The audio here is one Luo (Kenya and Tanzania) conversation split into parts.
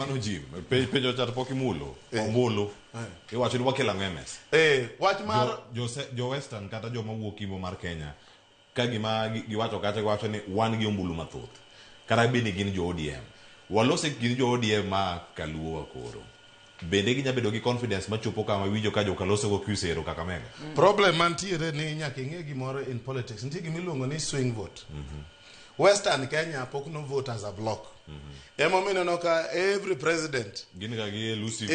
Mano Jim, penjo chat poki mulo, ombulu. Iwacho ni wakela memes. Wach mar jo Western kata jo mawuok Imbo mar Kenya. Ka gima giwacho kata giwacho ni wan gi ombulu mathoth. Kata bende gin jo ODM. Walose gin jo ODM ma Kaluo koro. Bende ginya bedo gi confidence machopo kama winjo ka jo Kalose go Kisero Kakamega. Problem mantiere ni nyaka ing'e gimoro in politics. Nitie gimiluongo ni swing vote. Western Kenya pok no vote as a block. Emo mineno ka every president gin ga gi elusive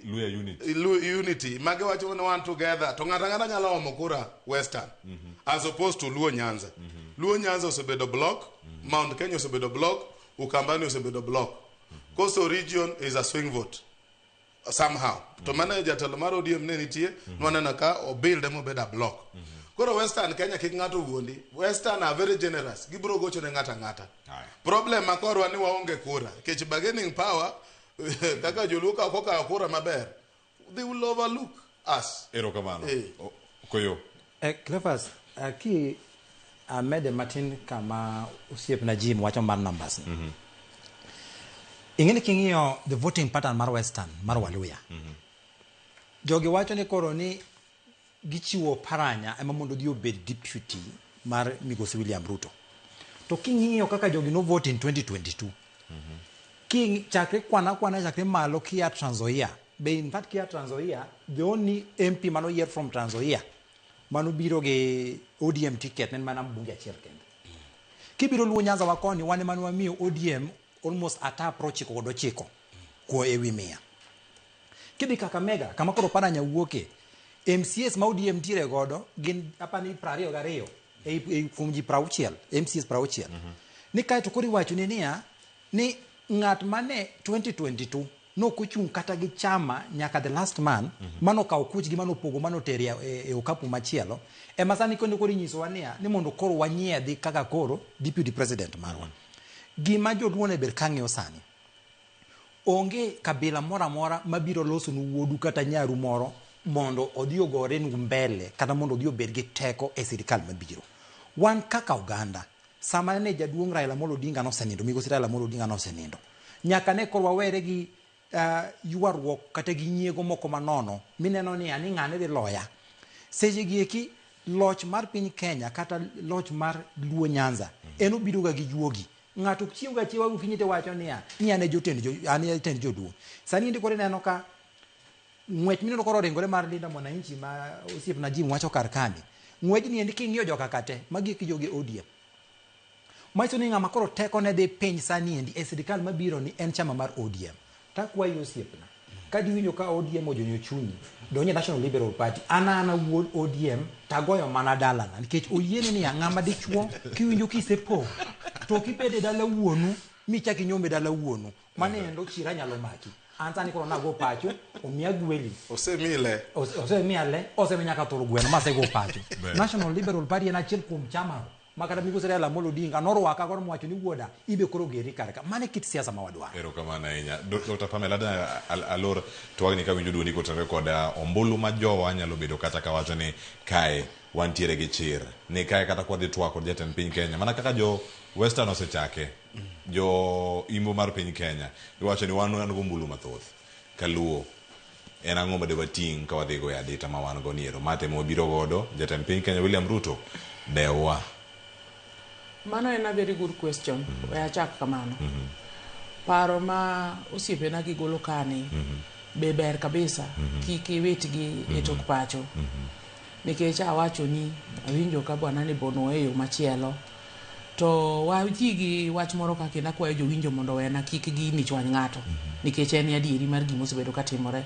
Luya unity mage wacho ni one together to ng'ata nyalo omo kura Western as opposed to Luo Nyanza. Luo Nyanza osebedo block, Mount Kenya osebedo block, Ukambani osebedo block. Coastal region is a swing vote somehow. To mana jatelo mar ODM ne nitie nwanena ka o build mo beda block. Koro Western Kenya kik ng'ato wuondi. Western are very generous. Gibro gocho ne ng'ata. Problem makorwa ni waonge kura. Kech bargaining power kaka joluka koka kura maber. They will overlook us. Erokamano. Koyo. Cleophas, ki Ahmed Martin kama usiep na Jim wacho mar numbers. Ingene king'iyo the voting pattern mar Western mar Waluya. Jogi wacho ni koro ni gichiwo Paranya ema mondo gi obed deputy mar Migosi William Ruto. To king'iyo kaka jogi no vote in 2022. King chakre kwana chakre malo kia Trans Nzoia. Be in fact kia Trans Nzoia, the only MP mano year from Trans Nzoia mano biro ge ODM ticket nen mana mbunge achiel kende. Kibiro Luo Nyanza wakoni wane mano wamiyo ODM almost ata approach ko chiko ko ewi mia. Kibi Kakamega kama koro Paranya wuoke MCS ma ODM tire godo gin apani 22 ei kumji prauchiel MCS prauchiel ni kai to kori wacho ni niya ni ng'at mane 2022 no kuchung kata gi chama nyaka the last man mano ka okuch gi mano pogo mano teria e okapu machielo e masani kondo kori nyiso wania ni mondo koro wanyiedhi kaka koro deputy president marwa gima joduone ber kang'eyo sani onge kabila mora mabiro loso nu wuodu kata nyaru moro mondo odio gore nu mbele kata mondo odio bed gi teko e sirikal mabiro wan kaka Uganda sama ne jaduong Raila Amolo Odinga no senindo Migosi Raila Amolo Odinga no senindo nyaka ne korwa were gi yuarruok kata gi nyiego moko manono mineno ni ani ng'ane dhi loya seche gi eki loch mar piny Kenya kata loch mar Luo Nyanza eno biro ga gi juogi ng'ato chiwo ga chiwa ufinyite wacho ni ane jotend joduo sani ndi kore neno ka ng'wech mineno koro ringore mar Linda Mwananchi ma osiep na Jim wacho kar kani ng'wech ni endi king'iyo joka kate magi kijoge ODM macho ni ng'ama koro teko ne dhi piny sani endi e sirikal mabiro ni en chama mar ODM takwayo osiepna kadi winjo ka ODM ojonyo chunyi donye National Liberal Party ana wuod ODM tagoyo mana dalana nikech oyiene ni ng'ama dichuo kiwinjo kisepo to kipede dala wuonu michaki nyombe dala wuonu manendo chira nyalo maki Antani koro nago pacho omia gweli oseminya ka toro gweno mase go pacho National Liberal Party na chiel kuom chama makata Migosi Raila Amolo Odinga norwaka koro mwacho ni wuoda ibe koro geri karka mane kit siasa mawadwa erokamano ahinya Dr. Pamela da alor twagni ka winjo duoni kotenore koda ombulu ma jowa nyalo bedo kata ka wacho ni kae wantiere gi chir ni kae kata kwadhi twak kod jatend piny Kenya mana kaka jo Western osechake jo Imbo mar piny Kenya iwacho ni wan go ombulu mathoth Kaluo en ang'o ma dewa ting' ka wadhi go adita ma wan go niero mate mo biro godo jatend piny Kenya William Ruto dewa. Mano en a very good question. Achak kamano. Paro ma osiepena gi golo kani be ber kabisa kiki wetgi e tok pacho. Nikech awacho ni awinjo ka bwana ni bono e yo machielo. To waji gi wach moro kaka na kwayo jo winjo mondo wena kik gi ni chwany ng'ato. Nikech en adieri mar gimo osebedo katimore.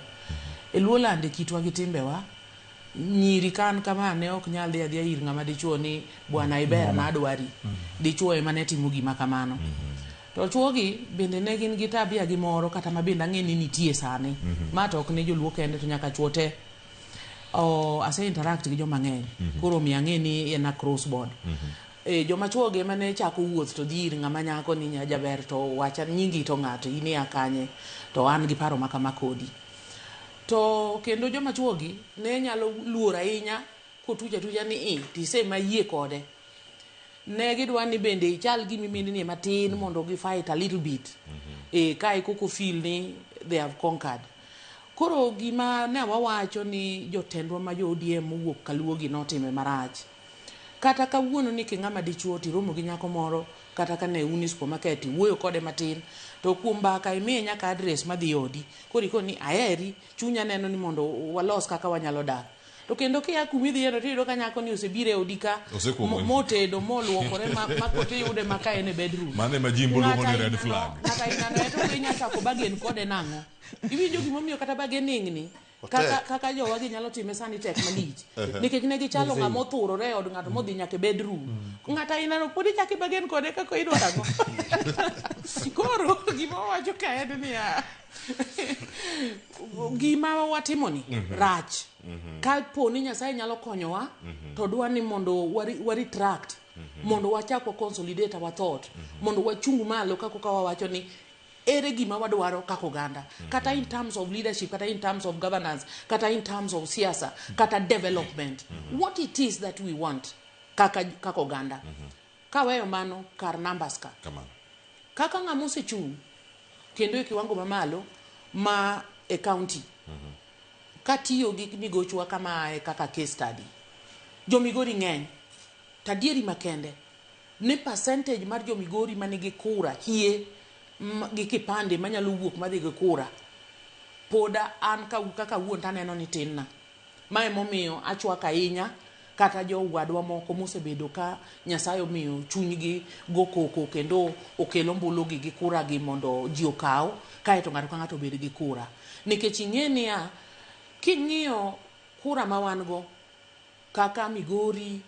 E Luo lande kitwa gi timbewa nyiri kan kama ne ok nyal dhi adhiya ir ng'ama dichuo ni bwana iber na adwari dichuo ema ne timo gima kamano to chuogi bende ne gin gi tabia gi moro kata mabende ang'e ni nitie sani ma to ok ne joluo kende to nyaka chuo te ase interact gi joma ng'eny koro mi ang'e ni en a crossboard joma chuoge mane chako wuoth to dhi ir ng'ama nyako ni nya jaber to wacha nyingi to ng'ato ini akanye to an gi paro makama kodi to kendo joma chuogi ne nyalo luor ahinya kotuja tuja ni tise ma yie kode ne gidwa ni bende chal gi mimini ni matin mondo gi fight a little bit kai koko feel ni they have conquered. Koro gima ne wawacho ni jotendwa ma jo ODM wuok kaluogi notime marach. Kata kawuono ni king'ama dichuo tiromo gi nyako moro kata ka ne uni supermarket wuoyo kode matin to kuom mbaka imiye nyaka address madhi odi koro ni aheri chunya neno ni mondo walos kaka wanyalo dak. To kendo kia kumidhi yeno tiyudo ka nyako ni osebire odi ka motedo moluokore makote yude maka ene bedroom. Mane majimbo luongo ni red flag. Kata inano to winya chako bagen kode nango. Iwinjo gimomiyo kata bagen ningni. Kaka jowa gi nyalo time sani tek malich nikech ne gichalo ng'ama othurore od ng'ato modhi nyaka bedroom ng'ata inano podi chaki bagen kode kaka idwarago. Koro gima wacho ka en niya gima watimoni rach ka poni Nyasaye nyalo konyowa to dwa ni mondo waritract mondo wachako consolidate our thought mondo wachung malo kaka wawacho ni ere gima wadwaro kaka oganda kata in terms of leadership kata in terms of governance kata in terms of siasa kata development what it is that we want kaka oganda kaweyo mano kar numbers ka kaka ng'ama osechung kendo e kiwango mamalo ma e county katiyo gi migochwa kama kaka case study jomigori ng'eny tadieri makende ni percentage mar jomigori manigi kura hie gi kipande manyalo wuok madhi gi kura poda an kaka wuon taneno ni tin na mae momiyo achwak ahinya kata jo wadwa moko mosebedo ka Nyasaye omiyo chunygi go koko kendo okelo mbulugi gi kura gi mondo ji okaw kae to ng'ato ka ng'ato obed gi kura nikech ing'eni ya king'iyo kura ma wan go kaka Migori,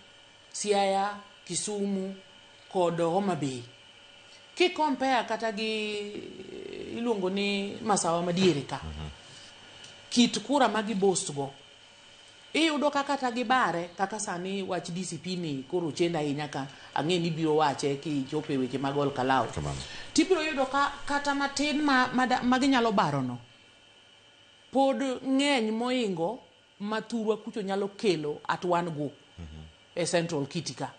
Siaya, Kisumu kod Homa Bay compare kata gi iluongo ni Masawa madiere ka kit kura magi boast go iyudo kaka ta gibare kaka sani wach DCP ni koro chenda ahinya ka ang'e ni biro wache ki chope weche mag ol kalao tibiro yudo ka kata matin magi nyalo barono pod ng'eny moingo mathurwa kucho nyalo kelo at one go e Central Kitika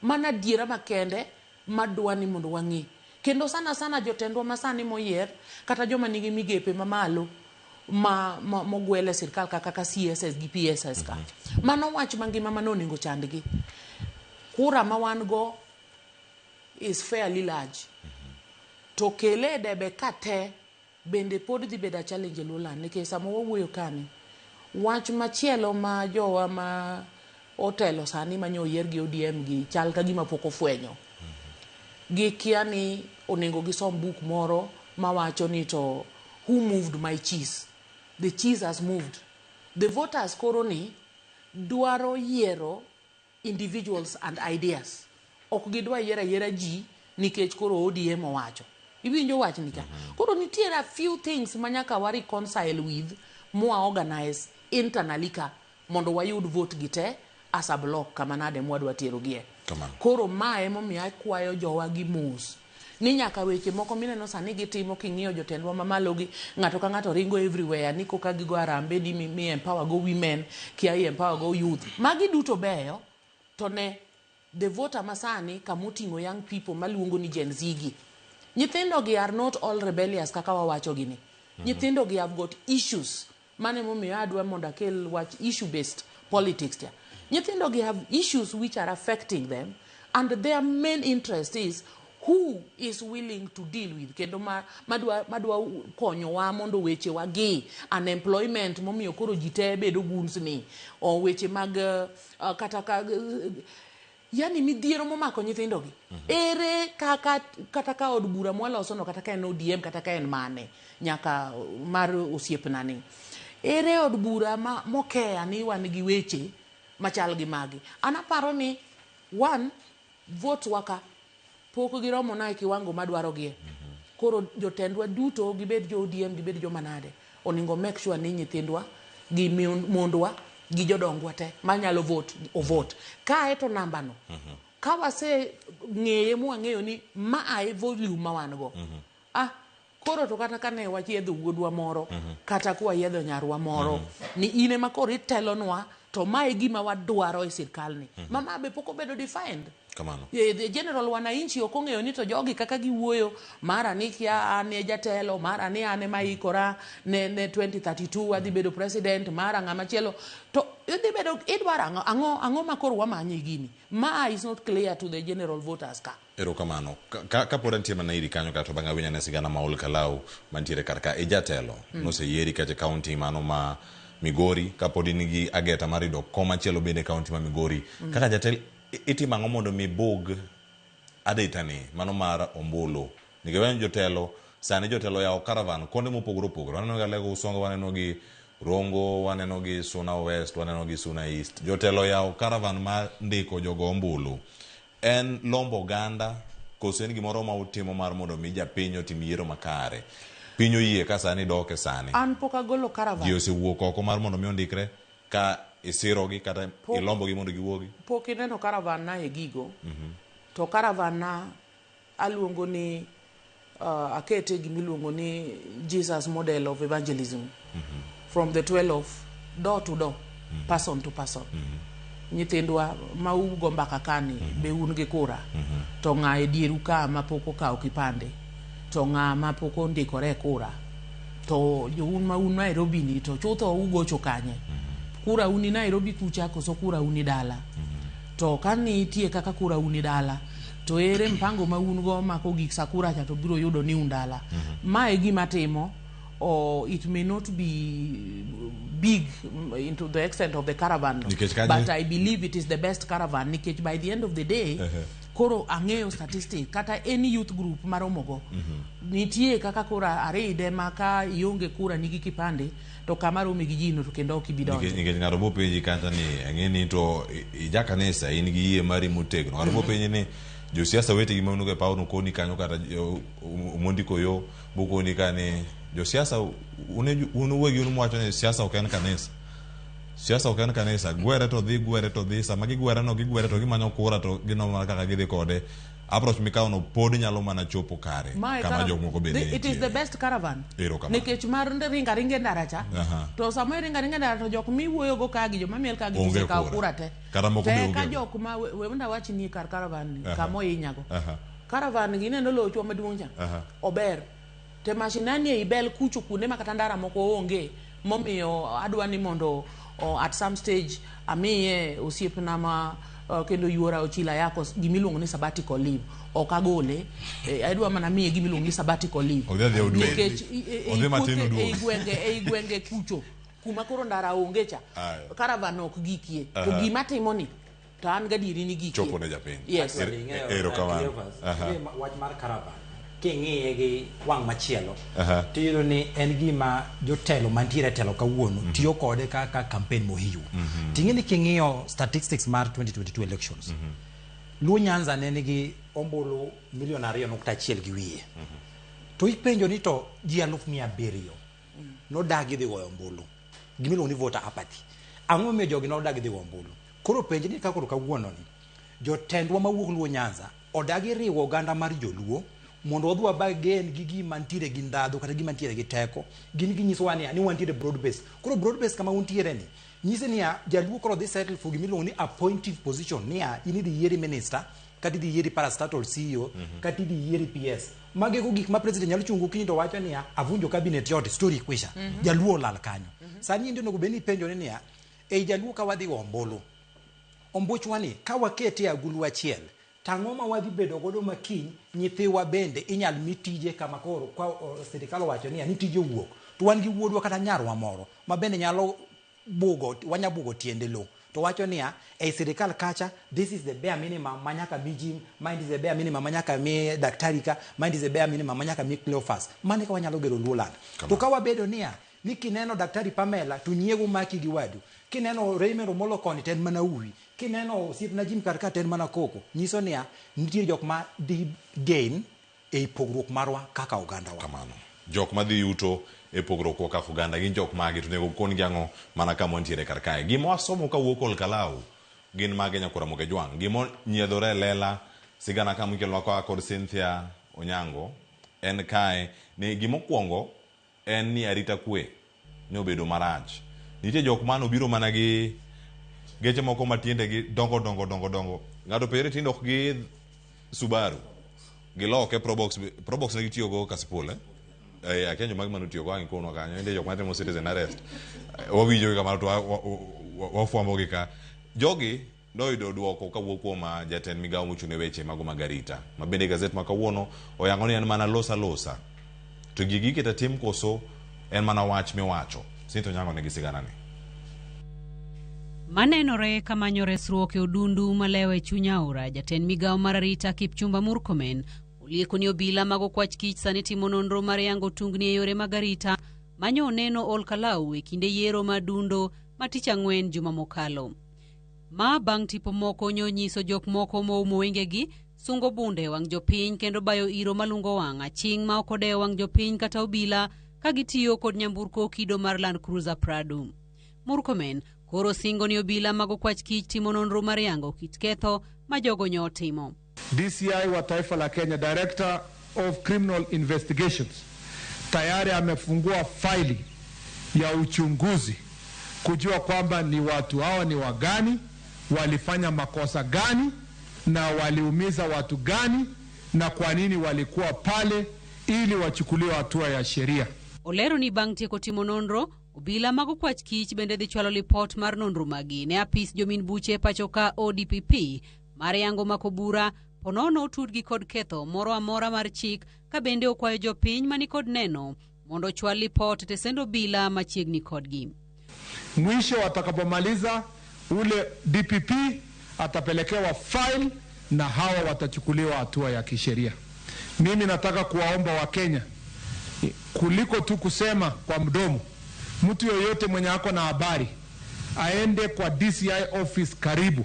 mana diera makende madwa ni mondo wang'i kendo sana jotendwa masani moyier kata joma nigi migepe mamalo mogwele sirkal kaka CSS gi PSS ka mano wach mangima manoningo chandgi kura ma wan go is fairly large to kele debe kate bende pod dhi beda challenge lula nikech samo wawuoyo kani wach machielo ma jowa ma otelo sani manyo yier gi ODM gi chal ka gima pok ofwenyo gi kia ni onego gisom book moro mawacho ni to who moved my cheese. The cheese has moved. The voters koroni dwaro yiero individuals and ideas. Ok gidwa yiera ji nikech koro ODM owacho. Iwinjo wach nika. Koro nitiere a few things manyaka wa reconcile with moa organize internally ka mondo wayud vote gite as a block kama nade mwadwa tiero gie. Koro mae momiyo akwayo jowa gi mos ni nyaka weche moko mineno sani gitimo king'iyo jotendwa mamalo gi ng'ato ka ng'ato ringo everywhere ni koka gigo arambe di mi empower go women kia empower go youth magi duto beyo to ne the voter masani kamoting'o young people maluongo ni Gen Z gi nyithindo gi are not all rebellious kaka wawacho gini nyithindo gi have got issues mane momiyo adwa mondo akel wach issue based politics ya nyithindo gi have issues which are affecting them and their main interest is who is willing to deal with kendo madwa konyowa mondo weche wagi unemployment momiyo koro jite bedo guns ni o weche mag kata yani midhiero momako nyithindo gi ere kata ka od bura mwaloso no kata ka en ODM kata ka en mane nyaka mar osiepna ni ere od bura mokea ni wan gi weche machal gi magi anaparo ni one vote waka poko giromo na kiwango madwaro gie koro jotendwa duto gibed jo ODM gibed jo manade oningo make sure ni nyithindwa gi mondwa gi jodongwa te manyalo vote o vote kae to namba no ka wase ng'eye mwang'eyo ni ma ai volume ma wan go koro to kata kane wachiedho wuodwa moro kata kwa yedho nyarwa moro ni ine makoro itelonwa to mae gima wadwaro e sirkal ni mama be poko bedo defined kamano the general wananchi ok ong'eyo ni to jogi kaka giwuoyo mara ni kia an e jatelo mara ni an ema ikora ne 2032 adhi bedo president mara ng'ama chielo to idhi bedo idwaro ang'o ma koro wamanye gini ma is not clear to the general voters ka erokamano ka pod antie mana iri kanyo kato bang'a winya ne sigana ma Ol Kalou mantiere karka e jatelo noseyieri kate kaunti mano ma Migori kapod nigi ageta mar yudo koma chielo bende kaunti ma Migori kaka jatelo itimo ang'o mondo mi bug aditani mano mar ombulu nikech jotelo sani jotelo yawo caravan konde mopogore opogore waneno ga Lego Usonga waneno gi Rongo waneno gi Suna West waneno gi Suna East jotelo yawo caravan ma ndiko jogo ombulu en lombo oganda koso en gimoro ma utimo mar mondo mi japiny otim yiero makare piny oyie ka sani doke sani an pok agolo caravan ji osewuok oko mar mondo mi ondikre ka isirogi kata ilombogi mondo giwuogi pok ineno caravan na e gigo to caravan na aluongo ni akete gimiluongo ni Jesus model of evangelism from the 12 door to door person to person nyithindwa ma ugo mbaka kani be un gi kura to ng'a e dieru ka ma pok okawo kipande to ng'a ma pok ondikore kura to jo un ma un Nairobi ni to chutho ugocho kanye kura uni Nairobi kucha koso kura uni dala to kani tie kaka kura uni dala to ere mpango ma un go ma ko gik sakura cha to biro yudo ni undala ma e gima timo or it may not be big into the extent of the caravan but I believe it is the best caravan nikech by the end of the day koro ang'eyo statistics kata any youth group maromogo nitie kaka kura aride maka ionge kura nigi kipande to kama romi gi jino to kendo kibidonje nikech ng'ato bo penji kata ni ang'eni to ija kanisa in gi yie mari motegno ng'ato bo penji ni josiasa wetegi ma unugo e pawno koni kanyo kata mondiko yo bokoni kani josiasa unuwegi unumwacho ni siasa ok en kanisa siasa ok en kanisa gwere to dhi sama gigwere to gimanyo kura to gino mana kaka gidhi kode approach mikawno pod nyalo mana chopo kare kama jomoko bende it is the best caravan nikech mar ringa ndaracha to sama ringa ndara to jok miwuoyo go ka gi joma miel ka gi sekawo kura te ka jok ma wenda wachi ni kar caravan kamo inyago caravan gi neno locho maduong' cha ober te mashinani e ibel kucho kunde makata ndara moko onge momiyo adwa ni mondo at some stage amiye osiepna ma kendo yuora ochila yako gimiluongo ni sabbatical leave okagole adwa mana miye gimiluongo ni sabbatical leave nikech e gwenge kucho kuma koro ndara onge cha caravan ok gikie to gima timo ni to an gadieri ni gikie chopo ne japiny yes erokamano wach mar caravan king'iye gi wang' machielo tiyudo ni en gima jotelo mantiere telo kawuono tiyo kode kaka campaign mohiu ting'eni king'iyo statistics mar 2022 elections Luo Nyanza ne nigi ombulu 2.1 gi wiye to ipenjo ni to ji 700,000 nodagi dhi goyo ombulu gimiluongo ni voter apathy ang'o miyo jogi nodagi dhi goyo ombulu koro penjo ni kaka kawuono ni jotendwa mawuok Luo Nyanza odagi riwo oganda mar joluo mondo odwa bagen gi gima mantiere gi ndadho kata gima mantiere gi teko gin ginyisowa ni wantiere broad base koro broad base kama untiere ni nyise ni jaluo koro dhi settle for gimiluongo ni appointive position ni in idhi yieri minister kata idhi yieri parastatal CEO kata idhi yieri PS mage go gik ma president nyalo chungo kiny to wacho ni avunjo cabinet yote story kwisha jaluo lal kanyo sani ndio nego beni penjo ni e jaluo ka wadhi ombulu ombuchwani ka wakete agulu achiel tang'o ma wadhi bedo godo makiny nyithiwa bende inyal mitije kama koro kwa sirikal wacho ni tije wuok to wan gi wuodwa kata nyarwa moro ma bende nyalo wanyabugo tiende lo to wacho ni e sirikal kacha this is the bare minimum manyaka mi gym mind is the bare minimum manyaka mi daktari ka mind is the bare minimum manyaka mi Cleophas mane ka wanyalo gero Luoland to ka wabedo ni kineno daktari Pamela to nyiego maki gi wadu kineno Raymond Omolo Koni ten mana uwi kineno Sipna Jim Karka ten mana koko nyiso ni nitie jok ma di gain e pogruok marwa kaka oganda wa kamano jok ma dhi yuto e pogruok kaka oganda gin jok magi to nego kon giango mana kama ontiere kar kae gimo asomo ka wuok Ol Kalou gin mage nyakura moke jwang gimo nyiedhore lela sigana kama ikelwa kwa kod Cynthia Onyango en kae ne gimo kwongo en ni arita kwe ne obedo marach nitie jok mano biro mana gi geche moko matiende gi dongo ng'ato pere tindo ok gi Subaru giloke Probox ne gitiyo go Kasipul akenyo mag manu tiyo go ang kono kanyo inde jok matimo citizen arrest wawinjo kamano to wafwambo gi ka jogi noyudo duoko kawuok kuom jatend migawo mochune weche mago magarita mabende gazet ma kawuono oyango ni en mana losa to gigi keta tim koso en mana wach miwacho sinto nyango ne gisigana ni manenore kamanyo resruok e odundu malewe chunya ora jatend migawo mar arita Kipchumba Murkomen olieko ni obila mago kwach kich sani timo nonro mar yango tungni e yore magarita manyo neno Ol Kalou e kinde yiero madundo matich ang'wen juma mokalo. Ma bang' tipo moko nyiso jok moko moumo wengegi sungo bunde wang jopiny kendo bayo iro malungo wang aching ma okode wang jopiny kata obila ka gitiyo kod nyamburko kido mar Land Cruiser Prado. Murkomen koro singo ni obila mago kwach kich timo nonro mar yango kit ketho ma jogo nyo timo. DCI wa taifa la Kenya, Director of Criminal Investigations, tayari amefungua faili ya uchunguzi kujua kwamba ni watu hawa ni wagani, walifanya makosa gani na waliumiza watu gani na kwa nini walikuwa pale ili wachukuliwe hatua ya sheria. Olero ni bang' tieko timo nonro obila mago kwach kich bende dhi chwalo lipot mar nonro magi ne apis jomin buche pachoka ODPP mar yango makobura ponono tudgi kod ketho moro amora mar chik ka bende okwayo jopiny mani kod neno mondo chwal lipot tesendo obila machiegni kodgi. Mwisho watakapomaliza ule DPP atapelekewa file na hawa watachukuliwa hatua ya kisheria. Mimi nataka kuwaomba Wakenya kuliko tu kusema kwa mdomo, mtu yoyote mwenye ako na habari aende kwa DCI office karibu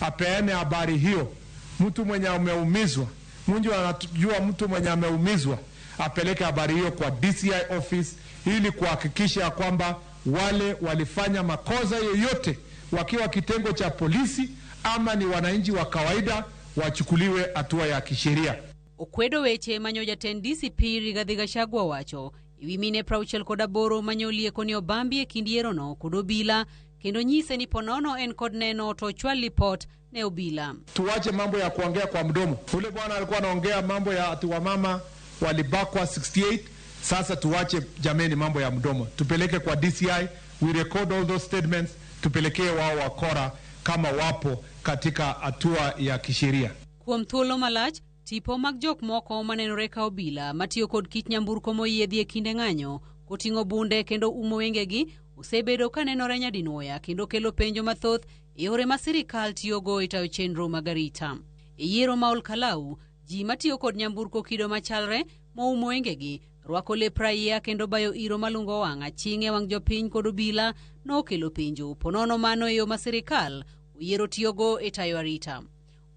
apeane habari hiyo. Mtu mwenye ameumizwa, Mungu anajua mtu mwenye ameumizwa, apeleke habari hiyo kwa DCI office ili kuhakikisha kwamba wale walifanya makosa yoyote wakiwa kitengo cha polisi ama ni wananchi wa kawaida wachukuliwe hatua ya kisheria. Okwedo weche manyo jatend DCP Rigathi Gachagua wacho iwi mine 68 manyo lieko ni obambi e kind yierono kod obila kendo nyise ni ponono en kod neno to chwal lipot ne obila. Tuwache mambo ya kuongea kwa mdomo. Ule bwana alikuwa anaongea mambo ya ati wamama walibakwa 68. Sasa tuwache jameni mambo ya mdomo. Tupeleke kwa DCI, we record all those statements, tupelekee wao wakora kama wapo katika hatua ya kisheria. Kuom thuolo malach tipo mag jok moko manenore ka obila matiyo kod kit nyamburko moyiedhi e kinde ng'anyo koting'o bunde kendo umo wengegi osebedo ka nenore nyadinwoya kendo kelo penjo mathoth e yore ma sirikal tiyogo e tayo chenro magarita. E yiero ma Ol Kalou, ji matiyo kod nyamburko kido machalre moumo wengegi rwako lep raia kendo bayo iro malungo wang aching'e wang jopiny kod obila nokelo penjo ponono mano e yo ma sirikal oyiero tiyogo e tayo arita.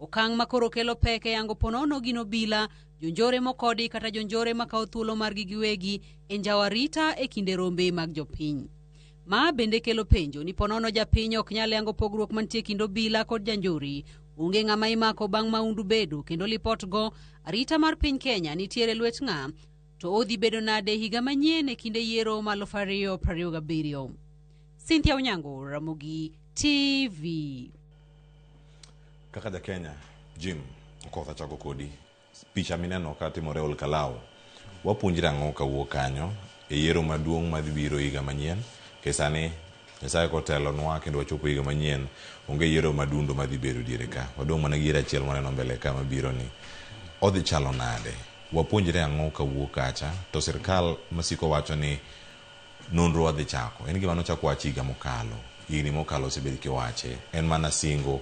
Okang' makoro kelo peke yango ponono gino obila, jonjore mokodi kata jonjore makao thuolo margi giwegi e njawarita e kinde rombe mag jopiny. Ma bende kelo penjo ni ponono japiny ok nyal yango pogruok mantie kind obila kod janjori, onge ng'ama imako bang' maundu bedo kendo lipot go arita mar piny Kenya nitiere lwet ng'a to odhi bedo nade higa manyien e kinde yiero ma 2027. Cynthia Onyango, Ramogi TV. Kaka ja Kenya Jim Okoth Chago kodi picha mineno ka timore Ol Kalou wapuonjre ang'o kawuok kanyo e yiero maduong' madhi biro higa manyien kesani Nyasaye kotelonwa kendo wachopo higa manyien onge yiero madundo madhi bedo diere ka wadong' mana yiero achiel maneno mbele ka mabiro ni odhi chalo nade wapuonjre ang'o kawuok kacha to sirkal masiko wacho ni nonro wadhi chako en gima nochako wachi higa mokalo higni mokalo osebedi kiwache en mana singo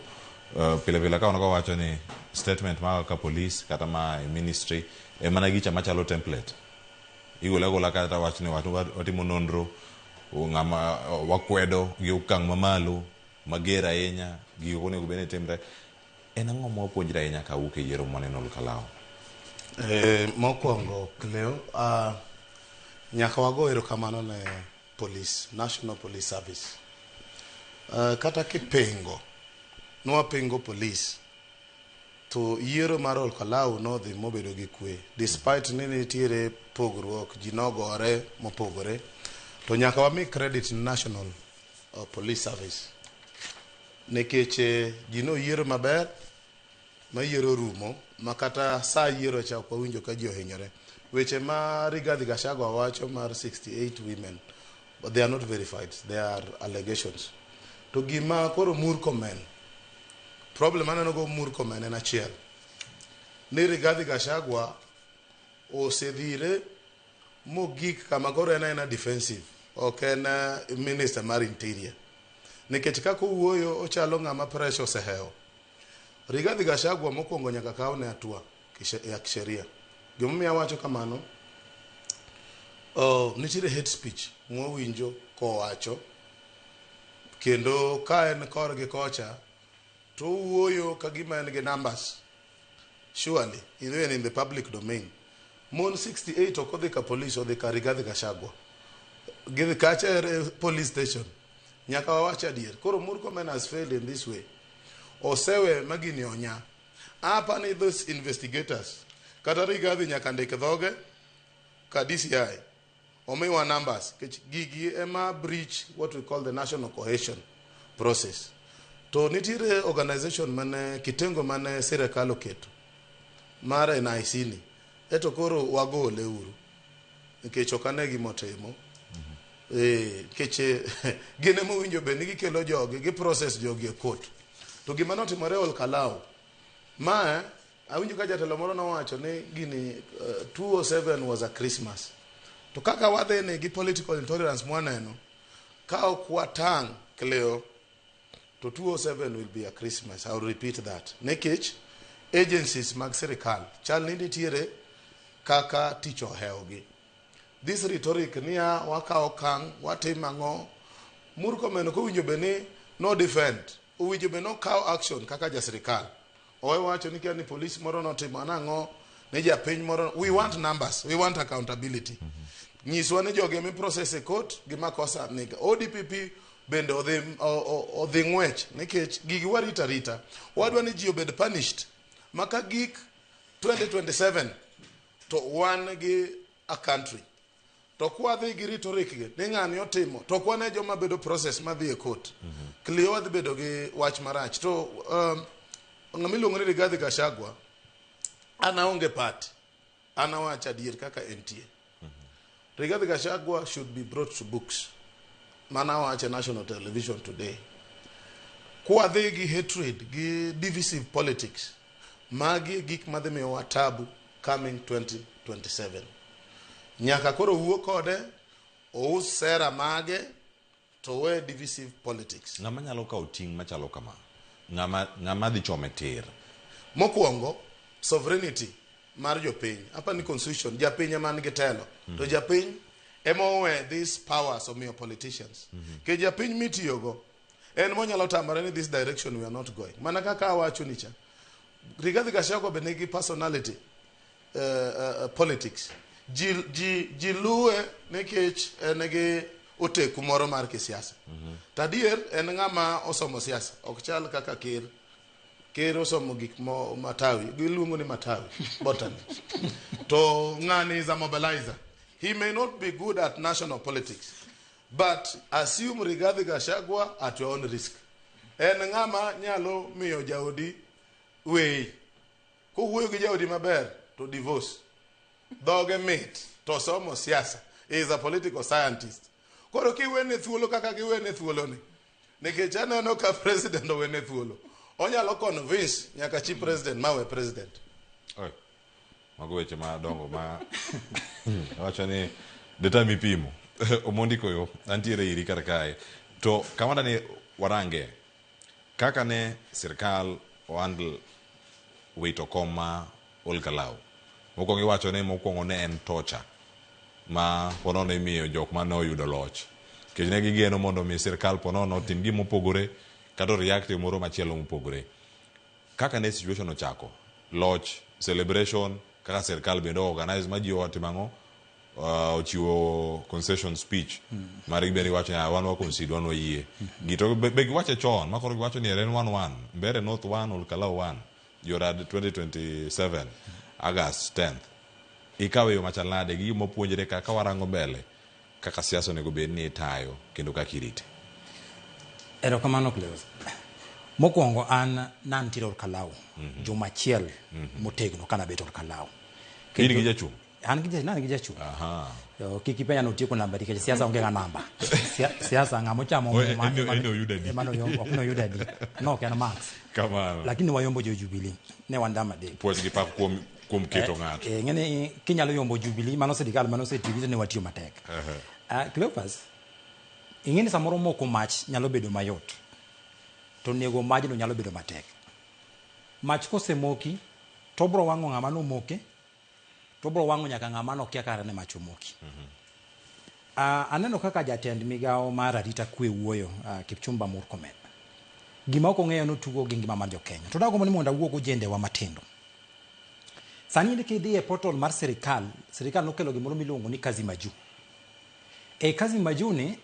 pile ka onogo wacho ni statement ma ka police kata ma ministry e mana gicha machalo template igola kata wacho ni watu watimo nonro ng'ama wakwedo gi ukang' mamalo mager ahinya gigo onego bene timre en ang'o ma wapuonjre ahinya kawuok e yiero maneno Ol Kalou. Mokwongo Cleo, nyaka wago erokamano ne police, National Police Service. Kata kipengo nwapengo police to yiero mar Ol Kalou nodhi mobedo gi kwe despite ni nitiere pogruok ji nogore mopogore to nyaka wami credit National Police Service nikech ji noyiero maber ma yiero rumo makata saa yiero cha ok wawinjo ka ji ohinyore. Weche ma Rigathi Gachagua wacho mar 68 women, but they are not verified, they are allegations. To gima koro Murkomen, problem aneno go Murkomen en achiel ni Rigathi Gachagua osedhire mogik kama koro en defensive, ok en minister mar interior, nikech kaka owuoyo ochalo ng'ama pressure oseheo. Rigathi Gachagua mokwongo nyaka kawne hatua ya kisheria. Gimomiyo awacho kamano, nitiere hate speech mwawinjo kowacho, kendo ka en kor gi kocha to owuoyo kagima en gi numbers. Surely, even in the public domain, mon 68 okodhi ka police odhi ka Rigathi Gachagua, gidhi kacha police station, nyaka wawach adier. Koro Murkomen has failed in this way. Osewe magini onya. Hapa ni those investigators kata Rigathi nyaka ndike dhoge ka DCI omiwa numbers, gigi ema breach what we call the national cohesion process. To nitire organization mane kitengo mane sirikal oketo mara NIC ni, eto koro wagole uru nikech okane gimotimo. Keche gine mowinjo be nigi kelo jogi gi process jogi e court. To gima notimore Ol Kalou ma awinjo ka jatelo moro nowacho ni gini 207 was a Christmas. To kaka wadhi ni gi political intolerance mwaneno, ka ok watang' Cleo, to 207 will be a Christmas. I'll repeat that. Nikech agencies mag sirikal chal ni nitiere kaka tich oheogi. This rhetoric niya wakao kang watim ang'o, Murkomen ko winjo be ni no defend, winjo be no kao action kaka ja sirikal. Owe wacho ni ni police moro notimo nang'o ne japiny moro. We want numbers, we want accountability. Nyiswa ni joge mi process e court gima kosa niga. ODPP bende odhi ng'wech nikech gigi warita rita. Wadwa ni ji obed punished maka gik 2027 to wan gi a country. To kwa dhi gi rhetoric gi ni ng'ani otimo to kwa ne joma bedo process ma dhi e court. Cleo wadhi bedo gi wach marach. To ng'amiluongo ni Rigathi Gachagua ana onge party, ana wacha adier kaka entie. Rigathi Gachagua should be brought to books. Mana wacha national television today. Kwa dhi gi hatred gi divisive politics, magi gik madhi miyo watabu coming 2027. Nyaka koro wuo kode ous sera mage to we divisive politics. Ng'ama nyalo kawo ting' machalo kama? Ng'ama dhi chome tir? Mokwongo, sovereignty mar jopiny. Hapa ni constitution, japiny ema nigi telo. To japiny ema owe these powers omiyo politicians. Ke japiny mitiyogo en monyalo tamore ni this direction we are not going. Mana kaka awacho nicha, Rigathi Gachagua be nigi personality politics. Ji luwe nikech enegi oteku moro mar kisiasa. Tadier en ng'ama osomo siasa, ok chal kaka Ker osomo gik matawi, giluongo ni matawi, botany. To ng'ani is a mobilizer. He may not be good at national politics, but assume Rigathi Gachagua at your own risk. En ng'ama nyalo miyo jaodi wey. Kowuoyo gi jaodi maber to divorce. Dhoge mit to somo siasa. He is a political scientist. Koro kiwene thuolo kaka giwene thuolo ni. Nikech aneno ka president owene thuolo. Onyalo convince nyaka chi president mawe president. Oi. Mago weche madongo ma wacho ni deta mipimo. Omondiko yo antiere iri kar kae. To kamanda ni warange kaka ne sirkal ohandle wito koma Ol Kalou. Mokwongo iwacho ni mokwongo ne en torture ma ponono imiyo jok ma ne oyudo loch. Kech ne gigeno mondo mi sirkal ponono otim gima opogore kata react moro machielo mopogore. Kaka ne situation ochako, loch, celebration, kaka sirkal bende organize ma ji otimang'o, ochiwo concession speech. Mari bende iwacho ni wan concede wan wayie. Gito be giwacho chon, ma koro giwacho ni en 1-1, Mbeere North 1, Ol Kalou 1, Jorad 2027, August 10th. Ikawe yo machal nade gi mopuonjre kaka warango mbele kaka siasa onego bed ni itayo kendo kaka irite. Erokamano Cleos. mokwongo an nantiere Olkalau juma achiel motegno kana bet Olkalau. In gi jachung'? An gi jachung'. Aha. Kiki penya notieko namba nikech siasa onge ga namba. Siasa ng'amo chamo Eno yudadi. Mano okno yudadi. No ken max. Kamano. Lakini wayombo jo Jubilee ne wandama de. Puoch gi pak kuom keto ng'ato. Ng'ene kinyalo yombo Jubilee mano sirikal mano setiyo ne watiyo matek. Cleopas ing'eni samoro moko mach nyalo bedo mayot. To nego majno nyalo bedo matek. Mach kosemoki to bro wang'o ng'ama no moke. To bro wang'o nyaka ng'ama no kia kare ne mach omoki. Aneno kaka jatend migao mar arita kwe wuoyo Kipchumba Murkomen. Gima ok ong'eyo no tugo gi ngima mar jo-Kenya. To dago ni mondo awuog ojende wa matindo. Sani ni kidhi e portal mar sirikal nokelo gimoro miluongo ni kazi maju. Kazi maju ni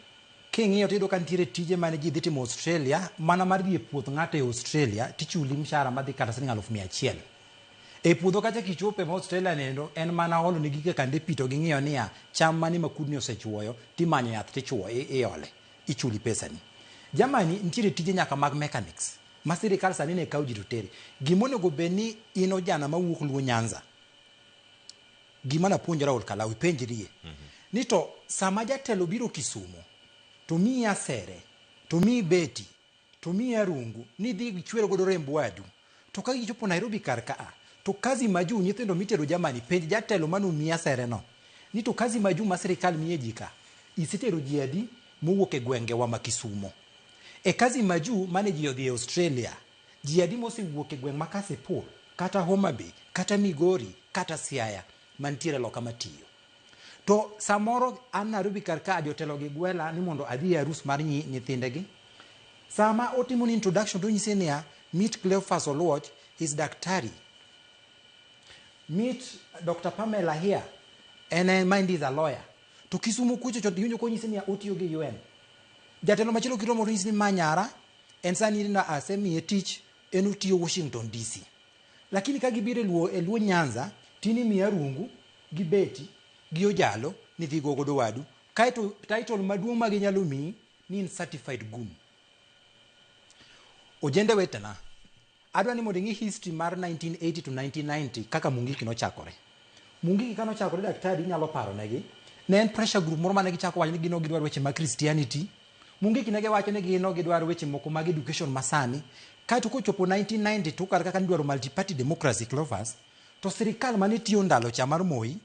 king'iyo tiyudo ka nitiere tije mane ji dhi timo Australia, mana mar dhi e puoth ng'ato e Australia tichuli mshahara madhi kata $100,000. E puodho kacha kichope ma Australia nendo en mana olo ni gike kande pito gi ng'iyo niya cham mani makudni osechwoyo timanyo yath tichwo iole ichuli pesa ni. Jamani nitiere tije nyaka mag mechanics ma sirikal sani ne kawo ji to tere. Gimonego bed ni in ojana mawuok Luo Nyanza gima napuonjora Olkalau ipenjrie ni to sama jatelo biro Kisumu to miyi asere to miyi beti to miyi arungu ni dhi chwero godo remb wadu to ka gichopo Nairobi kar ka to kazi maju nyithindo mitero Jamani penj jatelo manu miyi asere no ni to kazi maju ma sirikal miye jika isetero ji adi mowuok e gwenge wa ma Kisumu. Kazi maju mane ji odhi e Australia ji adi mosewuok e gweng' ma Kasipul kata Homa Bay kata Migori kata Siaya mantiere loka matiyo. To samoro an Nairobi kar ka jotelo gi gwela ni mondo adhi e arus mar nyithindegi. Sama otimo ni introduction to nyise niya meet Cleophas Oluoch is daktari. Meet Dr. Pamela here and mind is a lawyer. To Kisumu kucho choto yunjo ko nyise niya otiyo gi UN. Jatelo machilo kiromo nyise ni Manyara en sani na asemi e tich en otiyo Washington DC. Lakini ka gibire e Luo Nyanza tini miya rungu gi beti gi ojalo ni dhi gogo wadu kaito title maduong' ma ginyalo mi ni in certified goon. Ojende wetena adwa ni mondo ing'i history mar 1980 to 1990 kaka Mungiki nochakore. Mungiki kano chakore daktari nyalo paro negi ne en pressure group moro mane gichako wacho ni gino gidwaro weche mag Christianity. Mungiki ne giwacho ni gino gidwaro weche moko mag education masani. Kaito kochopo 1992 kar kaka gidwaro multi party democracy Cleophas to sirikal mane tiyo ndalo cha mar Moi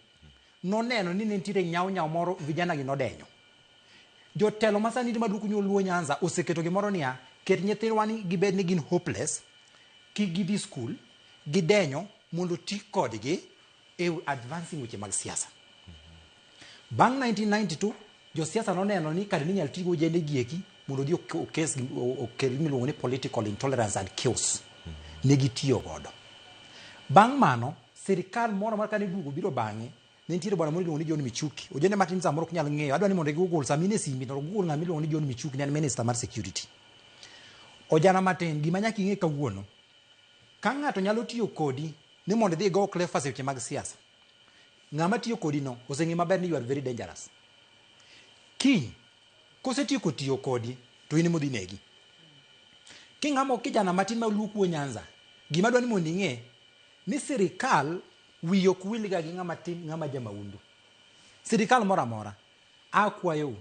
noneno ni nitiere nyao moro vijana gi nodenyo. Jotelo masani maduku nyo Luo Nyanza oseketo gimoro niya ket nyithindwa ni gibed ni gin hopeless kik gidhi school gidenyo mondo ti kodgi e advancing weche mag siasa. Bang 1992 jo siasa noneno ni kar ni nyal tigo jende gieki mondo di okel miluongo ni political intolerance and chaos ne gitiyo godo. Bang mano sirikal moro mar kane duogo biro bang'e ne nitiere bwana moro ni John Michuki. Ojende matin samoro ok nyal ng'eyo adwa ni mondo Google samine simbi to Google ng'ama iluongo ni John Michuki ne en minister mar security. Ojana matin gima nyaka ing'e kawuono ka ng'ato nyalo tiyo kodi ni mondo dhi go Cleophas weche mag siasa. Ng'ama tiyo kodi no oseng'e maber ni you are very dangerous. Kiny kosetieko tiyo kodi to in modhi negi. King'amo kijana matin ma Luo Nyanza gima dwa ni mondo ing'e ni sirikal wiyo kuwilga gi ng'ama tin ng'ama jamaundu. Sirikal mora mora akwayo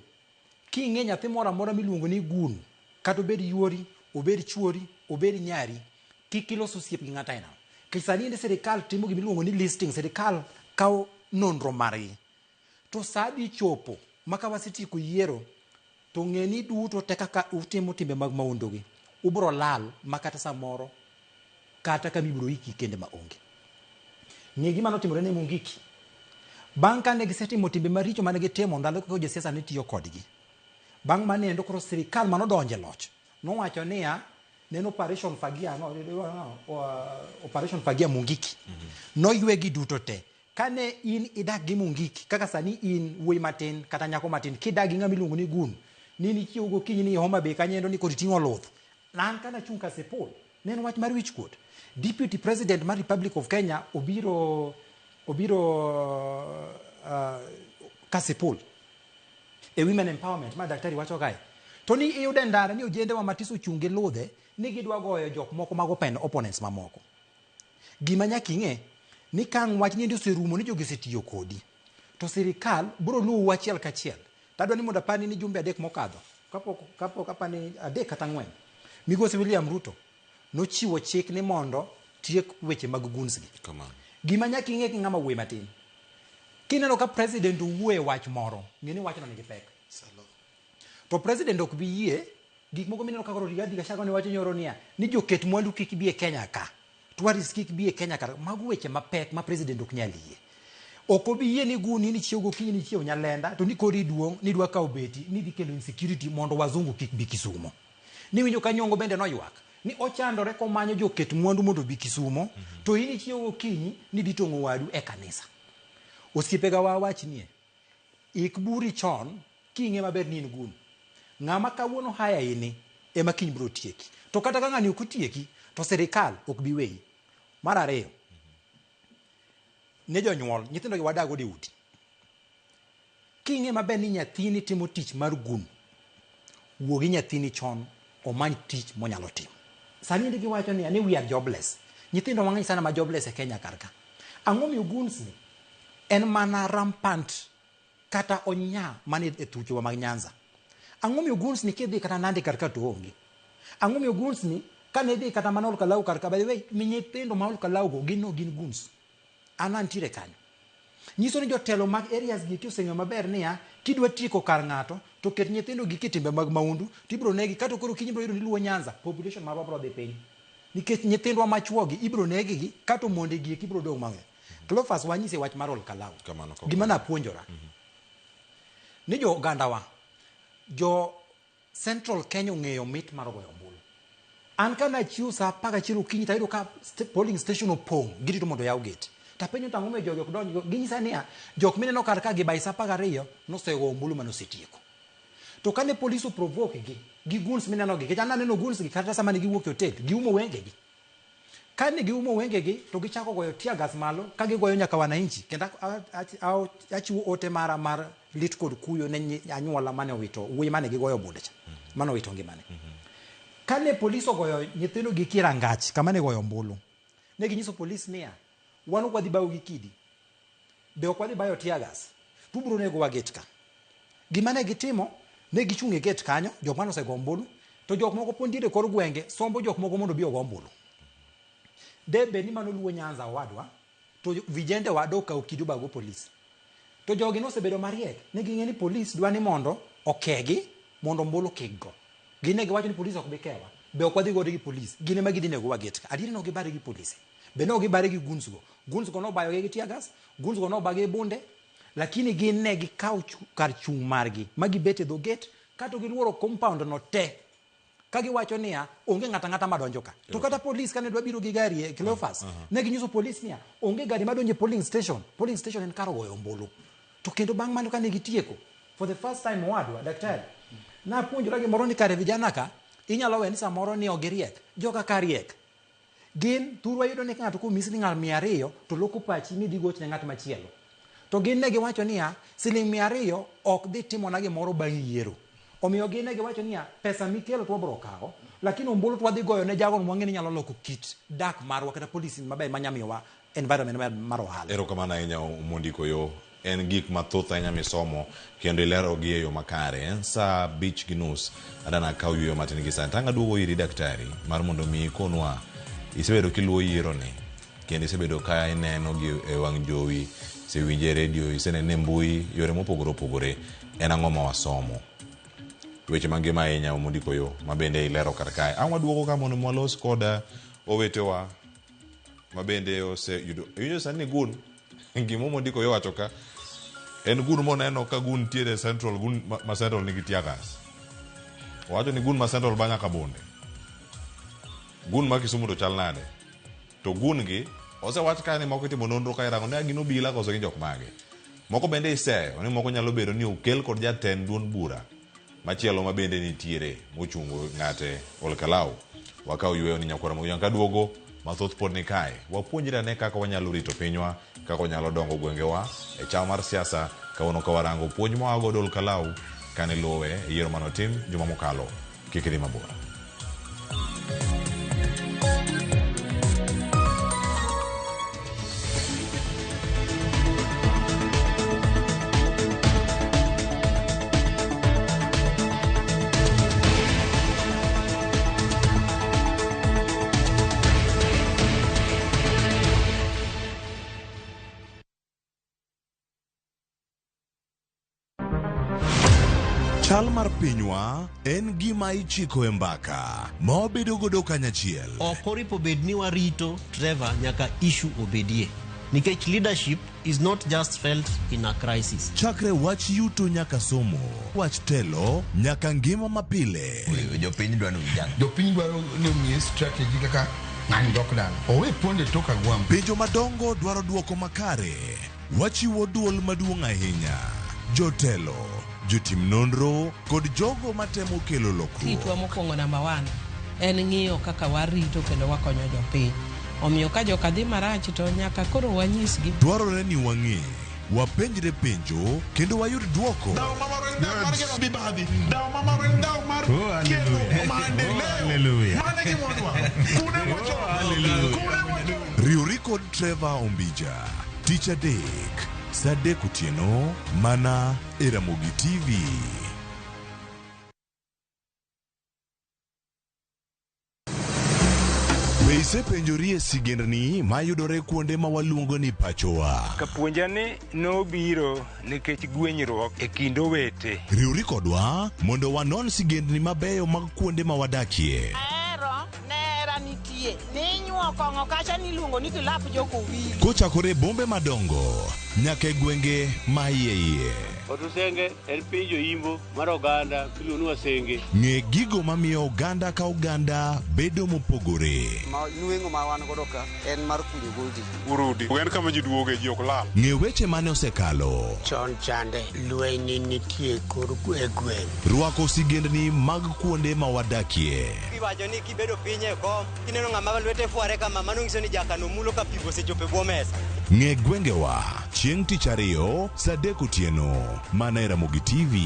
king'e nyathi mora mora miluongo ni gun kata obed yuori obed chuori obed nyari kik iloso osiep gi ng'ata ina. Kisani ni sirikal timo gimiluongo ni listing sirikal kawo nonro margi. To sadi chopo maka wasitieko yiero to ng'eni duto te kaka utimo timbe mag maundugi ubro lal makata samoro kata ka mibro iki kende maonge. Ng'e gima notimore ne Mungiki. Bang' kane gisetimo timbe maricho mane gitimo ndalo kaka josiasa ne tiyo kodgi. Bang' mane endo koro sirikal manodonje loch nowacho niya nen operation Fagia Mungiki noywegi duto te. Kane in idak gi Mungiki kaka sani in wuoyi matin kata nyako matin kidak gi ng'ama iluongo ni gun ni nichiew gokinyi ni Homa Bay kanyendo ni kod ting'o luth. Lan kana chung Kasipul ne en wach mar wichkuot. Deputy President mar Republic of Kenya obiro Kasipul e women empowerment ma daktari wacho kae to ni iyude ndara ni ojende wa matiso chunge ludhe ni gidwa goyo jok moko mago pen opponents mamoko. Gima nyaka ing'e ni kang' wach ni oserumo ni jogi osetiyo kodi, to sirikal biro luwo achiel kachiel. Tadwa ni mondo apani ni jumbe 3 mokadho kapok apani 3 kata 4 Migosi William Ruto nochiwo chik ni mondo tiek weche mag guns gi. Gima nyaka ing'e ki ng'ama wuoyi matin, kineno ka president wuoye wach moro, ng'eni wachno nigi pek. To president ok bi yie gik moko mineno kaka Rigathi Gachagua ne wacho nyoro niya ni joket mwandu kik bi e Kenya ka, tourist kik bi e Kenya ka. Mago weche mapek ma president ok nyal yie. Ok obi yie ni guni ni chiewo gokinyi ni chiewo Nyalenda to ni kodi duong' ni dwa kawo beti ni dhi kelo insecurity mondo wazungu kik bi Kisumo. Ni winjo ka Nyong'o bende noywak ni ochandore komanyo joket mwandu mondo bi Kisumo, to ini chiewo gokinyi ni dhi tong'o wadu e kanisa. Osiepega wawachnie, ik buri chon king'e maber ni in gun. Ng'ama kawuono haya ini ema kiny biro tieki. To kata ka ng'ani ok otieki to sirikal ok bi weyi. Mar ariyo, ne jonyuol nyithindo gi wadago de uti. King'e maber ni nyathini timo tich mar gun, wuogi nyathini chon omany tich monyalo timo. Sani ndigi wacho ni we are jobless. Nyithindo mang'eny sana ma jobless e Kenya karka. Ang'o miyo guns ni en mana rampant kata onya mane e thucho mag Nyanza. Ang'o miyo guns ni kidhi kata Nandi karka to onge. Ang'o miyo guns ni kane dhi kata Manol Kalau karka, by the way nyithindo ma Manol Kalau go gin guns. Anantire kanyo. Nyiso ni jotelo mag areas gi oseng'eyo maber niya kidwa tieko kar ng'ato to ket nyithindo gi kitimbe mag maundu tibro negi kata koro kiny bro yudo ni luwo Nyanza population marwa bro dhi piny. Nikech nyithindwa machuo gi ibro negi gi kata monde gi kibro dong' mang'e. Cleophas wanyise wach mar Ol Kalau. Gima napuonjora. Ni jo gandawa, jo Central Kenya ng'eyo mit mar goyo ombulu. An kana chiwo sa 11 okinyi tayudo ka polling station opong' girito mondo yaw gate. Tapenyo tang'o me jogi ok donjo ginyisa niya jok mineno kar ka gi by sa 12 nosego ombulu manosetieko. To kane police oprovoke gi guns mineno gi, kech ananeno guns gi kata sama ne giwuok e hotel giumo wenge gi. Kane giumo wenge gi to gichako goyo tear gas malo ka gigoyo nyaka wananchi. Kendo achiwo ote mara mar lit kod kuyo ne anyuola mane owito wuoyi mane gigoyo bunde cha mane owito ngimane. Kane police ogoyo nyithindo gi kirangach kama ne goyo ombulu, ne ginyiso police niya wan ok wadhi bayo gi kidi, be ok wadhi bayo tear gas, tubro nego wa gate ka. Gima ne gitimo, ne gichung' e gate kanyo jok mane osego ombulu, to jok moko pondiere kor gwenge sombo jok moko mondo bi ogo ombulu. Debe ni mano luwo Nyanza wadwa, to vijende wado ka okidi bago police. To jogi nosebedo mariek, ne ging'e ni police dwa ni mondo okegi mondo ombulu kik go. Gine giwacho ni police ok bi kewa, be ok wadhi gode gi police, gine ma gidhi nego wa gate ka. Adieri no gibare gi police. Be no gibare gi guns go. Guns go no bayo gi tear gas, guns go no bage bunde, lakini gin ne gikaw kar chung' margi ma gibete dho gate kato giluoro compound no te. Ka giwacho niya onge ng'ata madonjo ka. To kata police kane dwa biro gi gari e Cleophas, ne ginyiso police niya onge gari madonjo e polling station. Polling station en kar goyo ombulu. To kendo bang' mano kane gitieko, for the first time wadwa daktari, na puonjora gimoro ni kare vijana ka inyalo we ni samoro ni ogiriek, joka kariek. Gin thurwa yudo ni ng'ato komisi ni 200 to loko pachi ni dhi gochne ng'at machielo. To gin ne giwacho niya $200 ok dhi timo na gimoro bang' yiero. Omiyo gin ne giwacho niya pesa mikelo to wabro kawo, lakini ombulu to wadhi goyo ne jago mwang'e ni nyalo loko kit dak marwa kata policy maber manyamiyowa environment mar ohala. Erokamano ahinya Mondiko yo. En gik mathoth ahinya misomo kendo ilerogi e yo makare. En sa 5:30 adana kaw yueyo matin gi sani. Tanga duogo iri daktari mar mondo mi ikonwa isebedo kiluwo yiero ni kendo isebedo ka ineno gi e wang' jowi, isewinje redio, isenene mbui, yore mopogore opogore. En ang'o ma wasomo weche mangima ahinya Mondiko yo mabende ilero kar kae. An waduogo ka mondo mwalos koda owetewa mabende oseyudo sani gun gimo Mondiko yo wacho ka en gun moneno ka gun tiere central, gun ma central nigi tear gas. Wacho ni gun ma central banya ka bunde, gun ma Kisumu to chal nade. To gun gi osewach ka ni moko itimo nonro ka irango ne gin obila koso gin jok mage. Moko bende iseyo ni moko nyalo bedo ni okel kod jatend duond bura machielo ma bende nitiere mochungo ng'ate Ol Kalau. Wakaw yueyo ni nyakwara mo ka duogo mathoth pod ni kae. Wapuonjira ne kaka wanyalo rito pinywa, kaka wanyalo dongo gwengewa e chama mar siasa. Kawono ka warango puonj ma wago Ol Kalau kane luwe yiero manotim juma mokalo. Kik idhi mabor. Chal mar pinywa en gima ichiko e mbaka ma obedo godo kanyachiel. Okoripo bed ni warito Trevor nyaka issue obedie. Nikech leadership is not just felt in a crisis. Chakre wach yuto nyaka somo, wach telo nyaka ngima mapile. Jopiny dwaro ni omiye strategy kaka ng'ani dok dala. Owe ponde toka gwam. Penjo madongo dwaro duoko makare. Wachiwo duol maduong' ahinya. Jotelo, jotim nonro kod jogo matemo kelo lokruok. Kitwa mokwongo number 1 en ng'iyo kaka warito kendo wakonyo jopiny. Omiyo ka joka dhi marach to nyaka koro wanyisgi. Dwarore ni wang'e, wapenjre penjo kendo wayud duoko. Riuri kod Trevor Ombija, Tich Adek, Saa 3 otieno, mana e Ramogi TV. Be isepenjori e sigendni mayudore kuonde ma waluongo ni pachowa? Kapuonjani nobiro nikech gwenyruok e kind owete. Riuri kodwa mondo wanon sigendni mabeyo mag kuonde ma wadakie. Kochakore bombe madongo nyaka e gwenge ma iye. Otusenge en piny joimbo mar oganda miluongo ni Wasenge. Ng'e gigo mamiyo oganda ka oganda bedo mopogore. Nueng'o ma wan godo ka en mar kunyo goldi. Urudi. En kama ji duoge ji ok lal. Ng'e weche mane osekalo. Chon chande lweny nitie kor e gweng'. Rwako sigendni mag kuonde ma wadakie. Iwacho ni kibedo piny e kom, kineno ng'ama lwete fuare kama, mano nyiso ni jakano mulo ka pigo osechopo e bwo mesa. Ng'e gwengewa chieng' Tich Ariyo Saa 3 otieno, mana e Ramogi TV.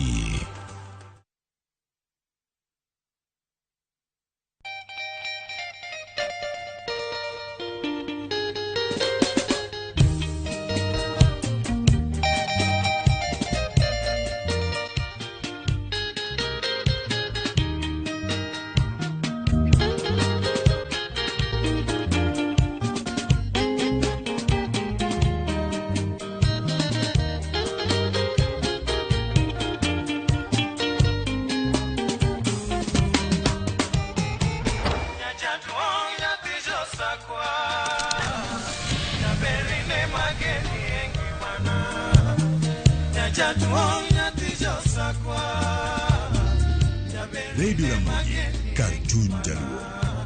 Radio Ramogi, Cartoon Jaluo.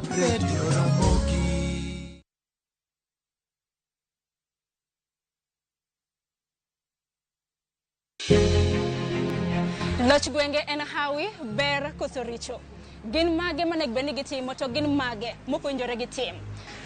Radio Ramogi. Loch gwenge en hawi ber koso richo. Gin mage manego bed ni gitimo to gin mage mopuonjore gitim.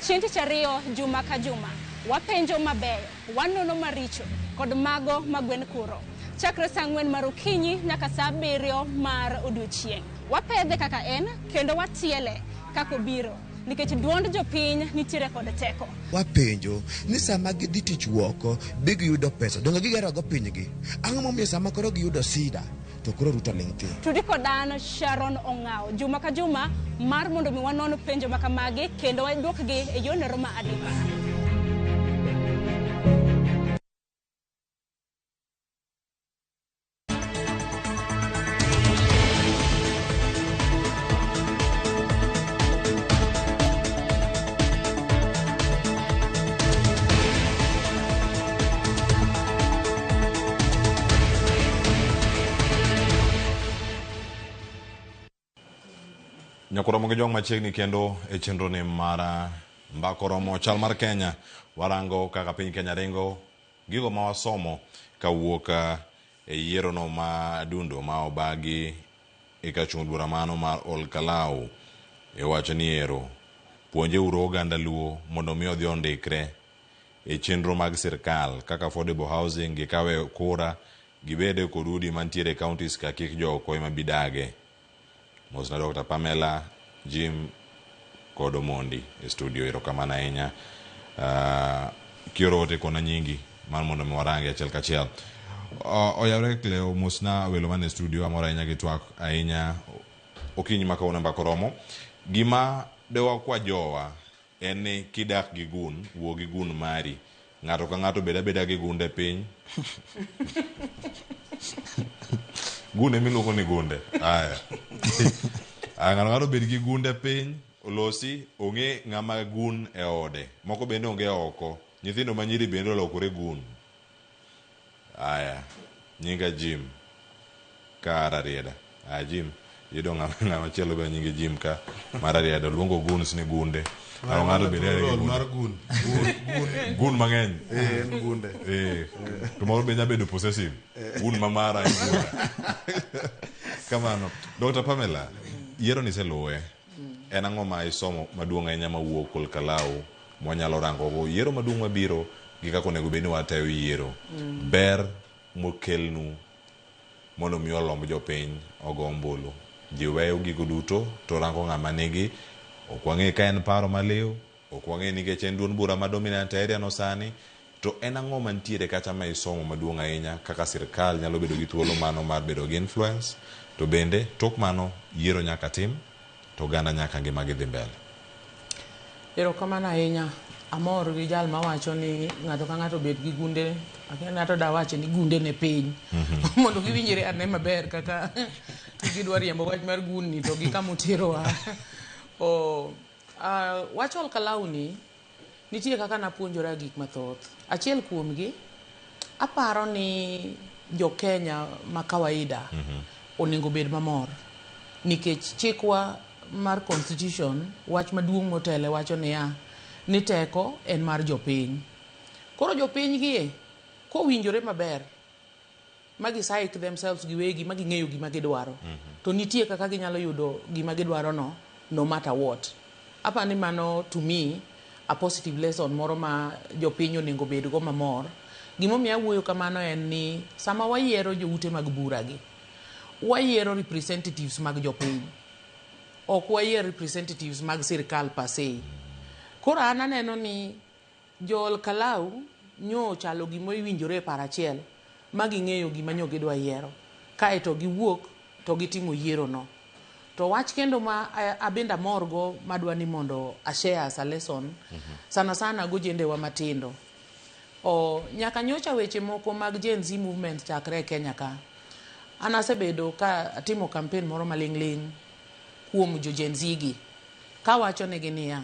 Chieng' Tich Ariyo juma ka juma wapenjo mabeyo, wanono maricho kod mago magwen kuro. Chakre saa 4 mar okinyi nyaka saa 7 mar odiochieng'. Wapedhe kaka en kendo watiele kako biro nikech duond jopiny nitiere kod teko. Wapenjo ni sama gidhi tich woko be giyudo pesa donge gigero go pinygi. Ang'o momiyo sama koro giyudo sida to koro Ruto ling' thi. Tudi kodan Sharon Ong'ao juma ka juma mar mondo mi wanon penjo makamagi kendo waduokgi e yonero ma adipa. Nyakoromo gi jong machiegni kendo e chenro ni mara mbakoromo chal mar Kenya. Warango kaka piny Kenya ringo gigo ma wasomo kawuok e yiero no ma dundo ma obagi e kachung' bura mano mar Olkalau. E wacho ni ero puonje uro oganda luo mondo mi odhi ondikre e chenro mag sirkal kaka affordable housing, gikawe kura gibede kod udi mantiere counties ka kik jo oko ema bidage. Mosna Dr. Pamela, Jim kod Omondi e studio. Erokamano ahinya. Kioro ote kona nyingi mar mondo mi warange achiel kachiel. Oyawre Cleo mosna welo man e studio amora ahinya gi twak ahinya okinyi ma kawuono mbaka oromo. Gima dewa kwa jowa en ni kidak gi gun, wuo gi gun mari. Ng'ato ka ng'ato beda gi gunde piny. Gunde miluongo ni gunde. Aya. Ng'ato ng'ato bed gi gunde piny, olosi, ong'e ng'ama gun e ode. Moko bende onge oko. Nyithindo manyiri bende olokore gun. Aya. Nyinga Jim. Ka Rarieda. Jim. Yudo ng'ama chielo be nyinge Jim ka Rarieda. Luongo guns ni gunde. Ng'ato bende mar gun. Gun mang'eny. En gunde. To moro be nyabedo possessive. Gun mamara en gun. Kamano. Dr. Pamela, yiero ni seluwe. En ang'o ma isomo maduong' ahinya mawuok Olkalau mwanyalo rango go yiero maduong' mabiro gi kaka onego bed ni watayo yiero. Ber mokelnu mondo mi olomb jopiny ogo ombulu. Ji weyo gigo duto to rango ng'ama nigi. Ok wang'e ka en paro maliw, ok wang'e nikech en duond bura ma dominant area no sani. To en ang'o mantiere kacha ma isomo maduong' ahinya kaka sirkal nyalo bedo gi thuolo mano mar bedo gi influence. To bende tok mano yiero nyaka tim to ganda nyaka ngima gi dhi mbele. Erokamano ahinya. Amor gi jal mawacho ni ng'ato ka ng'ato bed gi gunde, ng'ato da wacho ni gunde ne piny. Mondo giwinjre ane maber kaka gidwa riembo wach mar gunni to gi kama oterowa. Wach Olkalau ni nitie kaka napuonjora gik mathoth. Achiel kuomgi, aparo ni jo Kenya ma kawaida onego bed mamor nikech chikwa mar constitution wach maduong' motele wacho ni teko en mar jopiny. Koro jopiny gie kowinjore maber magi psych themselves giwegi magi ng'eyo gima gidwaro to nitie kaka ginyalo yudo gima gidwaro no matter what. Apa ni mano to me a positive lesson moro ma jopiny onego bed go mamor. Gimomiyo awuoyo kamano en ni sama wayiero joute mag bura gi, wayiero representatives mag jopiny, ok wayiero representatives mag sirkal per se. Koro an aneno ni jo Olkalau nyo chalo gimo iwinjore e paro achiel ma ging'eyo gima nyo gidwa yiero kaeto giwuok to gitimo yiero no. To wach kendo ma abenda morgo madwa ni mondo ashare as a lesson sana sana go jendewa matindo. Nyaka nyocha weche moko mag Gen Z movement chakre e Kenya ka. An asebedo ka atimo campaign moro maling'ling kuom jo Gen Z gi ka wacho negi niya,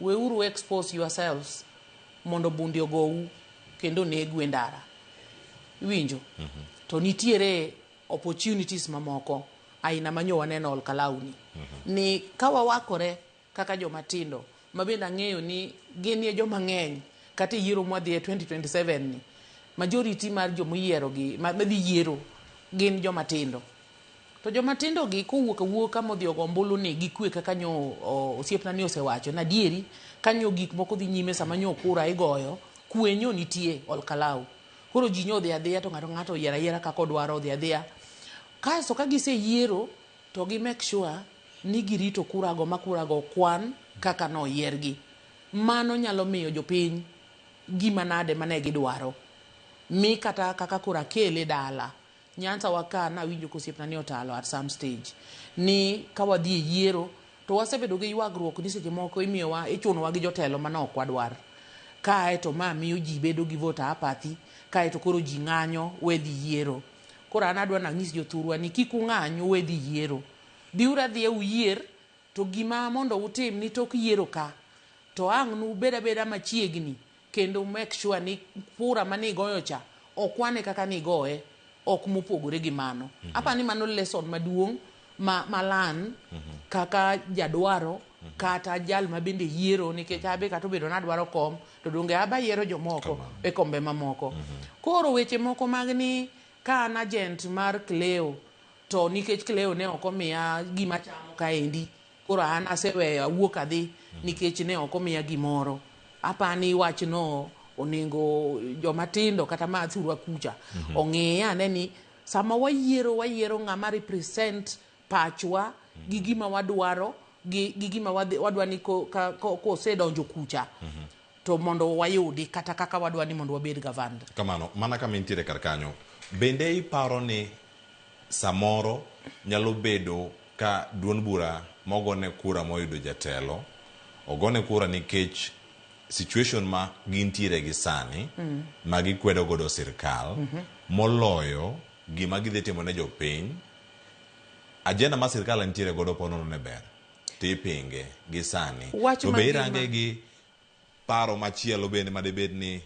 weuru expose yourselves mondo bundi ogou kendo negu e ndara. Iwinjo? To nitiere opportunities mamoko aina manyo waneno Olkalau ni ka wawakore kaka joma tindo mabenda ng'eyo ni gin joma ng'eny kata yiero mwadhi e 2027 ni majority mar joma yiero gi madhi yiero gin joma tindo. To joma tindo gi kowuok modhi ogo ombulu ni gikwe kaka nyo osiepna ni osewacho na dieri kanyo gik moko dhi nyime sama nyo kura igoyo kwe nyo nitie Olkalau. Koro ji nyo dhi adhiya to ng'ato yiero yiera kaka odwaro dhi adhiya. Kaso ka gise yiero to gi make sure ni girito kurago ma kurago kwan kaka no yiergi. Mano nyalo miyo jopiny gima nade mane gidwaro. Mi kata kaka kura kele dala. Nyanza waka na winjo kosiepna ni otalo at some stage. Ni kawadhi yiero to wasebedo gi ywagruok ni seche moko imiyowa ichunowa gi jotelo mane ok wadwar. Kaeto ma miyo ji bedo gi voter apathy, kaeto koro ji ng'anyo wedhi yiero. Koro an adwa nang'is jothurwa ni kik ung'anyo wedhi yiero. Dhiuru adhiya uyier to gima mondo utim ni tok yiero ka to ang' nu beda machiegni kendo make sure ni kura mane igoyo cha okwane kaka nigoye ok mopogore gi mano. Apa ni mano lesson maduong' malan kaka jadwaro kata jal ma bende yiero nikech abe kata obedo nadwaro kom to donge aba yiero jomoko e kombe mamoko. Koro weche moko mag ni ka an agent mar Cleo to nikech Cleo ne ok omiya gima chamo kaendi koro an aseweyo awuok adhi nikech ne ok omiya gimoro. Apa ni wach no onego jomatindo kata ma thurwa kucha ong'e ane ni sama wayiero ng'ama represent pachwa gi gima wadwaro gi gima wadwa ni kosedonjo kucha to mondo wayudi kata kaka wadwa ni mondo wabed gavana. Kamano, mana kama intiere kar kanyo, bende iparo ni samoro nyalo bedo ka duond bura mogone kura moyudo jatelo ogone kura nikech situation ma gintiere gi sani ma gikwedo godo sirkal moloyo gima gidhi timo ne jopiny. Agenda ma sirkal nitiere godo ponono ne ber tipinge gi sani to be irange gi paro machielo bende madebed ni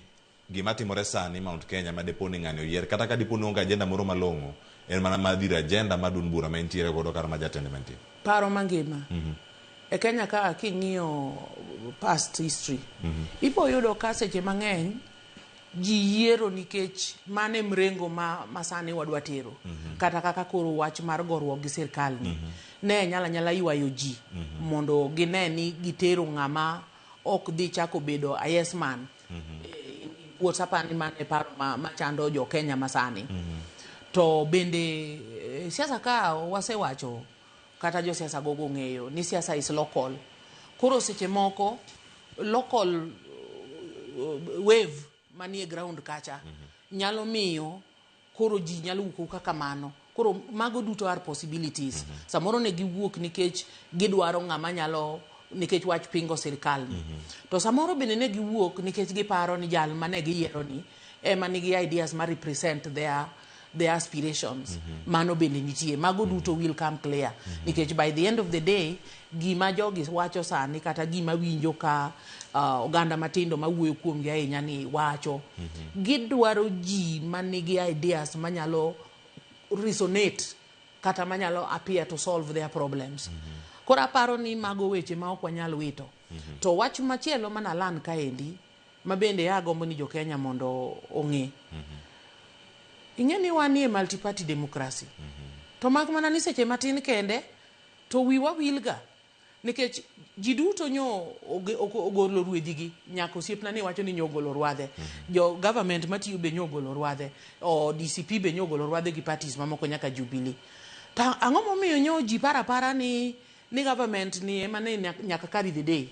gima timore sani Mount Kenya madeponi ng'ani oyier kata ka diponi onge agenda moro malong'o en mana madhir agenda ma duond bura ma intiere godo kar ma jatende mantie paro mangima e Kenya ka king'iyo past history ibo yudo ka seche mang'eny ji yiero nikech mane mrengo ma sani wadwa tero kata kaka koro wach mar gorruok gi sirkal ni ne nyala ywayo ji mondo gine ni gitero ng'ama ok dhi chako bedo a yes man whatsapp ni mane paro ma chando jo Kenya masani to bende siasa ka wasewacho kata jo siasa gogo ng'eyo ni siasa is local. Koro seche moko local wave manie ground kacha nyalo miyo koro ji nyalo wuok kaka mano. Koro mago duto are possibilities. Samoro ne giwuok nikech gidwaro ng'ama nyalo nikech wach pingo sirkal ni. To samoro bende ne giwuok nikech giparo ni jal mane giyiero ni ema nigi ideas ma represent their aspirations. Mano bende nitie. Mago duto will come clear. Nikech by the end of the day, gima jogi wacho sani kata gima winjo ka oganda matindo mawuoyo kuom gi ahinya ni wacho. Gidwaro ji manigi ideas manyalo resonate kata manyalo appear to solve their problems. Kora paro ni mago weche ma ok wanyal wito. To wach machielo mana lan kaendi mabende agombo ni jo Kenya mondo ong'e. Ing'eni wanie multi-party democracy. To mak mana ni seche matin kende to wiwa wilga nikech ji duto nyo ogolo ruedhigi nyako siepna ni wacho ni nyogolo rwadhe jo government matiyo be nyogolo rwadhe o DCP be nyogolo rwadhe gi parties mamoko nyaka Jubilee. Ta ang'o momiyo nyo ji para ni government ni ema ne nyaka carry the day.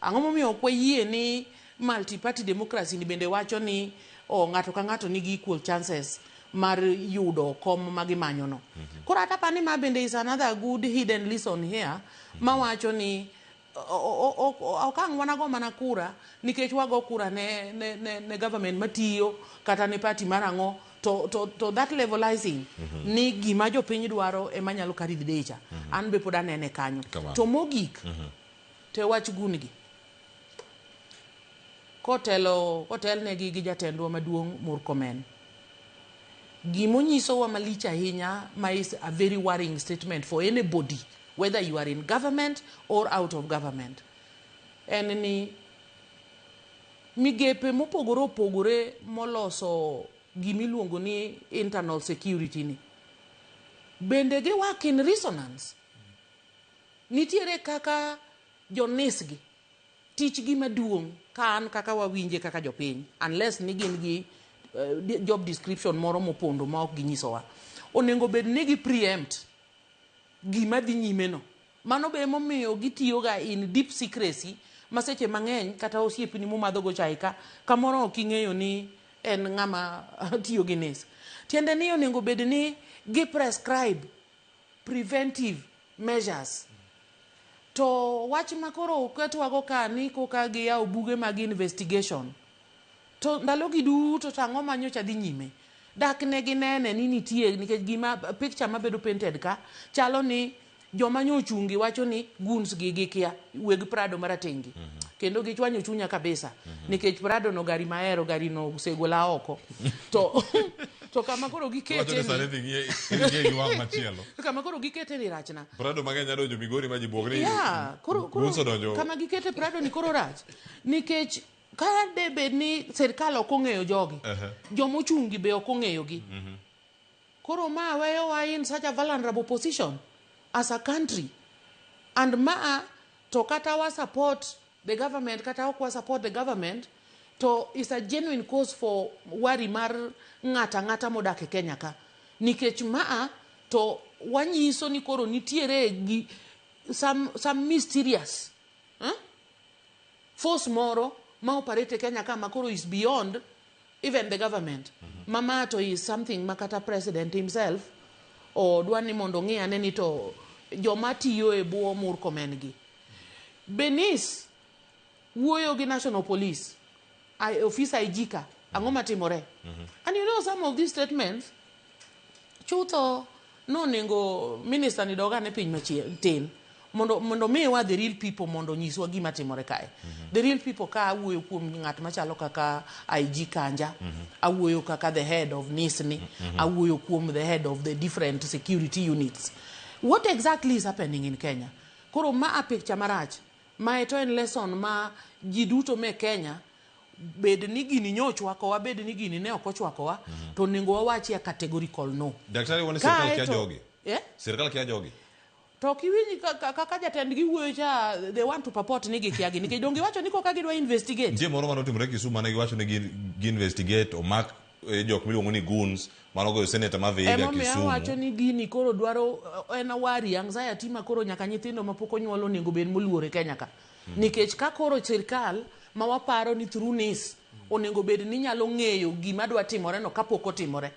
Ang'o momiyo ok wayie ni multi-party democracy ni bende wacho ni ng'ato ka ng'ato nigi equal chances mar yudo kom magimanyo no. Kora hata pani ma bende is another good hidden lesson here ma wacho ni okang' wanago mana kura nikech wago kura ne government matiyo kata ne party marang'o to that levelizing ni gima jopiny dwaro ema nyalo carry the day cha. An be pod anene kanyo. To mogik te wach gungi kotel negi gi jatendwa maduong' Murkomen. Gimonyiso wa malich ahinya ma is a very worrying statement for anybody whether you are in government or out of government. En ni migepe mopogore opogore moloso gimiluongo ni internal security ni bende gi work in resonance. Nitiere kaka jonisgi tich gi maduong' kan kaka wawinje kaka jopiny unless ni gin gi job description moro mopondo ma ok ginyisowa. Onengo bed ni gi preempt gima dhi nyime no. Mano be momiyo gitiyo ga in deep secrecy ma seche mang'eny kata osiepni momadho go chai ka kamoro ok ing'eyo ni en ng'ama tiyo gi nes. Tiende ni onengo bed ni gi prescribe preventive measures. To wach makoro ketwago ka ni koka gi yawo buge mag investigation. To ndalogi duto tang'o manyocha dhi nyime. Dak ne ginene ni nitie nikech gima picture mabedo painted ka chalo ni joma nyochungi wacho ni guns gi gikia weg Prado maratengi. Kendo gichwanyo chunya kabisa nikech Prado no gari maero gari no usegola oko. To kama koro gikete ni kama koro gikete ni rachna Prado mang'eny donjo Migori ma ji bwogre koro kama gikete Prado ni koro rach nikech ka debe ni serikal ok ong'eyo jogi jomochungi be ok ong'eyo gi koro ma weyo wa in such a vulnerable position as a country and to kata wa support the government kata ok wa support the government to is a genuine cause for worry mar ng'ata modak e Kenya ka. Nikech maa to wanyiso ni koro nitiere gi some mysterious force moro ma operate e Kenya ka ma koro is beyond even the government. Mama to is something makata president himself o dwani mondo ng'i ane ni to joma tiyo e buo Murkomen gi. Benis wuoyo gi National Police officer Ijika ang'o matimore. And you know some of these statements chutho no nengo minister ni doga ne piny matin mondo miwa the real people mondo nyiswa gima timore kae. The real people ka awuoyo kuom ng'at machalo kaka IG Kanja, awuoyo kaka the head of NISNI, awuoyo kuom the head of the different security units. What exactly is happening in Kenya? Koro ma a picture marach ma eto en lesson ma ji duto me Kenya bed ni gini nyochwakowa bed ni gini ne okochwakowa to nengo wawachi a categorical no. Daktari woni serikal kia jogi. Serikal kia jogi. To kiwinji kaka jatend gi wuoyo cha they want to purport ni gikiagi nikech dongi wacho ni koka gidwa investigate. Je moro mano timore Kisumu ne giwacho ni gi investigate o mak jok miluongo ni goons manogo senator ma Vihiga Kisumu. Emo wacho ni gini koro dwaro en worry anxiety ma koro nyaka nyithindo mapok onyuolo nego ben moluore Kenya ka. Nikech ka koro sirkal ma waparo ni through NIS onego bed ni nyalo ng'eyo gima dwa timore no kapok otimore.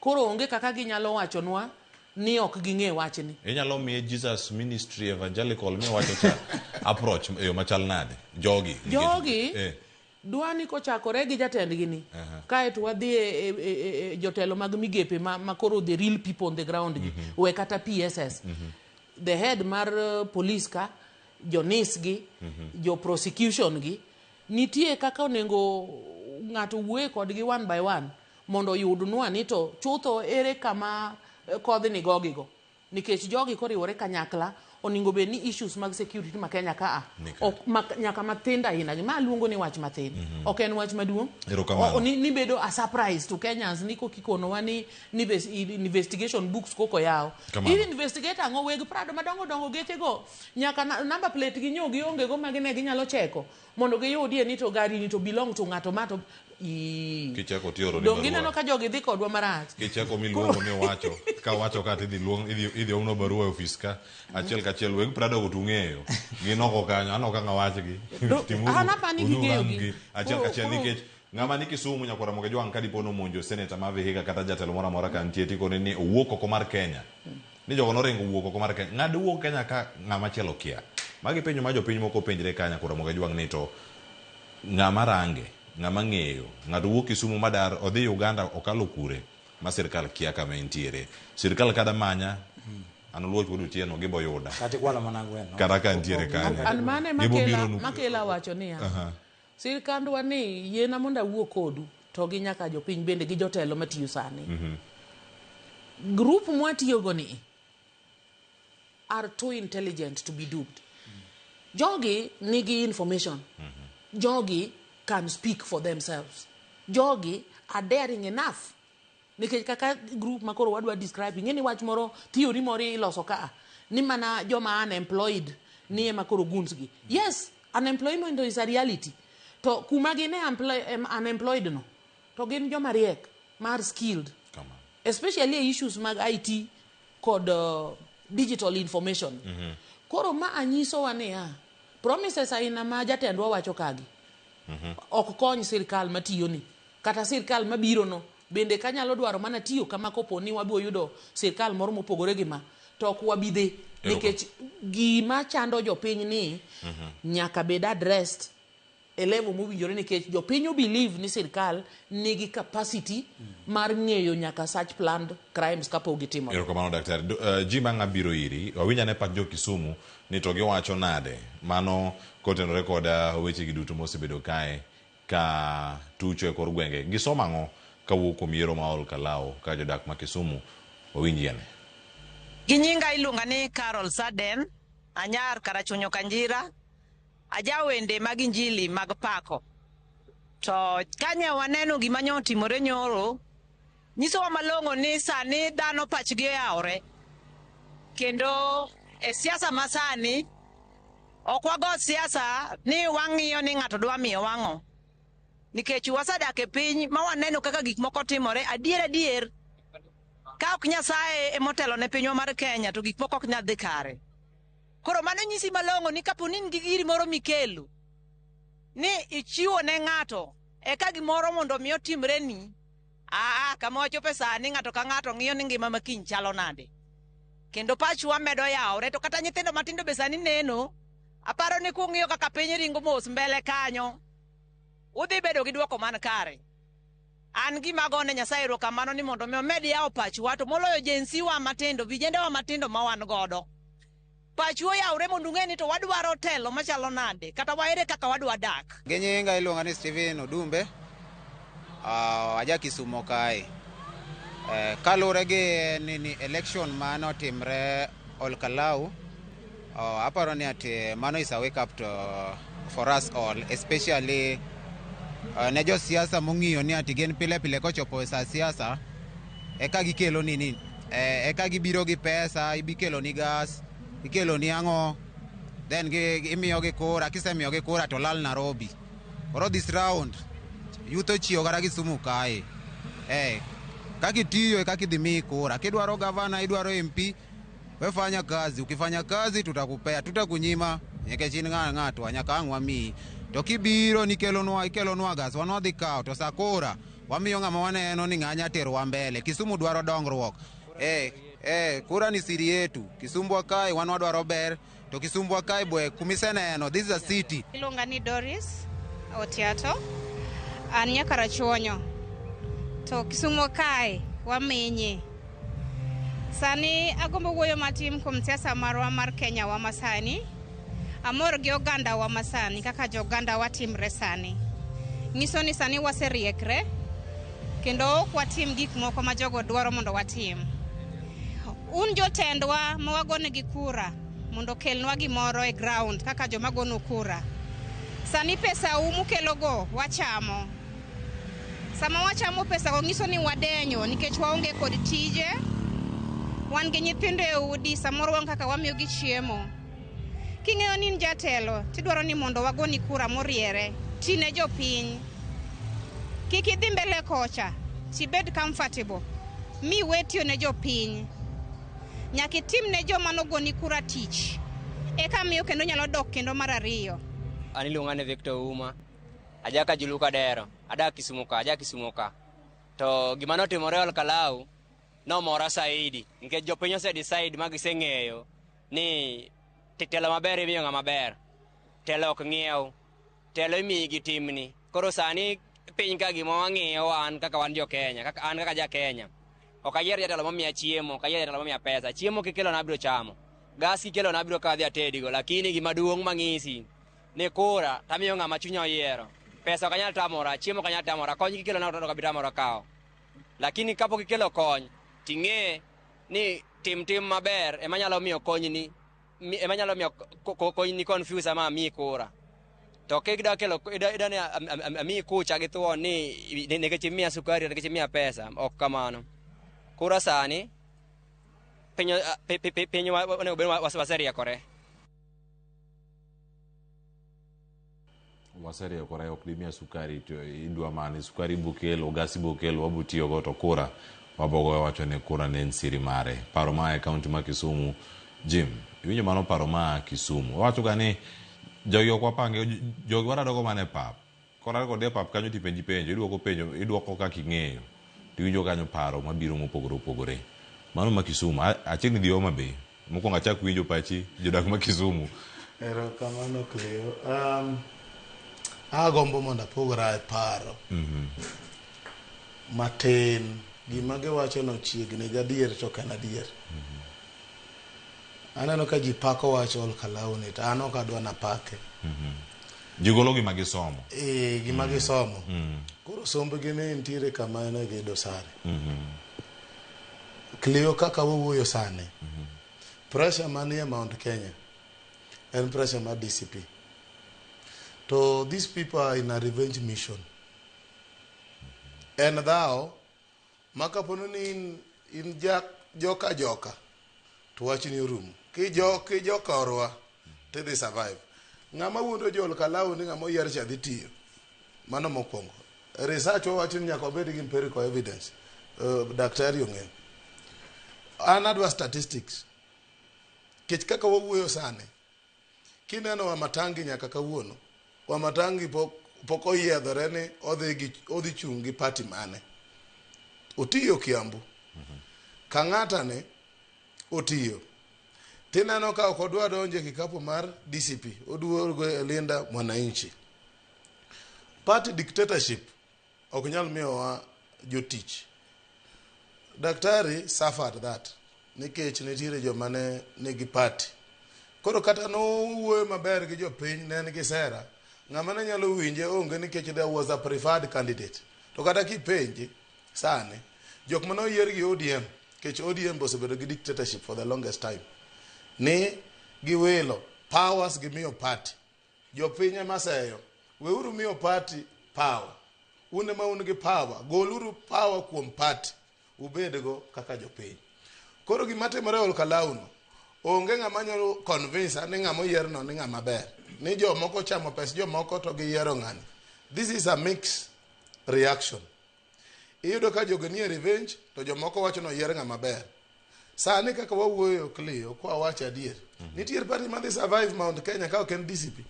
Koro onge kaka ginyalo wachonwa ni ok ging'e wachni. Inyalo miye Jesus Ministry Evangelical mi wacho cha approach yo machal nade jogi dwani kochakore gi jatendgi ni kae to wadhi e jotelo mag migepe ma koro the real people on the ground gi we kata PSS the head mar police ka jo NIS gi jo prosecution gi nitie kaka onengo ng'ato wuoye kodgi one by one mondo yudnwa ni to chutho ere kama kodhi ni gogigo nikech jogi koriwore kanyakla oningo be ni issues mag security ma Kenya ka nyaka mathinda aina ma luongo ni wach mathin ok en wach maduong' ni bedo a surprise to Kenyans ni kokikono wani investigation books koko yao even investigator ang'o weg prado madongo geche go nyaka number plate gi nyogi onge go magine ginyalo cheko mondo giyudie ni to gari ni to belong to ng'ato mato kichako tioro ni dongine no ka jogi dhi kodwa marach kichako miluongo ni wacho ka wacho ka idhi omno barua office ka achiel ka achiel weg prado go tung'eyo ginoko kanyo anoka ng'awach gi timuru achiel ka achiel nikech ng'ama ni Kisumu nyakora moge jwang' ka dipono monjo senator ma Vihiga kata jatelo moro amora ka nitie tikone ni owuok oko mar Kenya ni jogo noringo wuok oko mar Kenya ng'ad wuok Kenya ka ng'ama chielo kia magi penjo ma jopiny moko penjre kanya kora moge jwang' ni to ng'ama range ng'ama ng'eyo ng'ato wuok Kisumu madar odhi Uganda okalo kure ma sirkal kia kama entiere sirkal kada manya anuluoch wudu tieno gibo yuda kati kwala managweno kata ka entiere kanya an mane makela wacho niya sirkandwa ni yena monda wuok kodu to gi nyaka jopiny bende gi jotelo matiyo sani group mwatiyogo ni are too intelligent to be duped jogi nigi information jogi can speak for themselves. Jogi are daring enough. Nikech kaka group makoro wadwa describing ngeni wach moro theory mori iloso ka ni mana joma unemployed ni makoro goons gi. Yes, unemployment is a reality. To kuma gine unemployed no. To gin joma riek mar skilled. Especially issues mag IT kod digital information. Koro ma anyiso wane promises aina ma jatendwa wacho kagi. Ok kony sirkal matiyo ni kata sirkal mabiro no bende kanyalo dwaro mana tiyo kama kopo ni wabiro yudo sirkal moro mopogore gi ma to ok wabidhe nikech gima chando jopiny ni nyaka bed addressed e level mowinjore nikech jopiny believe ni sirkal nigi capacity mar ng'eyo nyaka such planned crimes kapo gitimo. Erokamano daktari ji manga biro iri wawinja ne pak jo Kisumu ni to giwacho nade mano kotenore koda weche gi duto mosebedo kae ka tucho e kor gwenge gisomo ang'o kawuok kuom yiero ma Ol Kalou ka jodak ma Kisumu owinjiane. Ginyinga iluonga ni Carol Saden anyar Karachunyo Kanjira ajawende mag injili mag pako to kanya waneno gima nyo timore nyoro nyiso wa malongo ni sani dhano pachgi yaore kendo e siasa masani okwago siasa ni wang'iyo ni ng'ato dwa miyo wang'o nikech wasedak e piny ma waneno kaka gik moko timore adier ka ok Nyasaye emotelo ne pinywa mar Kenya to gik moko ok nyal dhi kare. Koro mano nyisi malong'o ni kapo ni gi giri moro mikelo ni ichiwo ne ng'ato eka gimoro mondo mi otimre ni kama wachope sani ng'ato ka ng'ato ng'iyo ni ngima ma kiny chalo nade, kendo pachwa medo yawre. To kata nyithindo matindo be sani neno, aparo ni kung'iyo kaka piny ringo mos mbele kanyo, udhi bedo gi dwoko man kare. An gima gone Nyasaye erokamano ni mondo mi omed yawo pachwa, to moloyo jensiwa matindo, vijendewa matindo ma wan godo. Pachwa yawre mondo ung'e ni to wadwaro telo machalo nade, kata waere kaka wadwa dak. Gi nyinga iluonga ni Steven Odumbe, aja Kisumo kae. Kalure gi nini election mano timre Olkalau, aparo ni ati mano is a wake up for us all, especially ne jo siasa mong'iyo ni ati gen pile kochopo sa siasa eka gikelo nini, eka gibiro gi pesa, ibikelo ni gas, ikelo ni ang'o, then imiyo gi kura, kisemiyo gi kura to lal Nairobi. Koro this round yuto chiyo gara Kisumu kae. Kaki tiyo kaki dhimi kura, kidwaro gavana, idwaro MP, wefanya kazi, ukifanya kazi tutakupea, tutakunyima nyeke chini ng'ato nyaka ang'wa mi. To kibiro ikelonwa gas, wanwa dhi kao, to sakura wamiyo ng'ama waneno ni ng'anya terwa mbele. Kisumu dwaro dongruok. Kura ni siri yetu. Kisumbwa kai wanwa dwaro ber, to Kisumbwa kai bwe kumiseneno, this is a city. Ilonga ni Doris Otiato, an Nyakarachuonyo. To Kisumu kae wamenye. Sani agombo wuoyo matin kuom siasa marwa mar Kenya wa masani. Amor gi oganda wa masani kaka jo oganda watimre sani. Nyiso ni sani waseriekre kendo ok watim gik moko ma jogo dwaro mondo watim. Un jotendwa ma wagone gi kura mondo kelnwa gimoro e ground kaka joma gono kura. Sani pesa mukelogo wachamo. Sama wachamo pesa go nyiso ni wadenyo nikech waonge kod tije. Wan gi nyithindo e udi, samoro wan kaka wamiyo gi chiemo. King'eyo ni jatelo, tidwaro ni mondo wagoni kura moriere, tine jopiny. Kik idhi mbele kocha, tibed comfortable, mi wetiyo ne jopiny. Nyaka itim ne joma nogoni kura tich, eka miyo kendo nyalo dok kendo mar ariyo. An iluonga ni Victor Uma, aja Kajuluka Dero, aja Kisumu ka. To gima notimore Olkalau, nomora saidi, nikech jopiny osedecide ma giseng'eyo ni telo maber imiyo ng'ama maber, telo ok ng'iew, telo imiyi gi timni. Koro sani piny ka gima wang'iyo wan kaka wan jo Kenya, an kaka ja Kenya, ok ayier jatelo momiya chiemo, ok ayier jatelo momiya pesa. Chiemo kikelo na abiro chamo, gas kikelo na abiro kadhi atedigo, lakini gima duong' mang'isi ni kura tamiyo ng'ama chunya oyiero. Pesa ok anyal tamora, chiemo ok anyal tamora, kony kikelo na ok abiro tamora kawo. Lakini kapok ikelo kony, ting'e ni tim maber ema nyalo miyo konyni, ema nyalo miyo konyni confuse ama mi kura. To kidwa kelo idani ami kucha gi thuon ni nikech imiya sukari, nikech imiya pesa, ok kamano. Kura sani piny waseriekore. Waseriekore, ok dimiya sukari, to indwa mani sukari bukelo, gasi bukelo, wabutiyogo to kura wabogo wacho ni kura ne en siri mare. Paro ma e kaunti ma Kisumu, Jim, iwinjo mano paro ma Kisumu. Wacho ga ni jogi ok wapange, jogi waradogo mane pap. Kora ko de pap kanyo tipenji penjo, idwoko kaka ing'eyo. Tiwinjo kanyo paro mabiro mopogore. Mano ma Kisumu, achiegni dhi Homa Bay. Mokwongo achak winjo pachi jodak ma Kisumu. Erokamano Cleo. Agombo mondo apogra e paro. Matin. Gima giwacho no chiegni gadier to kan adier. Aneno ka ji pako wacho Olkalau ni, to an ok adwa napake. Jigolo gima gisomo. Gima gisomo. Koro sombgi ne ntiere kama ene gi dosare. Cleo kaka wawuoyo sani. Pressure manie Mount Kenya and pressure ma DCP. So these people are in a revenge mission. And thou makapono ni in joka to watch in your room. Ki joka orwa to they survive. Ngama wundo jo Olkalau ni ngama yer cha dhi tiyo. mano mokwongo. Research wawacho ni nyaka obed gi empirical evidence. Daktari ong'eyo. An adwa statistics. Kech kaka wawuoyo sani. Kineno Wamatangi nyaka kawuono. Wamatangi pok oyiedhore ni odhi chung' gi party mane. Otiyo Kiambu. Kang'ata ne otiyo. Tineno ka ok odwa donje kikapu mar DCP. Oduogo Linda Mwananchi. Party dictatorship ok nyal miyowa jotich. Daktari suffered that. Nikech nitiere joma ne nigi party. Koro kata nowuoyo maber gi jopiny ne nigi sera. Ng'ama ne nyalo winje onge nikech there was a preferred candidate. To kata kipenje sani jok mane oyier gi ODM, kech ODM osebedo gi dictatorship for the longest time. Ni giwilo powers gi miyo party. Jopiny emaseyo. Weuru miyo party power. Une ma un gi power. Goluru power kuom party. Ubedgo kaka jopiny. Koro gima timore Olkalauno. Onge ng'ama nyalo convince ni ng'ama oyierno ni ng'ama ber. Ni jomoko chamo pes jomoko to giyiero ng'ani. This is a mixed reaction. Iyudo ka jogo nie revenge to jomoko wacho no yier ng'ama ber. Sani kaka wawuoyo Clio kwa wacho adier. Nitiere party ma survive Mount Kenya ka ok en DCP.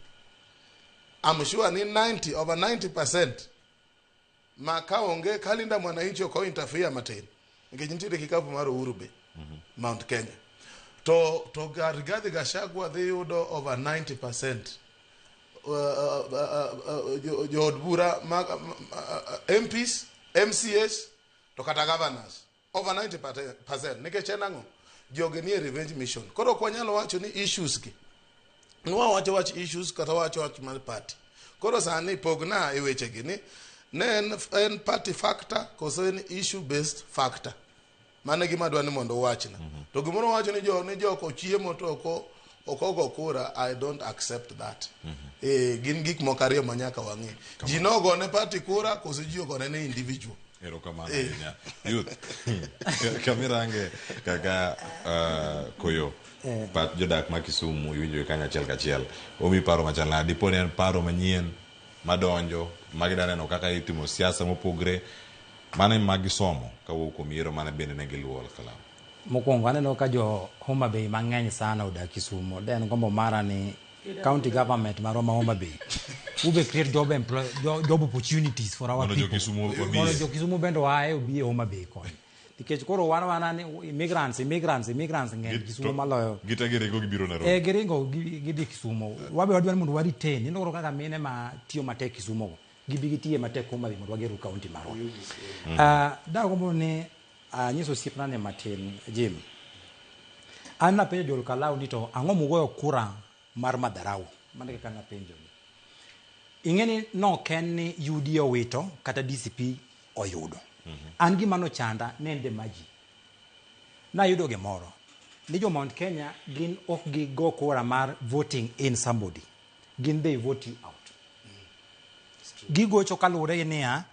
I'm sure ni over 90% ma ka onge Kalinda Mwananchi ko interfere matin. Nikech nitiere kikapu mar Uhuru Bay, Mount Kenya. To Rigathi Gachagua they yudo over 90%. Jod bura MPs, MCS, to kata governors. Over 90%. Nikech enang'o joge nie revenge mission. Koro kwa nyalo wacho ni issues ki. Nwa wacho issues kata wacho mar party. Koro sani pogna e weche gi ni ne en party factor koso en issue based factor. Mane gima dwani mondo wachna. To gimoro wacho ni joko chiemo to okogo kura, I don't accept that. Gin gik moko ariyo manyaka wang'e. Ji nogo ne party kura koso ji ogone ne individual. Erokamano ahinya. Youth. Kamirange kaka koyo. Pat jodak ma Kisumu iwinjo kanyo achiel kachiel. Omi paro machal nade? Dipo ni en paro manyien madonjo magida neno kaka itimo siasa mopogre mane magisomo kawuok kuom yiero mane bende ne giluwo Olkalou. Mokwongo aneno ka jo Homa Bay mang'eny sana odak Kisumu. Den gombo mara ni county government maroma Homa Bay ube create job opportunities for our people. Mondo jo Kisumu bende wae obi e Homa Bay koni. Nikech koro wana ni immigrants ng'eny Kisumu maloyo. Giringo gibiro Nairobi. Giringo gidhi Kisumu. Wabe wadwani mondo waretain. Ineno kaka mine ma tiyo matek Kisumu gibi gitiye matek Homa Bay mondo wageru county marwa. Da gombo ni nyiso siepna ne matin Jim. An napenjo jo Olkalou ni to ang'o mugoyo kura mar madharau. Mane kaka napenjo ni. Ing'eni no ken ni UDA owito kata DCP oyudo. An gima no chanda nende maji. Na yudo gimoro. Ni jo Mount Kenya gin ok gi go kura mar voting in somebody. Gin they vote you out. Gigocho kalure niya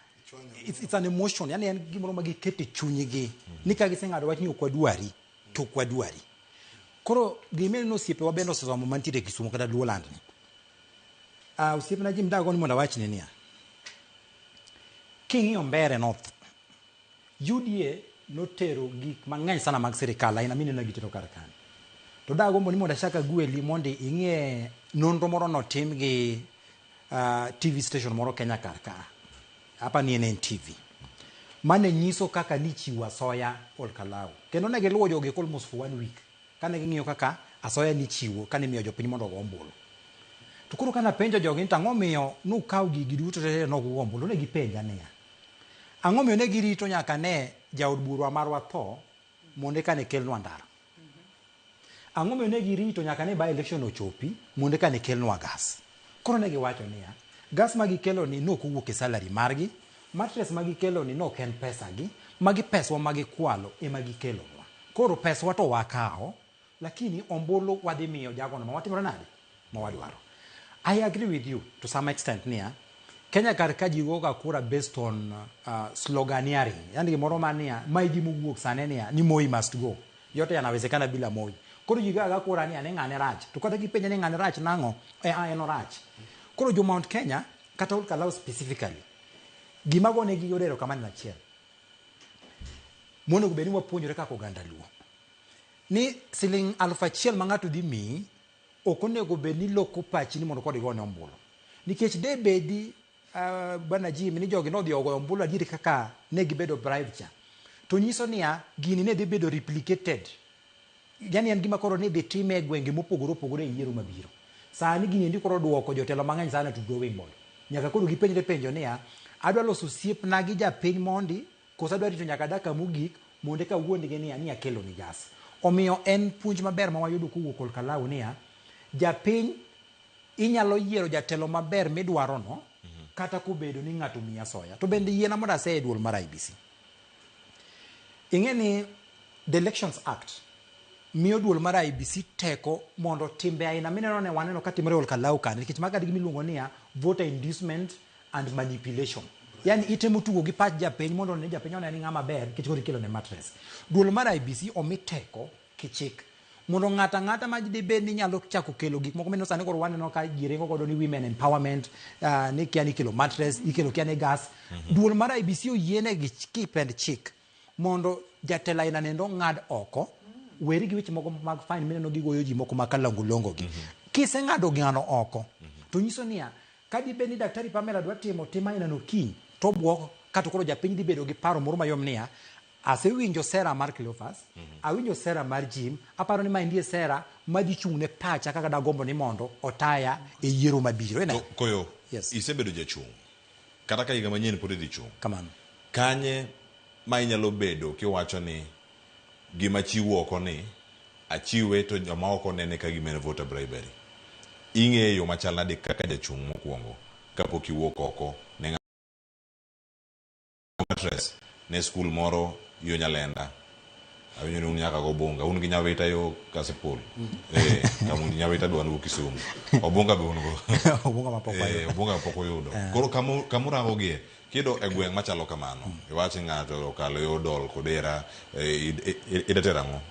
it's an emotion. Yani en gimoro magikete chunygi. Ni ka giseng'ado wach ni okwadwari to kwadwari. Koro gimene no siepe wabendo sosomo mantiere Kisumu kata Luoland ni. Usiepe na Jim dago ni monda wach ni niya. King'iyo Mbeere North. UDA notero gik mang'eny sana mag sirikal aina mine na gitero karakani. To dago ni monda chaka gweli mondi ing'e nonro moro notim gi TV station moro Kenya karka. Hapa ni NNTV. Mane nyiso kaka nichiwa asoya Olkalou. Kendo ne giluwo jogi almost for 1 week. Kane ging'iyo kaka asoya nichiwo kane miyo jopiny mondo go ombulu. To koro kana penjo jogi ni tang'o miyo nukaw gigi duto te no go ombulu ne gipenja niya. Ang'o miyo ne girito nyaka ne jaod burwa marwa tho monde kane kelnwa ndara. Ang'o miyo ne girito nyaka ne by election ochopi monde kane kelnwa gas. Koro ne giwacho niya gas magikelo ni no kowuok e salary margi, mattress magikelo ni no ken pesa gi, magi peswa magikwalo ema gikelonwa. Koro peswa to wakao, lakini ombulu wadhi miyo jagono mawatimore nade? Mawadwaro. I agree with you to some extent niya. Kenya karka jigoga kura based on sloganeering. Yani gimoro mania maiji muguok sane niya ni Moi must go. Yote yanawezekana bila Moi. Koro jigaga kura niya ne ng'ane rach. To kata kipenja ni ng'ane rach nang'o eno rach. Koro jo Mount Kenya kata Olkalau specifically gima gone gi yodero kamani na chiel mono gubeni wapuonjore kaka oganda luo ni siling 1,000 ma ng'ato dhi miyi ok onego bed ni loko pachi ni mondo kod igone ombulu nikech de bedi bana Jim ni jogi nodhi ogoyo ombulu adieri kaka ne gibedo bribe cha to nyiso niya gini ne dhi bedo replicated yani en gima koro ne dhi time e gwenge mopogore opogore e yiero mabiro sani gini endi koro duoko jotelo mang'eny sana tugo wingboard nyaka koro gipenjre penjo niya adwa loso osiepna gi japiny mondi koso adwa rito nyaka daka mogik mondo eka wuondige niya ni akelo ni gas omiyo en puonj maber ma wayudo kowuok Olkalau niya japiny inyalo yiero jatelo maber midwaro no kata kobedo ni ng'ato miya soya to bende yiena mondo ase e duol mar IBC ing'e ni the Elections Act miyo duol mar IBC teko mondo timbe aina mineno ne waneno ka timore Olkalau kan nikech maga gimi luongo niya voter inducement and manipulation yani itemo tugo gi pach japiny mondo ne japiny one ni ng'ama ber nikech koro ikelo ne mattress duol mar IBC omi teko kichik mondo ng'ata ma dibed ni nyalo chako kelo gik moko mineno sani koro waneno ka jirengo godo ni women empowerment ni kia ni kelo mattress ikelo kia ni gas duol mar IBC oyiene gi kipend chik mondo jatelo aina nendo ng'ad oko weri gi weche moko mag fine mineno gigoyo ji moko makalongolongo gi kiseng'ado ng'ano oko to nyiso niya ka dibed ni daktari Pamela dwa timo tim aina no kiny to bwoko kata koro japiny dhi bedo gi paro moro mayom niya asewinjo sera mar Cleophas awinjo sera mar Jim aparo ni ma ndie sera madhi chung'ne pacha kaka dagombo ni mondo otaya e yiero mabiro koyo isebedo jachung' kata ka higa manyien pod idhi chung' kamano kanye ma inyalo bedo kiwacho ni gima chiwo oko ni achiwe to joma oko nene ka gimene voter bribery ing'eyo machal nade kaka jachung' mokwongo kapok iwuok oko ne mattress ne school moro yo Nyalenda awinjo ni nyaka go Bunga un gi Nyawita yo Kasipul kamu Nyawita dwan Kisumu Obunga be ungo Obunga mapoko Obunga poko yudo koro kamurango gie kido e gweng' machalo kamano iwachi ng'ato okalo yo Dol Kodera idaterango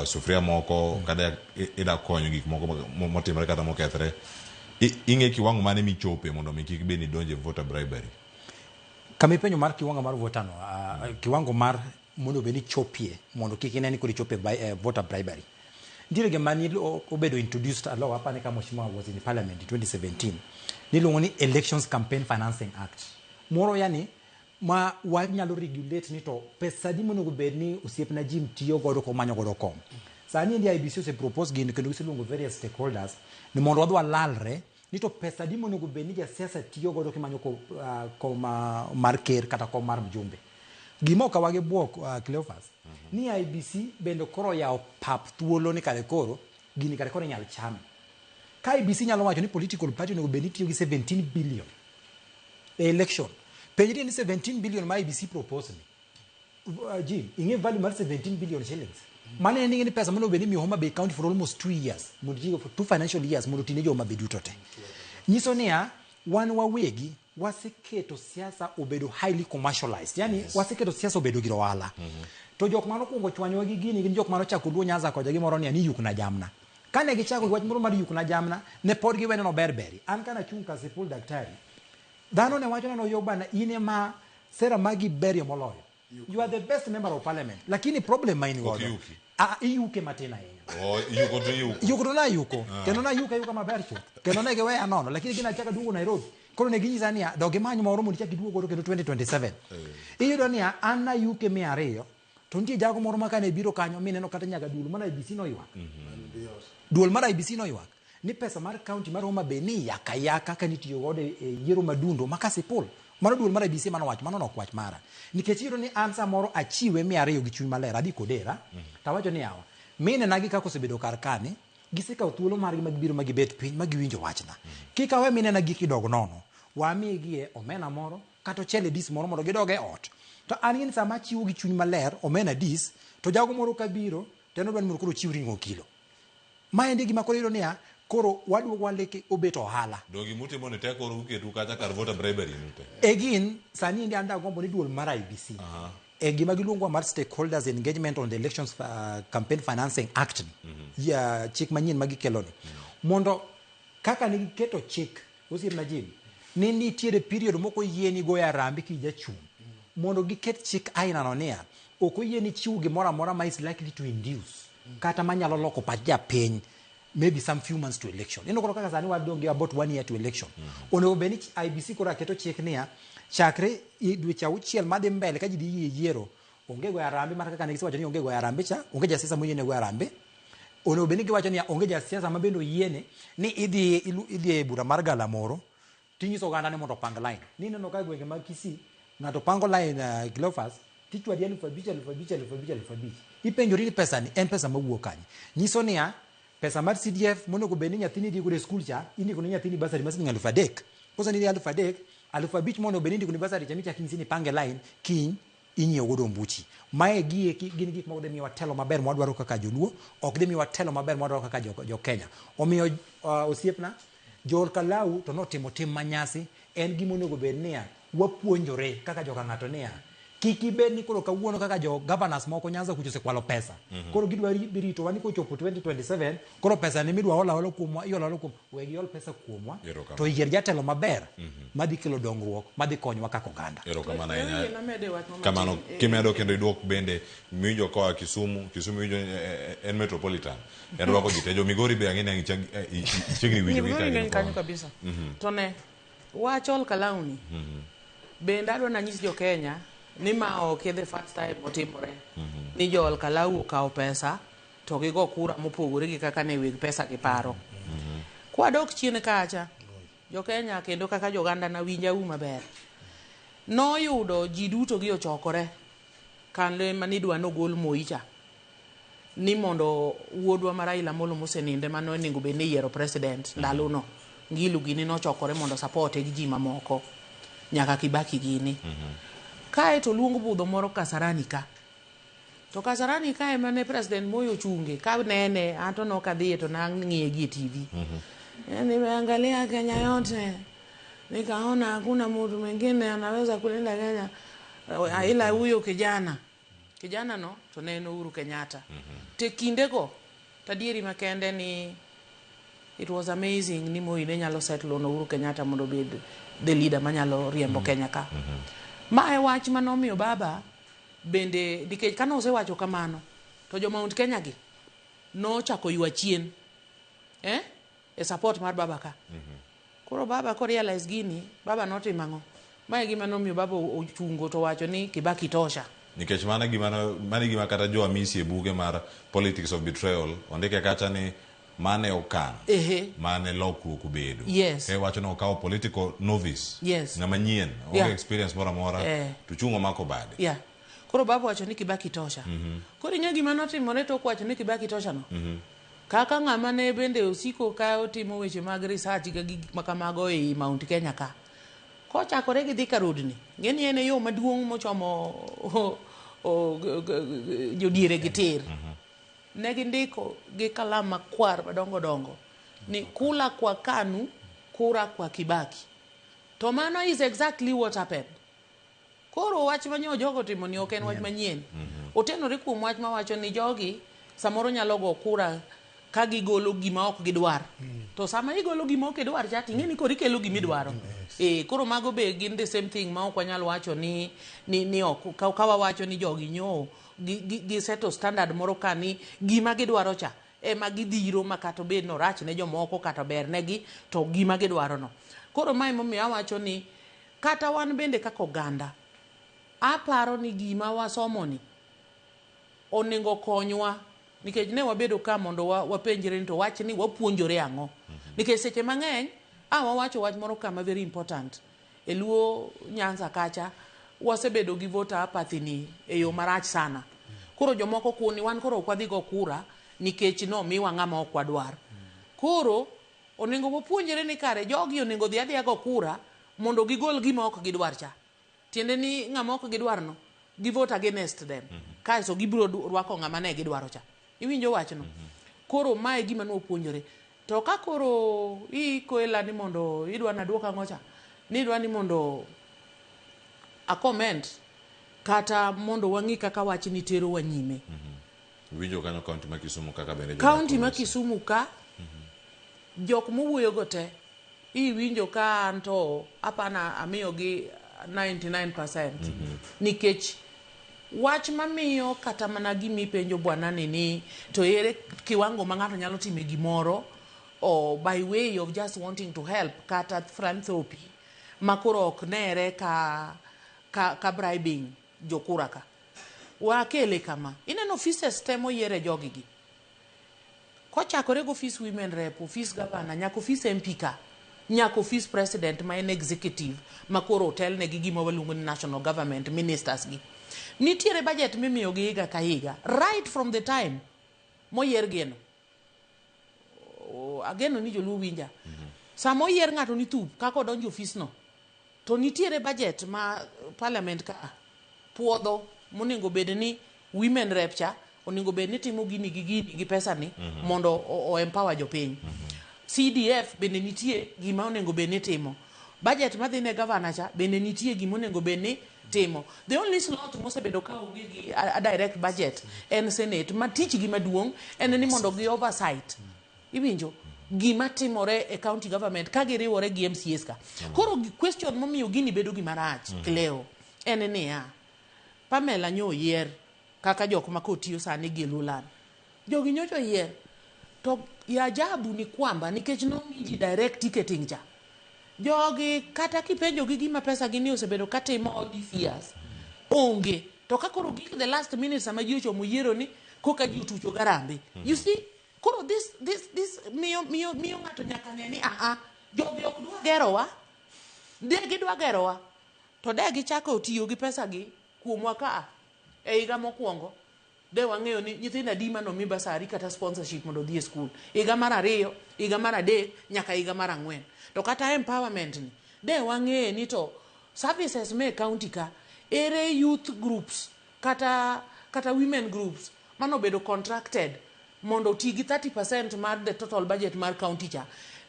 sufria moko kada ida konyo gik moko motimore kata mokethre ing'e kiwango mane michope mondo mi kik beni donje voter bribery kamipenyo mar kiwango mar voter no kiwango mar mondo beni chopie mondo kik ineni kodi chope voter bribery ndire gemani obedo introduced a law hapa ne kama mheshimiwa was in parliament in 2017 niluongo ni Elections Campaign Financing Act moro yani ma wanyalo regulate ni to pesa di mondo bed ni osiepna Jim tiyo godo ko manyo godo kom sani ndi IBC se propose gin kendo giseluongo various stakeholders ni mondo wadwa lalre ni to pesa di mondo bed ni jasiasa tiyo godo kimanyo ko mar ker kata ko mar mjumbe gimo ka wage bwok Cleophas ni IBC bendo koro ya pap thuolo ni kare koro gini kare koro nyal chame ka IBC nyalo wacho ni political party no bed ni tiyo gi 17 billion election penjiri ni 17 billion ma IBC propose ni Jim inge value mar 17 billion shillings mane ni pesa mono bed ni Homa Bay County for almost 2 years mudigo for 2 financial years mono tinejo ma beduto te nyiso niya wan wawegi waseketo siasa obedo highly commercialized yani waseketo siasa obedo giro wala to jok mano kuongo chwanyo gi gini gin jok mano chako luo Nyanza koja gimoro ni yukna jamna kane gichako wach moro mar yukna jamna ne pod giwene no berberi an kana chung Kasipul daktari dhano ne wacho no yo bana ine ma sera magi berio moloyo you are the best member of parliament lakini problem mine godo iyuke matina yenya yuko to na yuko kendo na yuka maber chuth kendo ne gewe anono lakini gina chaka duogo Nairobi koro ne ginyisa niya doge manyo moro mondo chak duogo kendo 2027 iyudo niya an na yuke 200 to nitie jago moro makane biro kanyo mineno kata nyaka duol mar IBC no ywak duol mar IBC no ywak ni pesa mar county mar Homa Bay ni yaka ka nitiyo godo e yiero madundo makasipul mano duol mar IBC mano wach mano no kwach mara nikech iyudo ni an samoro achiwe 200 gi chuny maler adhi kodera tawacho ni yawa mine nagi kako osebedo kar kane gisekawo thuolo margi magibiro magibet piny magiwinjo wachna kikawe mine nagi kidog nono wamigie omena moro kata ochele dis moro mondo gidoge ot to an gin sama chiwo gi chuny maler omena dis to jago moro kabiro teno dwan mondo koro chiw ringo kilo maendi gima koro iyudo niya koro waduogo waleke obet ohala dogi mutimo ne teko ru ketu kata kar voter bribery nute egin sani ndi anda gombo ni duol mar IBC e gima giluongo mar stakeholders engagement on the Elections Campaign Financing Act chik manyien magikelo ni mondo kaka ni keto chik osiep na Jim ni nitiere period moko yieni go yarambi ki jachung mondo giket chik aina no nia oko yieni chiu gimoro amora ma is likely to induce kata manyalo loko pach japiny maybe some few months to election. Ino koro kaka sani wadonge about 1 year to election. Onego beni IBC koro aketo chik nia chakre dweche auchiel madhi mbele ka ji dhi yiero onge go yarambe mar kaka ne giwacho ni onge go yarambe cha onge jasiasa moyiene go yarambe. Onego beni giwacho ni onge jasiasa mabendo yiene ni idhi e bura mar galamoro tinyiso oganda ni mondo pang line. Ni neno ka gwenge mag Kisii ng'ato pango line Cleophas tichwadi 5,000 ipenjori ni pesa ni en pesa mawuok kanye. Nyiso niya pesa mar CDF monego beni nyathini dhi go school cha indiko ni nyathini basari mas 3,000 kosa ni 3,000 5,000 mondo beni ndiko ni basari cha micha kinyisi ni pange line kiny inyiewo godo mbuchi mae gin gik ma odemi watelo maber mwadwaro kaka joluo ok demi watelo maber mwadwaro kaka jo Kenya omiyo osiepna Joel Kalau to notimo tim manyasi en gimo onego bed niya wapuonjore kaka joka ng'ato niya kiki bed ni koro kawuono kaka jo governors moko Nyanza kucho se kwalo pesa koro gidwa birito wani ko chopo 2027 koro pesa ni midwa hola kuomwa iolo kuom wegi ol pesa kuomwa to yier jatelo maber madhi kelo dongruok madhi konyowa kaka oganda kamano kimedo kendo iduok bende mijo koa Kisumu mijo en metropolitan en rwako jitejo Migori be ang'e chegni winjo Migori kanyo kabisa to ne wachol Kalauni bende adwa na nyis jo Kenya ni ma ok the first time otimore ni Joel Kalau okawo pesa to gigo kura mopogore gi kaka ne weg pesa gi paro kwa dok chien kacha jo Kenya kendo kaka joganda na winja maber no yudo ji duto gi ochokore kanle manidwa no gol moicha ni mondo wuodwa ma Raila Amolo moseninde mano ningo be ne yiero president ndalo no ngilu gini no chokore mondo support gi ji mamoko nyaka Kibaki gini kae to luongo budho moro Kasarani ka to Kasarani kae mane president moyo chunge ka nene anto no kadhi to nang'iye gi TV nimeangalia Kenya yote nikaona hakuna mtu mwingine anaweza kulinda Kenya ila huyo kijana no to neno Uhuru Kenyatta te kindego tadieri makende ni it was amazing ni Moi ne nyalo settle no Uhuru Kenyatta mondo bed the leader manyalo riembo Kenya ka mae wach manomiyo baba bende dikech kana osewacho kamano to jo Mount Kenya gi no chako ywa chien e support mar baba ka koro baba ko realize gini baba notimango mae gima nomiyo baba ochungo to wacho ni Kibaki tosha nikech mana gima kata jo amisi e buge mar Politics of Betrayal ondike kacha ni mane okan mane lokruok bedo wacho no okawo political novice na manyien onge experience mora to chungo mako bade koro baba wacho ni Kibaki tosha koro inyo gima notimore to wacho ni Kibaki tosha no kaka ng'ama ne bende osiko ka otimo weche mag research ga gik makamago e Mount Kenya ka kochakore gi Thika Road ni ngeni ene yo maduong' mochomo jodiere gi tir negi ndiko gi kalam makwar madongo ni kula kwa KANU kura kwa Kibaki to mano is exactly what happened koro wach manyo jogo timo ni ok en wach manyien otenore kuom wach mawacho ni jogi samoro nyalo go kura ka gigolo gima ok gidwar to sama igolo gima ok idwar cha ting'eni koro ikelo gima idwaro koro mago be gin the same thing ma ok wanyalo wacho ni ok kawa wacho ni jogi nyo gi seto standard moro kani gima gidwaro cha ema gidhiro makato bed no rach ne jomoko kata ber negi to gima gidwaro no koro mai momiyo awacho ni kata wan bende kaka oganda aparo ni gima wasomo ni onego konywa nikech ne wabedo ka mondo wapenjre to wach ni wapuonjore ang'o nikech seche mang'eny wawacho wach moro kama very important e luo Nyanza kacha wasebedo gi voter apathy ni e yo marach sana koro jomoko kuni wan koro kwadhi go kura nikech no miwa ng'ama ok wadwar koro onego wapuonjre ni kare jogi onego dhi adhiya go kura mondo gigol gima ok gidwar cha tiende ni ng'ama ok gidwar no gi vote against them kae so gibiro rwako ng'ama ne gidwaro cha iwinjo wachno koro mae gima no puonjore to ka koro ikoela ni mondo idwa na duoka ngocha ni idwa ni mondo a comment kata mondo wangi kaka wach ni tero wanyime winjo kanyo county ma Kisumu kaka bende county ma Kisumu ka jok mowuoyo go te iwinjo ka anto apana amiyogi 99%. Nikech wach mamiyo kata mana gimipenjo bwana ni to ere kiwango ma ng'ato nyalo time gimoro or by way of just wanting to help kata philanthropy makoro ok nere ka bribing jokura ka. Wakele kama ineno offices temo yiere jogigi. Kochakore go office women rep, office governor, nyaka office MP ka, nyaka office president ma en executive makoro hotel ne gi gima waluongo ni national government ministers gi. Nitiere budget mimiyo gi higa ka higa right from the time moyier geno. Ageno ni joluo winja. Samo yier ng'ato ni thup kako donjo office no. To nitiere budget ma parliament ka puodho monego bed ni women rep cha onego bed ni timo gini gi pesa ni mondo o empower jopiny. CDF bende nitie gima onego bed ni timo. Budget madhi ne governor cha bende nitie gima onego bed ni timo. The only slot mosebedo ka onge gi a direct budget en senate ma tich gi maduong' en ni mondo gi oversight. Iwinjo gima timore e county government ka giriwore gi MCAs ka. Koro question momiyo gini bedo gi marach Cleo en niya Pamela nyo yier kaka jok ma kotiyo sani gi Lulan. Jogi nyocho yier to ya ajabu ni kwamba nikech nomiji direct ticketing cha. Jogi kata kipenjo gi gima pesa gini osebedo katimo all these years onge to kakoro gik the last minute sama ji ochomo yiero ni koka ji utucho garambe. You see koro this miyo ng'ato nyaka ne ni jogi ok dwa gerowa. Degi dwa gerowa to degi chako tiyo gi pesa gi kuomwa ka e higa mokwongo de wang'eyo ni nyithindo adi manomi basari kata sponsorship mondo dhi e school higa mar 2 higa mar 3 nyaka higa mar 4 to kata empowerment ni de wang'eyo ni to services me county ka ere youth groups kata women groups mano bedo contracted mondo ti gi 30% mar the total budget mar county cha.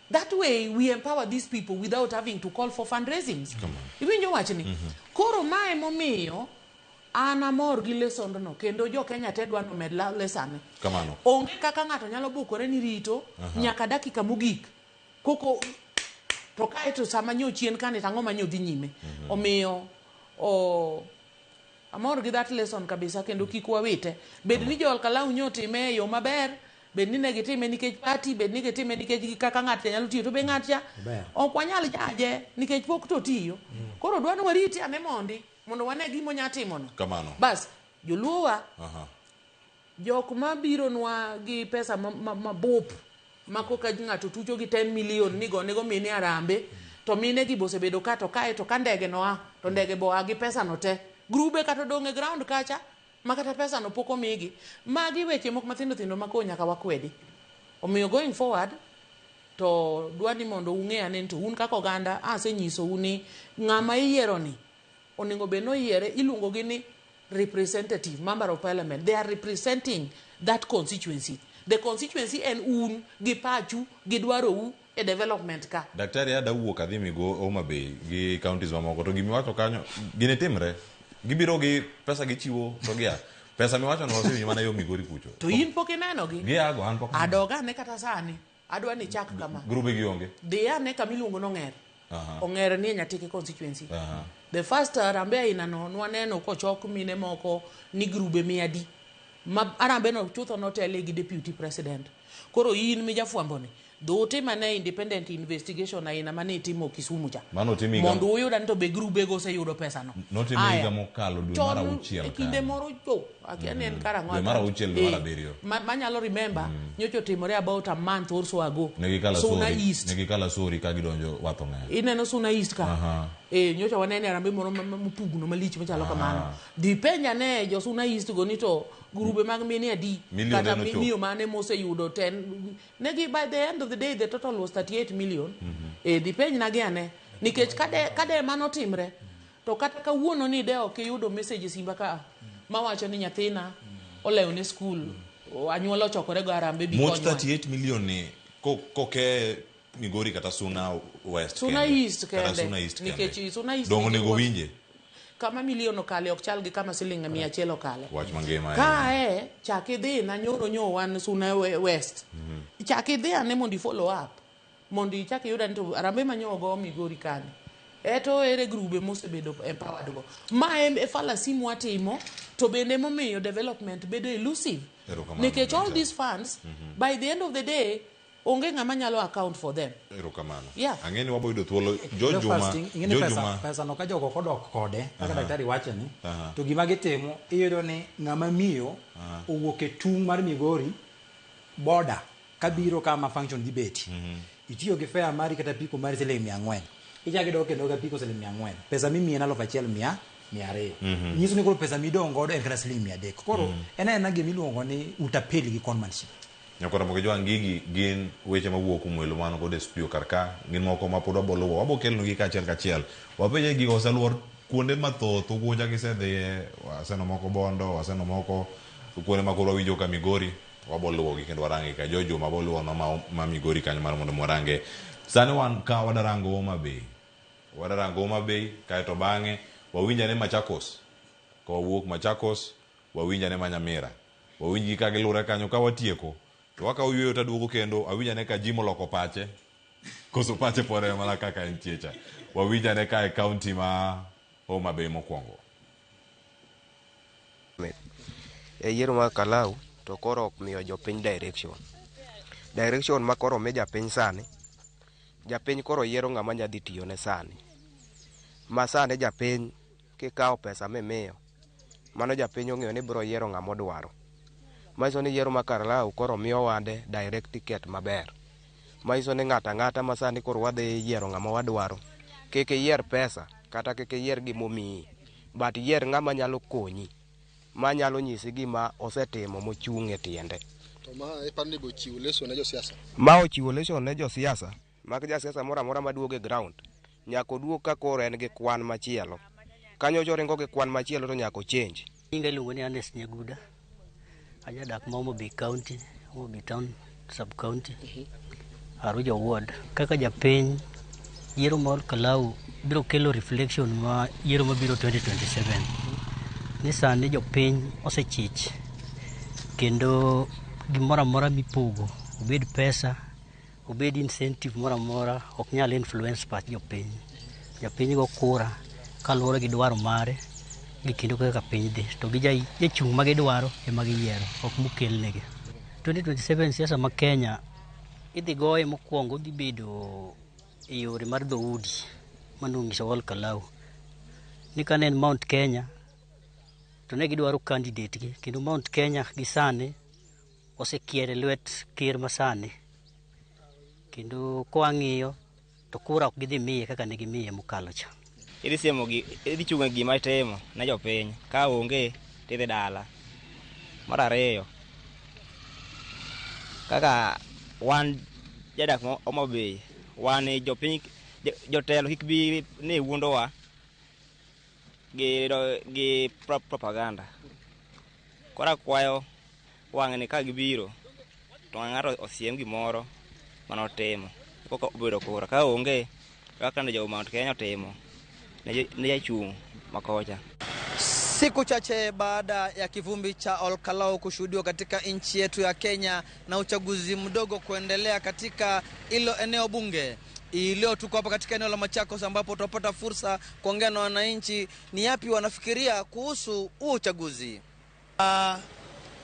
That way we empower these people without having to call for fundraisings. Iwinjo wach ni koro mae momiyo ana mor gi lesson no kendo jo Kenya te dwano med lesson kamano. Onge kaka ng'ato nyalo bukore ni rito nyaka dakika mogik koko to kae to sama nyo chien kane tango manyo dhi nyime. Omiyo amor gi that lesson kabisa kendo kik wawite. Bed ni jol kala unyotime yo maber, bed ni negitime nikech party, bed ni gitime nikech kaka ng'ato nyalo tiyo to be ng'at cha ok wanyal jaje nikech pok to tiyo. Koro dwano wariti ane mondi mondo wane gimo nyatimono. Kamano. Bas joluowa jok ma biro nwa gi pesa mabup makoka ng'ato tucho gi 10 million ni go nego mine arambe to mine gi bosebedo ka to kae to ka ndege noa to ndege boa gi pesa no te grube kata donge ground kacha makata pesa no poko migi magi weche mok mathindo thindo makonya ka wakwedi. Omiyo going forward to dwani mondo ung'e ane to un kaka oganda asenyiso uni ng'ama iyiero ni onego beno yiere iluongo gi ni representative member of parliament. They are representing that constituency. The constituency en un gi pachu gi dwarou e development ka. Daktari ada wuok adhi migo Homa Bay gi counties mamoko to gimi wacho kanyo gine timre gibiro gi pesa gichiwo to gia pesa miwacho no osewinjo mana yo Migori kucho. To in pok ineno gi? Gi ago an pok. Adoga ne kata sani adwa ni chak kama. Grube gi onge. Dia ne kamiluongo no ng'er. Ong'er ni Nyatike constituency. The first Arambe aina no nwaneno kochok mine moko ni grube 100 ma Arambe no chutho notele gi deputy president. Koro in mi jafwambo ni dote mane independent investigation aina mane itimo Kisumu cha mondo uyuda ni to be grube go se yudo pesa no notimiga mokalo dwe mar 6 kinde moro cho akiani en karang'o dwe mar 6 dwe mar 7 manyalo remember nyocho timore about a month or so ago Suna East negikala sori ka gidonjo watho ng'ayo ineno Suna East ka nyocho wanene Arambe moro mopugno malich machalo kamano dipenya ne jo Suna East go ni to grube mag mini adi kata miyo mane mose yudo 10 negi by the end of the day the total was 38 million dipeny nage ane nikech kade mano timre to kata kawuono ni de ok yudo message simba ka mawacho ni nyathina olewo ne school anyuola chokore go Arambe bi konyo 38 million ni koke Migori kata Suna West Suna East kende nikech Suna East dongo nego winje kama milion okale ok chal gi kama siling 100 okale wach mangema ka chaki dhi na nyoro nyo wan Suna West chaki dhi ane mondo follow up mondo ichak iyuda ni to arambe manyogo Migori kani. Eto ere grube mosebedo empowered go. Ma e fallacy mwatimo to bende momiyo development bedo elusive. Nikech all these funds by the end of the day onge ng'ama nyalo account for them. Erokamano. Yeah. Ang'eni waboyudo thuolo Jojuma. Pesa no ka jogo kodok kode kaka daktari wacho ni to gima gitimo iyudo ni ng'ama miyo owuok e tung mar Migori border kabiro kama function dibeti. Itiyo gi fare mari kata piko mari $400. Ichaki dok kendo ga piko $400. Pesa mimi ena 1,200. Nyiso ni koro pesa midong godo en kata $300. Koro ena gima iluongo ni utapeli gi conmanship. Nyakora moke jo angigi gin weche mawuok kumwelo mano kod espio karka gin moko ma pod waboluwo wabokelno gi kachiel wapenje gigo oseluor kuonde mathoth uguja gisedhiye waseno moko Bondo waseno moko kuonde ma koro winjo ka Migori waboluwo gi kendo warange ka Jojuma boluwo no ma Migori kanyo mar mondo warange sani wan ka wadarango Homa Bay kaeto bang'e wawinjane Machakos ko wuok Machakos wawinjane Nyamira wawinji ka gilure kanyo ka watieko to waka uyuyo taduogo kendo awinjane ka jimo loko pache koso pache pore mala kaka entiecha wawinjane ka e county ma Homa Bay mokwongo yiero mar Kalau to koro ok miyo jopiny direction ma koro me japiny sani japiny koro yiero ng'ama nyadhi tiyo ne sani ma sani japiny kikawo pesa mimiyo mano japiny ong'eyo ni biro yiero ng'ama odwaro maiso ni yiero ma Kalau koro miyo wande direct ticket maber maiso ni ng'ata ng'ata ma sani koro wadhi yiero ng'ama wadwaro kik yier pesa kata kik yier gimomiyi but yier ng'ama nyalo konyi ma nyalo nyisi gima osetimo mochung' e tiende. To ma e parni bo chiwo lesson ne josiasa. Ma ochiwo lesson ne josiasa. Mag jasiasa moro amora maduogo e ground. Nyako duog ka koro en gi kwan machielo. Kanyo joringo gi kwan machielo to nyako change. Inga iluongo ni Ernest Nyaguda. Ajadak ma Homa Bay County, Homa Bay Town sub county. Arujo ward. Kaka japiny yiero mar Kalau biro kelo reflection ma yiero mabiro 2027. Ni sani jopiny osechich kendo gimoro amora mipogo obed pesa obed incentive moro amora ok nyal influence pach jopiny. Jopiny go kura kaluwore gi dwaro mare gi kendo kaka piny dhi to gi jachung' ma gidwaro ema giyiero ok mokelnegi. 2027 siasa ma Kenya idhi goye mokwongo dhi bedo e yore mar dhoudi manonyiso Ol Kalau ni kane en Mount Kenya to ne gidwaro candidate gi kendo Mount Kenya gi sani osekiere lwet ker masani kendo koang'iyo to kura ok gidhi miye kaka ne gimiye mokalo cha. Idhi siemo idhi chungo gima itimo ne jopiny ka onge tidhi dala. Mar ariyo kaka wan jadak Homa Bay wan jopiny jotelo kik bi ne wuondowa gi propaganda. Kora kwayo wang'ni ka gibiro to ng'ato osiem gimoro manotimo koko obedo kura ka onge kaka ne jo Mount Kenya timo ne jachung' makocha. Siku chache baada ya kivumbi cha Ol Kalau kushuhudiwa katika nchi yetu ya Kenya na uchaguzi mdogo kuendelea katika hilo eneo bunge, leo tuko hapa katika eneo la Machakos ambapo tutapata fursa kuongea na wananchi ni yapi wanafikiria kuhusu huu uchaguzi.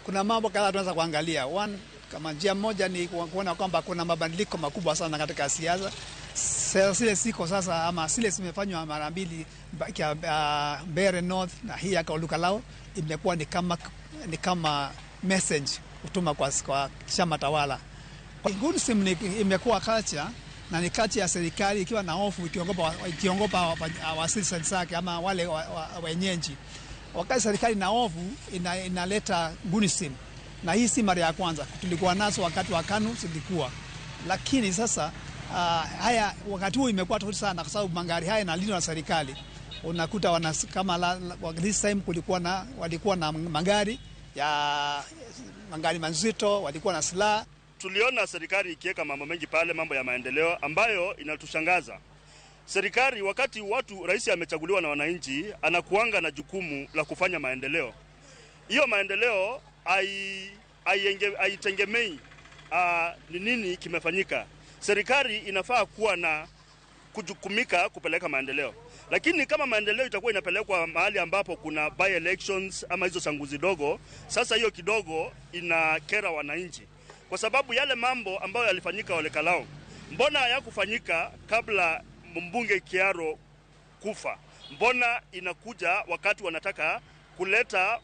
Kuna mambo kadhaa tunaweza kuangalia. One, kama njia moja ni kuona kwamba kuna mabadiliko makubwa sana katika siasa. Zile siko sasa ama zile zimefanywa mara mbili Mbeere North na hii ya Ol Kalau imekuwa ni kama message kutuma kwa chama tawala. Gunism imekuwa culture na ni kati ya serikali ikiwa na hofu ikiongopa wasisi zake ama wale wenyeji. Wakati serikali na hofu inaleta gunism. Na hii si mara ya kwanza. Tulikuwa nazo wakati wa KANU zilikuwa. Lakini sasa haya wakati huu imekuwa tofauti sana kwa sababu magari haya yanalindwa na serikali. Unakuta kama this time walikuwa na magari mazito, walikuwa na silaha. Tuliona serikali ikiweka mambo mengi pale, mambo ya maendeleo ambayo inatushangaza. Serikali wakati rais amechaguliwa na wananchi anakuanga na jukumu la kufanya maendeleo. Hiyo maendeleo haitengemei ni nini kimefanyika. serikali inafaa kuwa na kujukumika kupeleka maendeleo. Lakini kama maendeleo itakuwa inapelekwa mahali ambapo kuna by elections ama hizo sanguzi dogo, sasa hiyo kidogo inakera wananchi. Kwa sababu yale mambo ambayo yalifanyika Ole Kalao, mbona hayakufanyika kabla mbunge Kiaro kufa? Mbona inakuja wakati wanataka kuleta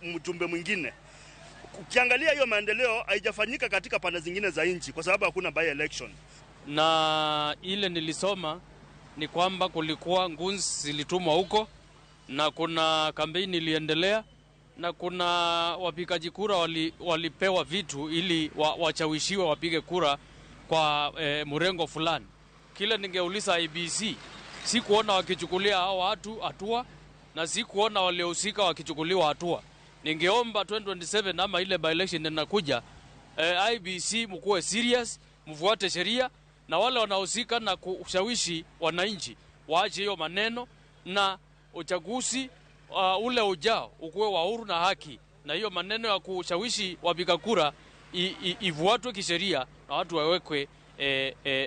mjumbe mwingine? Ukiangalia hiyo maendeleo haijafanyika katika pande zingine za nchi kwa sababu hakuna by election. Na ile nilisoma ni kwamba kulikuwa ngunzi zilitumwa huko, na kuna kampeni iliendelea, na kuna wapigaji kura walipewa vitu ili wachawishiwe wapige kura kwa mrengo fulani. Kile ningeuliza IBC, si kuona wakichukulia hao watu hatua, na si kuona waliohusika wakichukuliwa hatua. Ningeomba 2027 ama ile by election inakuja, IBC mkuwe serious, mfuate sheria, na wale wanaohusika na kushawishi wananchi waache hiyo maneno, na uchaguzi ule ujao ukuwe wa huru na haki, na hiyo maneno ya kushawishi wapiga kura ifuatwe kisheria, na watu wawekwe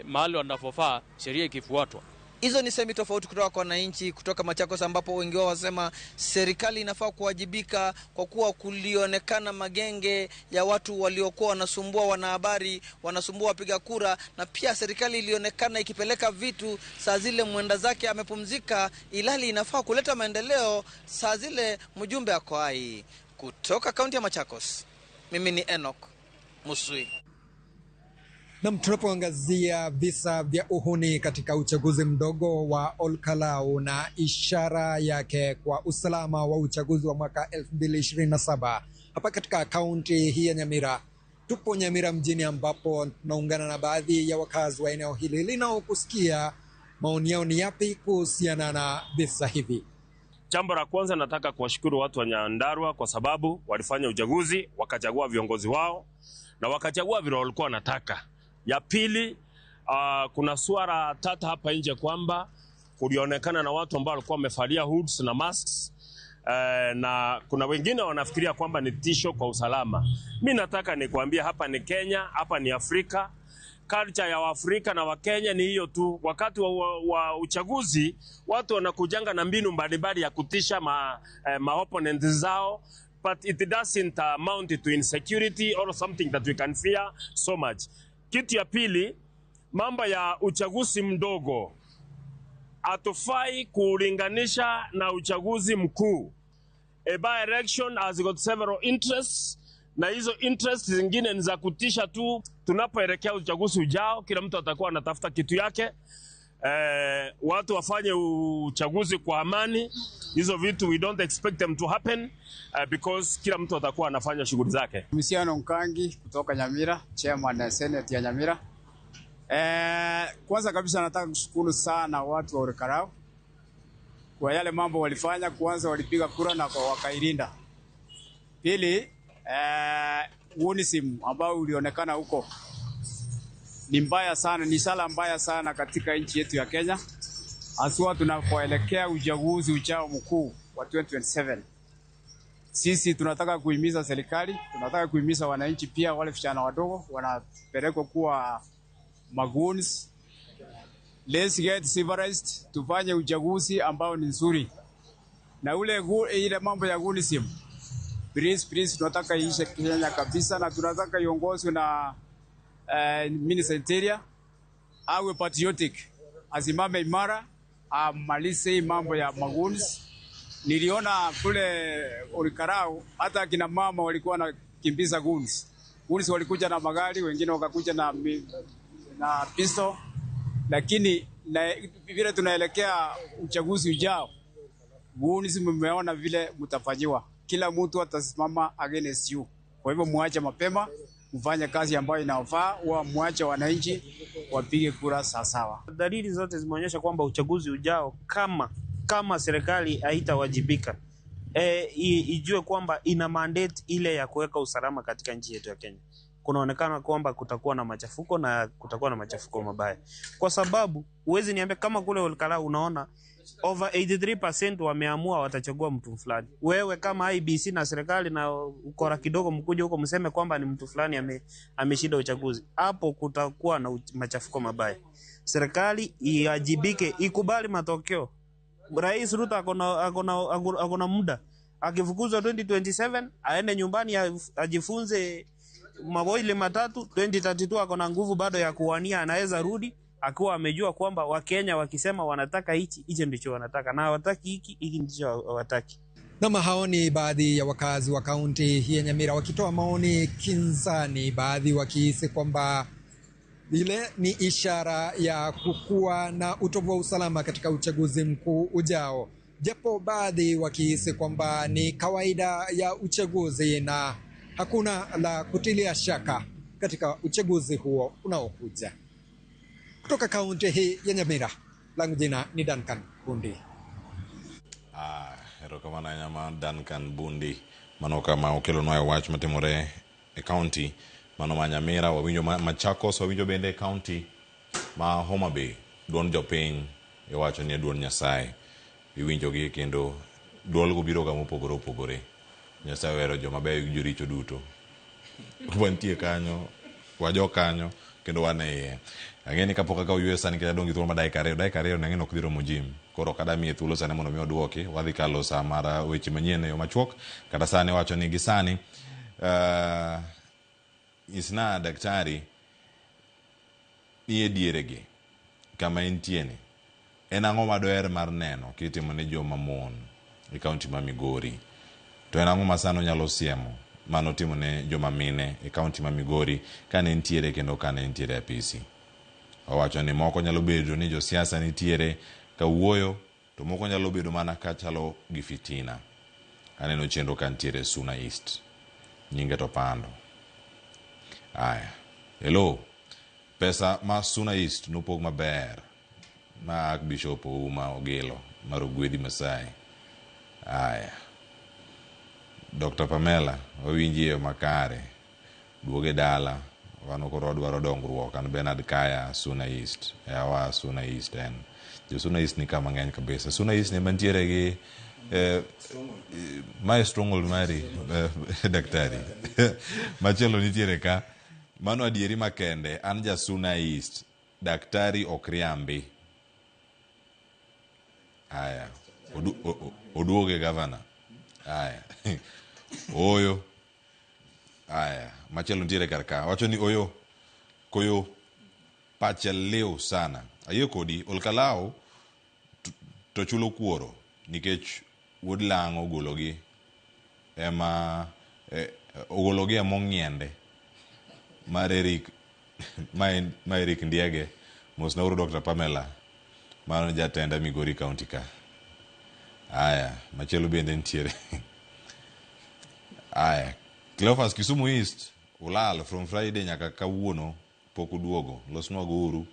mahali wanapofaa sheria ikifuatwa. Hizo ni semi tofauti kutoka kwa wananchi kutoka Machakos, ambapo wengi wao wasema serikali inafaa kuwajibika kwa kuwa kulionekana magenge ya watu waliokuwa wanasumbua wanahabari, wanasumbua wapiga kura, na pia serikali ilionekana ikipeleka vitu saa zile mwenda zake amepumzika, ilali inafaa kuleta maendeleo saa zile mjumbe ako hai. Kutoka kaunti ya Machakos, mimi ni Enoch Musui. Na tunapoangazia visa vya uhuni katika uchaguzi mdogo wa Ol Kalou na ishara yake kwa usalama wa uchaguzi wa mwaka 2027 hapa katika kaunti hii ya Nyamira. Tupo Nyamira mjini, ambapo tunaungana na baadhi ya wakazi wa eneo hili linaokusikia maoni yao ni yapi kuhusiana na visa hivi. Jambo la kwanza, nataka kuwashukuru watu wa Nyandarua kwa sababu walifanya uchaguzi, wakachagua viongozi wao na wakachagua vile walikuwa wanataka. Ya pili, kuna suara tata hapa nje kwamba kulionekana na watu ambao walikuwa wamevalia hoods na masks, na kuna wengine wanafikiria kwamba ni tisho kwa usalama. Mimi nataka nikwambia hapa ni Kenya, hapa ni Afrika. Culture ya Waafrika na Wakenya ni hiyo tu. Wakati wa uchaguzi watu wanakujanga na mbinu mbalimbali ya kutisha ma opponents zao, but it doesn't amount to insecurity or something that we can fear so much. Kitu ya pili, mambo ya uchaguzi mdogo hatufai kulinganisha na uchaguzi mkuu. A by election has got several interests, na hizo interests zingine ni za kutisha tu. Tunapoelekea uchaguzi ujao, kila mtu atakuwa anatafuta kitu yake. Watu wafanye uchaguzi kwa amani. Hizo vitu we don't expect them to happen because kila mtu atakuwa anafanya shughuli zake. Misiano Nkangi kutoka Nyamira, chairman wa Senate ya Nyamira. Kwanza kabisa nataka kushukuru sana watu wa Ole Kalou kwa yale mambo walifanya. Kwanza walipiga kura na wakailinda. Pili, unisimu ambao ulionekana huko ni mbaya sana, ni sala mbaya sana katika nchi yetu ya Kenya, haswa tunapoelekea uchaguzi ujao mkuu wa 2027. Sisi tunataka kuhimiza serikali, tunataka kuhimiza wananchi pia, wale vijana wadogo wanapelekwa kuwa magoons. Let's get civilized, tufanye uchaguzi ambao ni nzuri. Na ile mambo ya goonism, please tunataka iishe Kenya kabisa, na tunataka iongozwe na Minister Interior awe patriotic, asimame imara, amalize mambo ya magoons. Niliona kule Ole Kalou hata kina mama walikuwa wanakimbiza goons. Goons walikuja na magari, wengine wakakuja na pistol, lakini vile tunaelekea uchaguzi ujao, goons mmeona vile mtafanyiwa. Kila mtu atasimama against you. Kwa hivyo muache mapema, mfanye kazi ambayo inafaa, muache wananchi wapige kura sawa. Dalili zote zimeonyesha kwamba uchaguzi ujao, kama serikali haitawajibika, ijue kwamba ina mandate ile ya kuweka usalama katika nchi yetu ya Kenya. Kunaonekana kwamba kutakuwa na machafuko, na kutakuwa na machafuko mabaya. Kwa sababu huwezi niambia kama kule Ole Kalou unaona over 83% wameamua watachagua mtu fulani. Wewe kama IBC na serikali na ukora kidogo mkuja huko mseme kwamba ni mtu fulani ameshinda uchaguzi. Hapo kutakuwa na machafuko mabaya. Serikali iajibike, ikubali matokeo. Rais Ruto akona muda. Akifukuzwa 2027 aende nyumbani ajifunze maboili matatu. 2032 akona nguvu bado ya kuwania, anaweza rudi akiwa amejua kwamba Wakenya wakisema wanataka hichi ndicho wanataka, na hawataki hiki ndicho hawataki. Na hao ni baadhi ya wakazi wa kaunti ya Nyamira wakitoa maoni kinzani, baadhi wakihisi kwamba ile ni ishara ya kukua na utovu wa usalama katika uchaguzi mkuu ujao, japo baadhi wakihisi kwamba ni kawaida ya uchaguzi na hakuna la kutilia shaka katika uchaguzi huo unaokuja. Kutoka kaunti hii ya Nyamira, langu jina ni Duncan Bundi. Erokamana nyama Duncan Bundi. Mano kama okelo nwayo wach matimore e kaunti mano ma Nyamira, wawinjo Machakos, wawinjo bende kaunti ma Homa Bay. Duon jopiny wacho ni duon Nyasaye. Iwinjo gi kendo duol go biro ga mopogore opogore. Nyasaye wero joma beyo gi joricho duto. Wantie kanyo, wajo kanyo kendo wane angeni kapok ka uywe sani ka dongi thuolo ma dakika ariyo nang'eno ok dhiro mojim. Koro kada miye thuolo sani mondo mi oduoki, wadhi kalo sa mara weche manyien yo machuok. Kata sani wacho ni gisani isna daktari nie dieregi kama entieni en ang'o madoer mar neno kitimo ne joma mon e kaunti ma Migori, to en ang'o masano nyalo siemo mano timo ne joma mine e kaunti ma Migori kane entiere kendo kane entiere apisi. Owacho ni moko nyalo bedo ni josiasa nitiere ka wuoyo, to moko nyalo bedo mana ka chalo gi fitina. Aneno chenro ka nitiere Suna East, nyinge to pando. Aya, hello, pesa ma Suna East nopog maber ma Archbishop Ouma Ogelo mar Ogwedhi Masai. Aya, Dr. Pamela owinjie makare duoge dala wano koro dwaro dongruok. An Bernard Kaya, Suna East, awa Suna East en jo Suna East ni kama ng'eny kabisa. Suna East ne mantiere gi maestro ngol mari daktari machielo nitiere ka mano adieri makende. An ja Suna East, daktari okriambi. Aya, oduoge gavana. Aya oyo. Aya, machielo nitiere karka wacho ni oyo koyo pache leo sana. Ayo kodi Olkalao to chulo kuoro nikech wuod lang' ogologi ema ogologi among'iende mar Eric ma Eric Ndiege. Mos na uru Dr. Pamela mano jatenda Migori County ka. Aya, machielo bende nitiere aya Cleophas Kisumu East ulal from Friday nyaka kawuono pok uduogo. Losnwa go uru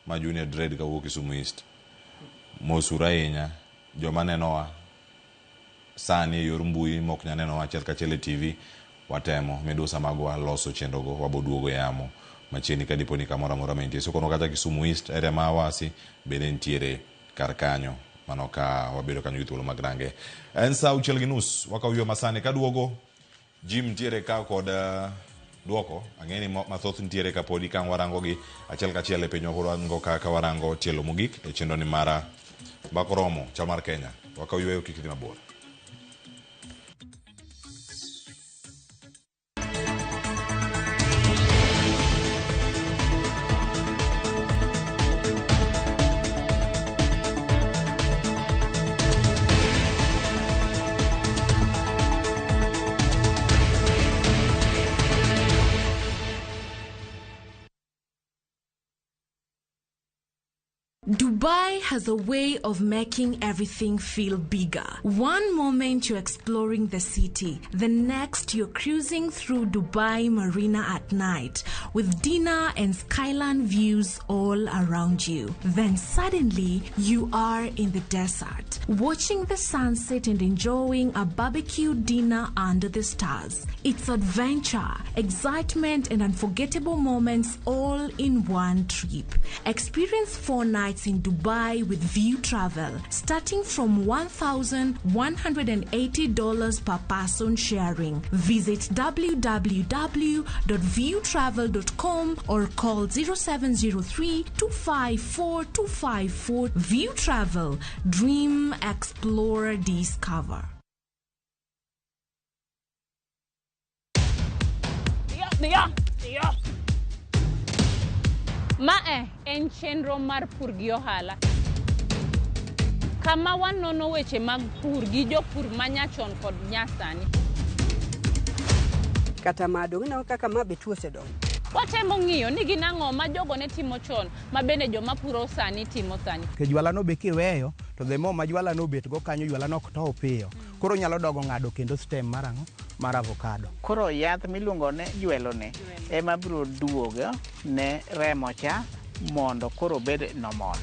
ma Junior Dread kawuok Kisumu East. Mosura ahinya joma nenowa sani e yor mbui mok nyaneno achiel kachiel e TV. Watemo medusa magwa loso chenrogo waboduogo yamo machiegni ka dipo ni kamoro amora ma intie. So kono kata Kisumu East area ma Awasi bende nitiere kar kanyo mano ka wabedo kanyo gi thuolo mag range. En sa 6:30 wakawuoyo masani kaduogo. Jim nitiere ka kod duoko ang'eni mathoth nitiere ka podi kang warango gi achiel kachiel e piny warango ka warango tielo mogik e chenro ni mara Mbako Romo chal mar Kenya. Wakawuoyo kik dhi mabor. Dubai has a way of making everything feel bigger. One moment you're exploring the city, the next you're cruising through Dubai Marina at night with dinner and skyline views all around you. Then suddenly you are in the desert, watching the sunset and enjoying a barbecue dinner under the stars. It's adventure, excitement, and unforgettable moments all in one trip. Experience 4 nights nights in Dubai with View Travel, starting from $1,180 per person sharing. Visit www.viewtravel.com or call 0703-254-254. View Travel. Dream, explore, discover. Mae en chenro mar pur gi ohala. Kama wanono weche mag pur gi jopur manyachon kod nyasani. Kata madong na kaka mabe tuose dong. Watemo ng'iyo ni gin ang'o ma jogo ne timo chon ma bende joma puro sani timo sani. Ke jwala no be kiweyo to the more ma jwala no bet go kanyo jwala no to piyo. Koro nyalo dogo ng'ado kendo stem marang'o mar avocado. Koro yath miluongo ne jwelo ne ema biro duogo ne remo cha mondo koro bed normal.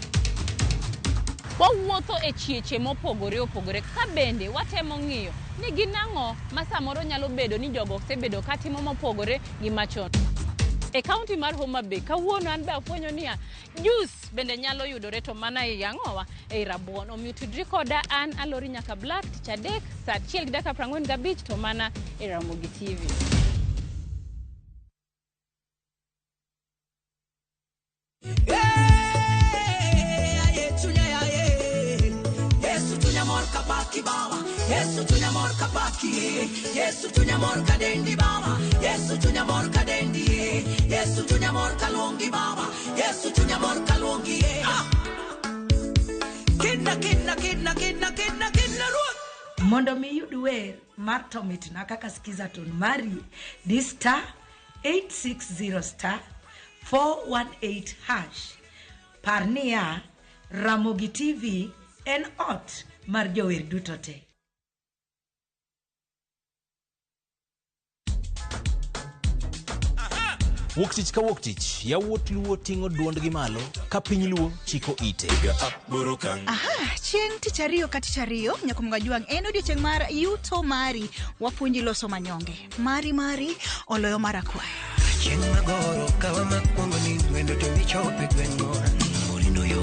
Wawuotho e chieche mopogore opogore ka bende watemo ng'iyo ni gin ang'o ma samoro nyalo bedo ni jogo osebedo ka timo mopogore gi machon. E kaunti mar Homa Bay kawuono an be afwenyo niya juice bende nyalo yudore to mana e yang'owa e rabuon. Omiyo tudri koda an Alori nyaka Black tich adek saa 1:45 to mana e Ramogi TV. Yesu tunyamor kabaki, Yesu tunyamor kadendi baba, Yesu tunyamor kadendi, Yesu tunyamor kalongi baba, Yesu tunyamor kalongi. Kidna ruot. Mondo mi yud wer mar Tomit na kaka skiza ton mari di star 860 star 418 hash. Parnia Ramogi TV en ot mar jower duto te. Wuok tich ka wuok tich, yawuot luo ting'o duondgi malo ka piny luo chiko ite. Chieng' tich ariyo ka tich ariyo nyaka mungajwang en odiochieng' mar yuto mari wapuonji loso manyonge. Mari oloyo marakwayo. Chieng' magoro kawa makwongo ni wendo to michope gweng'ora. Morindo yo.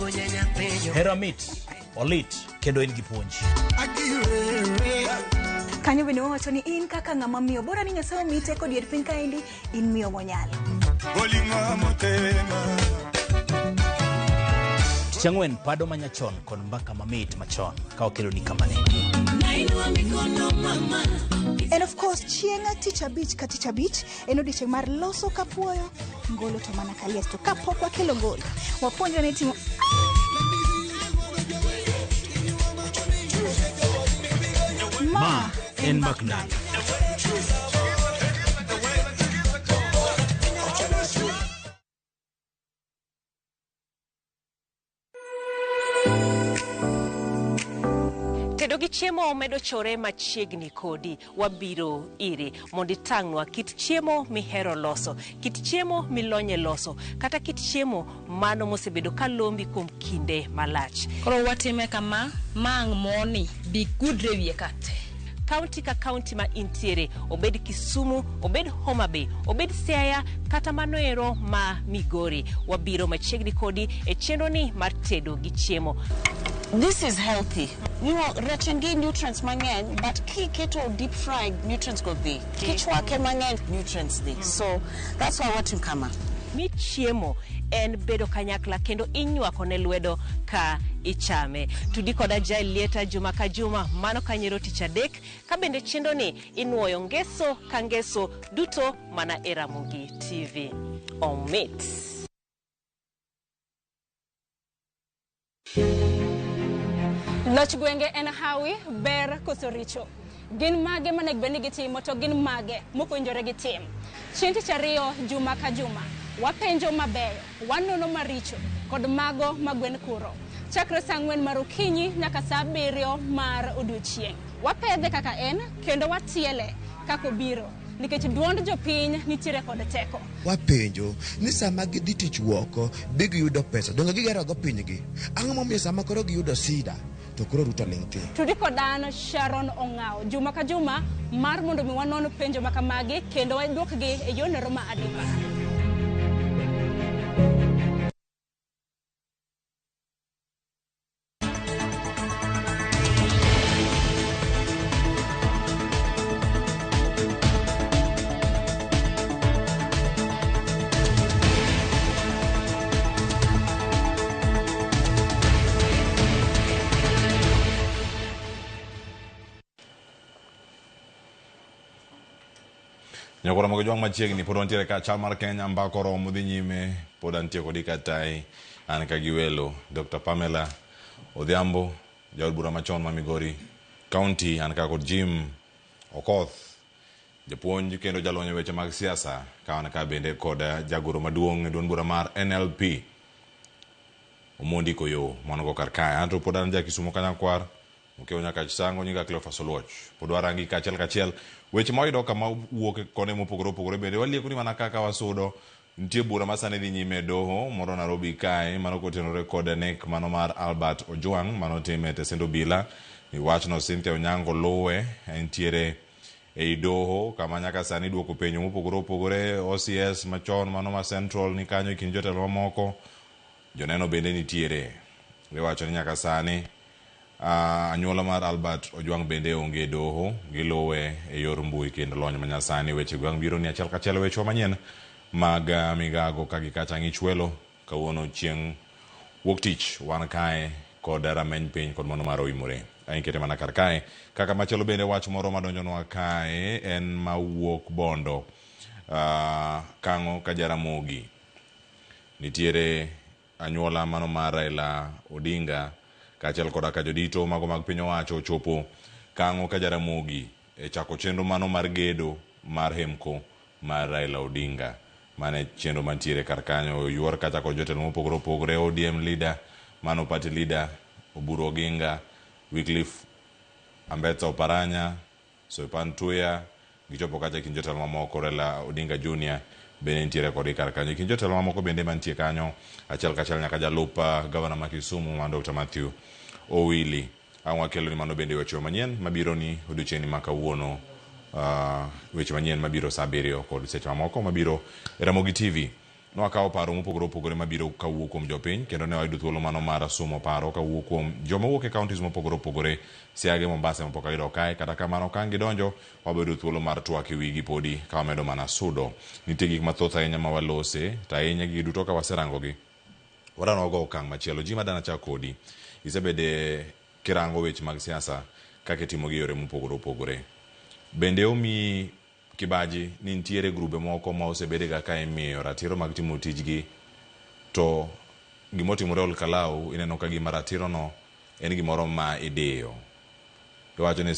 Onyanya penjo. Hera mit, olit, kendo en gi puonj. Kanyo bende wawacho ni in kaka ng'ama miyo bora ni Nyasaye omiyi teko dier piny kaendi in miyo monyalo. Tich ang'wen pado manyachon kod mbaka mamit machon ka okelo ni kamane. And of course chieng' tich abich ka tich abich en odiochieng' mar loso kapuoyo ngolo to mana kaliesto kapok wakelo ngolo wapuonjo ne timo Ma en Macnan. Tedo gi chiemo medo chore machiegni kodi wabiro iri mondo itang'nwa kit chiemo mihero loso, kit chiemo milonye loso, kata kit chiemo mano mosebedo kalombi kuom kinde malach. Koro watime kama mang' moni bi gudre wiye kate. Kaunti ka kaunti ma intiere, obed Kisumu, obed Homa Bay, obed Siaya, kata manoero ma Migori. Wabiro machiegni kodi e chenro ni mar tedo gi chiemo. This is healthy. You know, rechengi nutrients mang'eny, but keto deep fried nutrients go be. Kichwake mang'eny nutrients dey. So that's why what you kama. Mi chiemo en bedo kanyakla kendo inywako ne lwedo ka ichame. Tudi koda Jael Lieta juma ka juma mano kanyero tich adek ka bende chendo ni inuoyo ngeso ka ngeso duto mana e Ramogi TV. Omit. Loch gwenge en hawi ber koso richo. Gin mage manego bed ni gitimo to gin mage mokowinjore gitim. Chieng' tich ariyo juma ka juma wapenjo mabeyo, wanono maricho kod mago magwen kuro. Chakre saa 4 mar okinyi nyaka saa 7 mar odiochieng'. Wapedhe kaka en kendo watiele kaka obiro nikech duond jopiny nitiere kod teko. Wapenjo ni sama gidhi tich woko big yudo pesa donge gigero go pinygi. Ang'o momiyo sama koro giyudo sida to koro Ruto lingti. Tudi kodan Sharon Ong'ao juma ka juma mar mondo mi wanon penjo makamagi kendo waduokgi e yor ma adipa. Nyakora mogo jwang machiegni pod wantiere ka chal mar Kenya mbako romo dhi nyime pod antie kodi katai an ka giwelo Dr. Pamela Odhiambo jaod bura machon ma Migori County an ka kod Jim Okoth japuonj kendo jalony weche mag siasa ka an ka bende kod jagoro maduong' duond bura mar NLP Omondi Koyo monogo kar kae anto pod an Kisumo Kanyakwar mokeo nyaka Chisango nyinga Cleophas Oluoch pod warangi kachiel weche moyudo kama wuok kone mopogore bende walieko ni mana kaka wasudo nitie bura masane dhi nyime doho moro Nairobi kae mano kotenore kod nek mano mar Albert Ojwang mano time Tesendo Bila ni wachno Cynthia Onyango luwe entiere ei doho kama nyaka sani duoko penjo mopogore OCS machon mano ma Central ni kanyo ikin jotelo mamoko joneno bende nitiere giwacho ni nyaka sani anyuola mar Albert Ojwang bende onge doho giluwe e yor mbui kendo lony manyasani weche gwang biro ni achiel kachiel weche manyien mag migago kagikacha ng'ichwelo kawuono chieng' wuok tich wan kae kod rameny piny kod mono mar oimore aikete mana kar kae kaka machielo bende wach moro madonjonwa kae en mawuok Bondo Kang'o ka Jaramogi nitiere anyuola mano mar Raila Odinga kachiel koda ka jodito mago mag piny owacho chopo Kang'o ka Jaramogi e chako chenro mano mar gedo mar hemko mar Raila Odinga mane chenro mantiere kar kanyo yuor kacha kod jotelo mopogore ODM leader mano party leader Oburu Oginga Wycliffe Ambetsa Oparanya Soipan Tuya gichopo kacha kin jotelo mamoko Raila Odinga Junior bende nitiere kod kar kanyo kin jotelo mamoko bende mantie kanyo achiel kachiel nyaka jalupa gavana ma Kisumu ma Dr. Matthew Owili angwa kelo ni mano bende weche manyien mabiro ni odiochieng' ma kawuono weche manyien mabiro saa 7 kod seche mamoko mabiro e Ramogi TV no akawo paro mopogore mabiro kawuok kuom jopiny kendo ne wayudo thuolo mano mar sumo paro kawuok kuom joma wuok e counties mopogore Siaya Mombasa mapok ayudo kae kata kamano ka gidonjo wabedo thuolo mar twak e wigi podi ka wamedo mana sudo nitie gik mathoth ahinya ma walose to ahinya gi duto ka waserangogi waranogo okang' machielo ji madana chak kodi isebede kirango weche mag siasa kaka timo gi yore mopogore bende omi kibaji ni nitiere grube moko ma osebede ga ka imiyo ratiro mag timo tijgi to gimotimore Olkalau ineno ka gima ratiro no en gimoro ma ideyo iwacho ni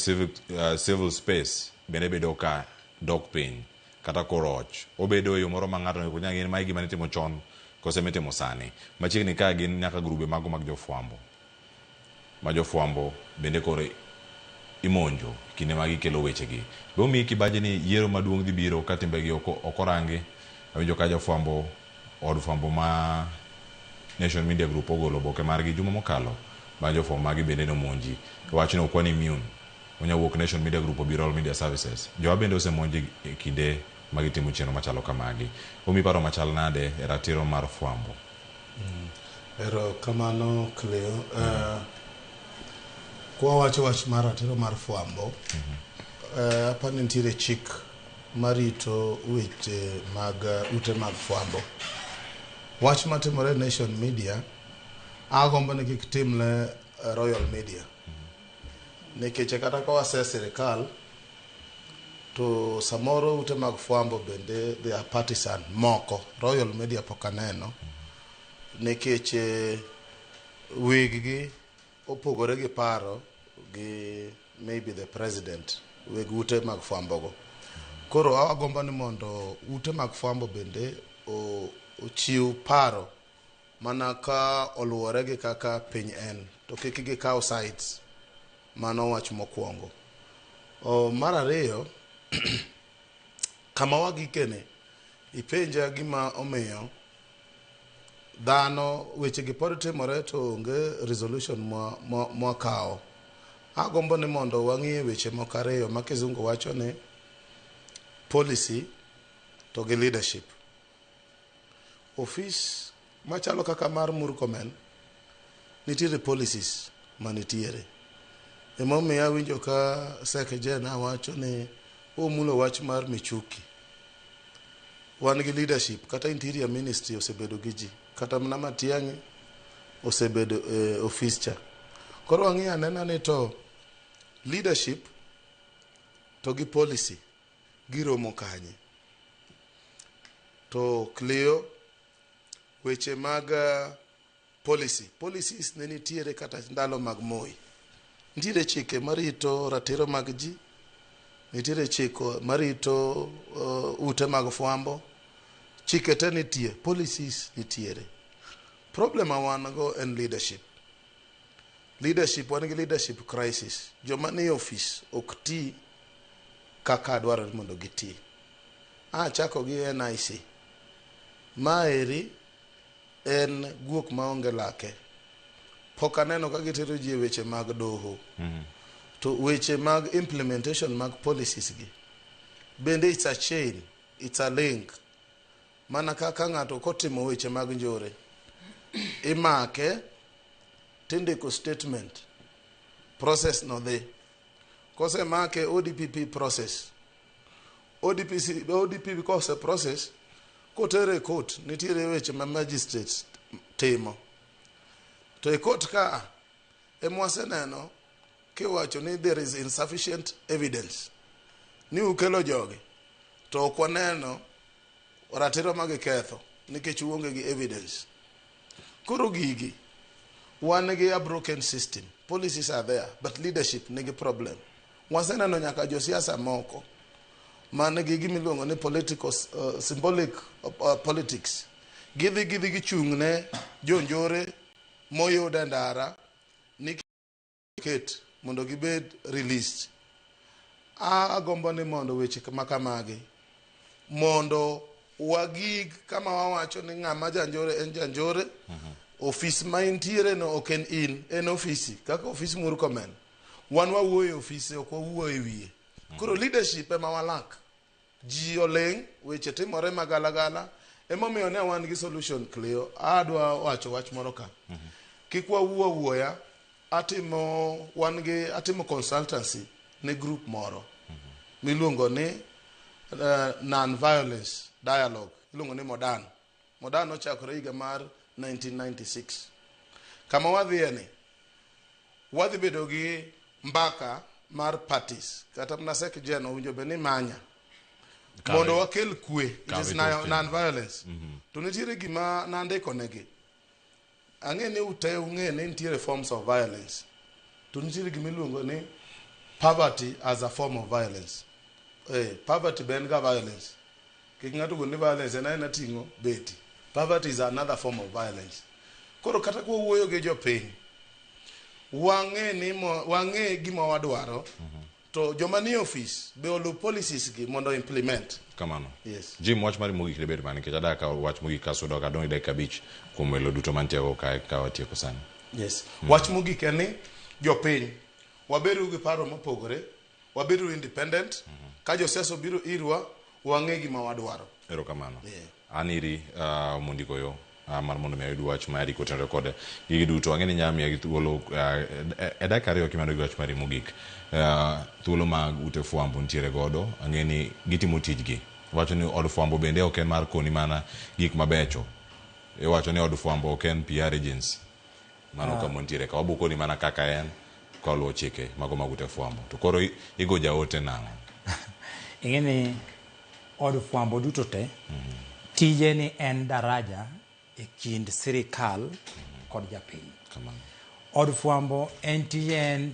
civil space bende bedo ka dok piny kata koroch obedo yo moro ma ng'ato ko nyang'e ma gima nitimo chon kosemetimo sani machiegni ka gin nyaka grube mago mag jofwambo ma jofwambo bende kore imonjo kinde magi kelo wechegi bomi kibaji ni yiero maduong' dhi biro ka timbegi okorangi awinjo ka jofwambo od fwambo ma Nation Media Group ogolo oboke margi juma mokalo ma jofwambo magi bende nomonji wach no kwani immune onyawuok Nation Media Group obiro All Media Services jowa bende osemonji e kinde magitimo chenro machalo kamagi omi paro machal nade e ratiro mar fwambo ero kamano Cleo kwa wach mar ratiro mar fwambo apani nitiere chik marito weche mag ute mag fwambo wach matimore Nation Media agombo ni kik timne Royal Media nikech kata ka wase sirikal to samoro ute mag fwambo bende they are partisan moko Royal Media pokaneno nikech wiggi opogore gi paro gi maybe the president weg ute mag fwambogo koro agombo ni mondo ute mag fwambo bende ochiw paro mana ka oluwore gi kaka piny en to kik gikaw sides mano wach mokwongo mar ariyo kama wagikene ipenja gima omiyo dhano weche gi pod timore to onge resolution mwakawo agombo ni mondo wang'ie weche moko ariyo ma kizungu wacho ni policy to gi leadership office machalo kaka mar Murkomen nitiere policies manitiere emomiyo awinjo ka Sekjen wacho ni omulo wach mar Michuki wan gi leadership kata interior ministry osebedo gi ji kata mna Matiang'i osebedo office cha koro wang'i anena ni to leadership to gi policy giromo kanye to Clio weche mag policies ne nitiere kata ndalo mag Moi. Nitiere chike marito ratiro mag ji, nitiere chike marito ute mag fwambo, chike te nitie, policies nitiere. Problem wan go en leadership. Wan gi leadership crisis. Joma ni office ok ti kaka dwaro mondo giti. Chako gi NIC. Maeri en guok maonge lake. Pok aneno ka gitero ji weche mag doho. To weche mag implementation mag policies gi. Bende it's a chain, it's a link. Mana kaka ng'ato kotimo weche mag njore. Imake tindiko statement. Process no dhi. Kose make ODPP process. ODPP kose process kotere court nitiere weche ma magistrates timo. To e court ka emwaseneno kiwacho ni there is insufficient evidence ni ukelo joge to ok waneno ratiro mag ketho nikech uonge gi evidence. Koro gigi wan gi a broken system. Policies are there but leadership nigi problem. Waseneno nyaka josiasa moko man gi gimiluongo ni political symbolic politics. Gidhi gichung'ne jonjore moyudo ndara niket mondo gibed released. Agombo ni mondo weche makamagi mondo wagig kama wawacho ni ng'ama janjore en janjore. Office ma intiere no ok en ofisi kaka office Murkomen. Wan wawuoyo office ok wawuoyo wiye. Koro leadership ema walak. Ji oleng weche timore magalagala. Emomiyo ne wan gi solution Clio. Adwa wacho wach moro ka. Kik wawuoya atimo consultancy ne group moro. Miluongo ni non-violence dialogue. Iluongo ni Modan. Modan ochakore higa mar 1996. Kama wadhieni wadhi bedo gi mbaka mar parties kata mnasek jeno winjo be ni manya mondo wakel kwe. It is non-violence. To nitiere gima nandiko negi. Ang'e ni ung'e ni nitiere forms of violence. To nitiere gima iluongo ni poverty as a form of violence. Poverty ben ga violence. Kik ng'ato go ni violence en ting'o beti. Poverty is another form of violence. Koro kata kwa wuoyo gi jopiny wang'e gima wadwaro to joma ni office be olu policies gi mondo implement. Kamano. Yes. Jim wach mari mogik ne bed mane nikech adaka wach mogik kasudo ka dongi dakika 5 kuom welo duto mantie go ka watieko sani. Yes. Wach mogik en ni jopiny wabedo gi paro mopogore, wabedo independent. Ka josiasa biro irwa wang'e gima wadwaro. Erokamano. Aniri mondiko yo mar mondo mi ayud wach mari kotenore kod gigi duto. Ang'e ni nyami gi thuolo e dakika 2 kimando gi wach mari mogik. Thuolo mag ute fwambo ntiere godo. Ang'e ni gitimo tijgi. Wacho ni od fwambo bende ok en mar koni mana gik mabecho. Wacho ni od fwambo ok en PR agency. Mano kama ntiere ka wabuko ni mana kaka en ka luwo chike mago mag ute fwambo. To koro igo jaote nang'o? Ing'e ni od fwambo duto te tije ni en daraja e kind sirikal kod japiny. Od fwambo en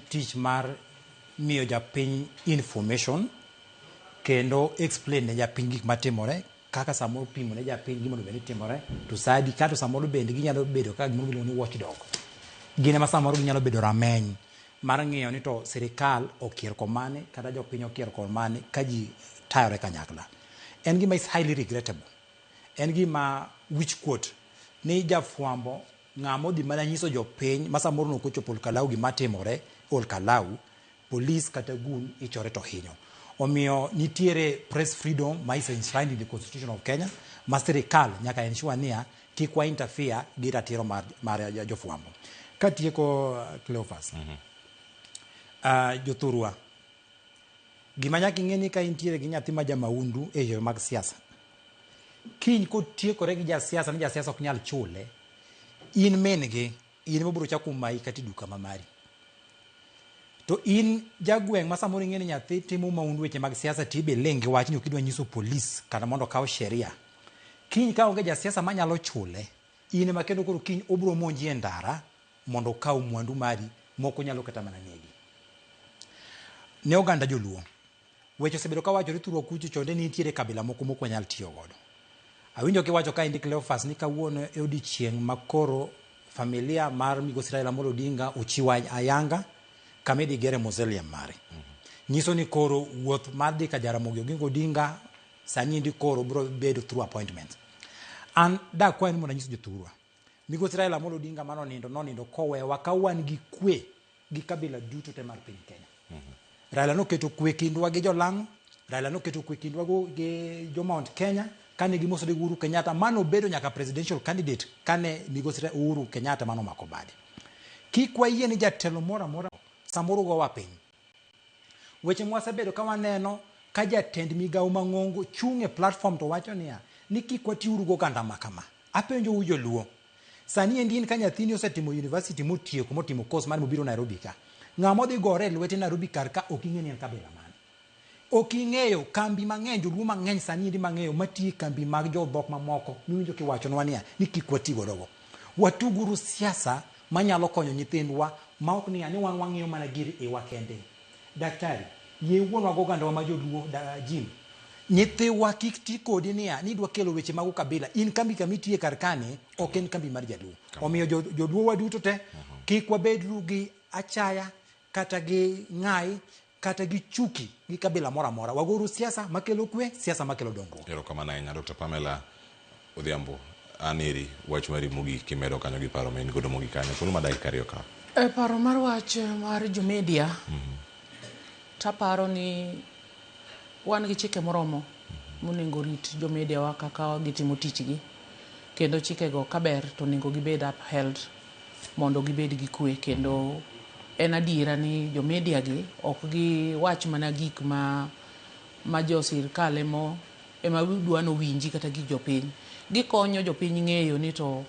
tich mar miyo japiny information kendo explain ne japiny gik matimore kaka samoro pimo ne japiny gima bende timore to sadi kato samoro bende ginyalo bedo kaka gima iluongo ni watchdog. Gine ma samoro ginyalo bedo rameny mar ng'iyo ni to sirikal okier komane kata jopiny okier komane ka ji tayore kanyakla. En gima is highly regrettable. En gima wich quote ni jafwambo ng'amo dhi mana nyiso jopiny ma samoro nokochopo Olkalau gima timore Olkalau, police kata gun ichore to hinyo. Omiyo nitiere press freedom ma is enshrined in the Constitution of Kenya. Ma sirikal nyaka ensure niya kik wa interfere gi ratiro mar jofwambo. Katieko Cleophas. Jothurwa. Gima nyaka ing'eni ka intiere gi nyathi ma jamaundu e yore mag siasa. Kiny kotiekore gi jasiasa ni jasiasa ok nyal chule, in min gi, in mobiro chako mai kati duka mamari. To in jagweng' ma samoro ing'eni nyathi timo maundu weche mag siasa tibe lengi wach ni ok idwa nyiso polis kana mondo kaw sheria. kiny ka onge jasiasa manyalo chule in ma kendo koro kiny obro monji e ndara mondo kaw mwandu mari moko nyalo kata mana negi. Ne oganda joluo weche osebedo ka wachore thurwa kucho chonde ni nitiere kabila moko moko nyal tiyo godo. Awinjo kiwacho ka indi Cleophas ni kawuono e odiochieng' makoro familia mar Migosi Raila Amolo Odinga ochiwa ayanga kamedi gere mausoleum mare. Nyiso ni koro wuoth mar dhi ka Jaramogi Oginga Odinga sani indi koro bro bedo through appointment. An da kwa ni mona nyiso jothurwa Migosi Raila Amolo Odinga mano nonindo kowewa ka wan gi kwe gi kabila duto te mar piny Kenya. Raila noketo kwe kindwa gi Jolang', Raila noketo kwe kindwa gi jo Mount Kenya kane gimoso de Uhuru Kenyatta mano bedo nyaka presidential candidate kane Migosi Uhuru Kenyatta mano mako bade. Kikwa yie ni jatelo mora samoro go wapiny. Weche mwasebedo ka waneno ka jatend migawo mang'ongo chung' e platform to wacho niya ni kik watiuru go ganda makama. Apenjo ujo luo. Sani endin ka nyathini osetimo university motieko motimo course mar mobiro Nairobi ka. Ng'amo dhi gore lwete Nairobi kar ka ok ing'e ni en kabila mane. Ok ing'eyo kambi mang'eny joluo mang'eny sani endi mang'eyo matiyo kambi mag jodhok mamoko miwinjo kiwachonwa niya ni kik wati godogo. Watuguru siasa manyalo konyo nyithindwa ma ok ni wan wang'iyo mana gir ewa kende. Daktari yie wuonwa go gandawa ma joluo Jim nyithiwa kik ti kodi niya ni dwa kelo weche mag kabila in kambi kamitiye kar kane ok en kambi mar jaluo. Omiyo joluo waduto te kik wabedru gi achaya kata gi ng'ai kata gi chuki gi kabila mora mora. Wagoro siasa makelo kwe, siasa makelo dongruok. Erokamano ahinya Dr. Pamela Odhiambo. Aneri wach mari mogik kimedo kanyo gi paro ma in godo mogik kanyo. Thuolo ma dakika 2 ka. Paro mar wach mar jomedia taparo ni wan gi chike moromo monego rit jomedia wa kaka gitimo tichgi kendo chikego kaber to onego gibed upheld mondo gibed gi kwe kendo en adiera ni jomedia gi ok gi wach mana gik ma jo sirkal ema dwa nowinji kata gi jopiny. Gikonyo jopiny ng'eyo ni to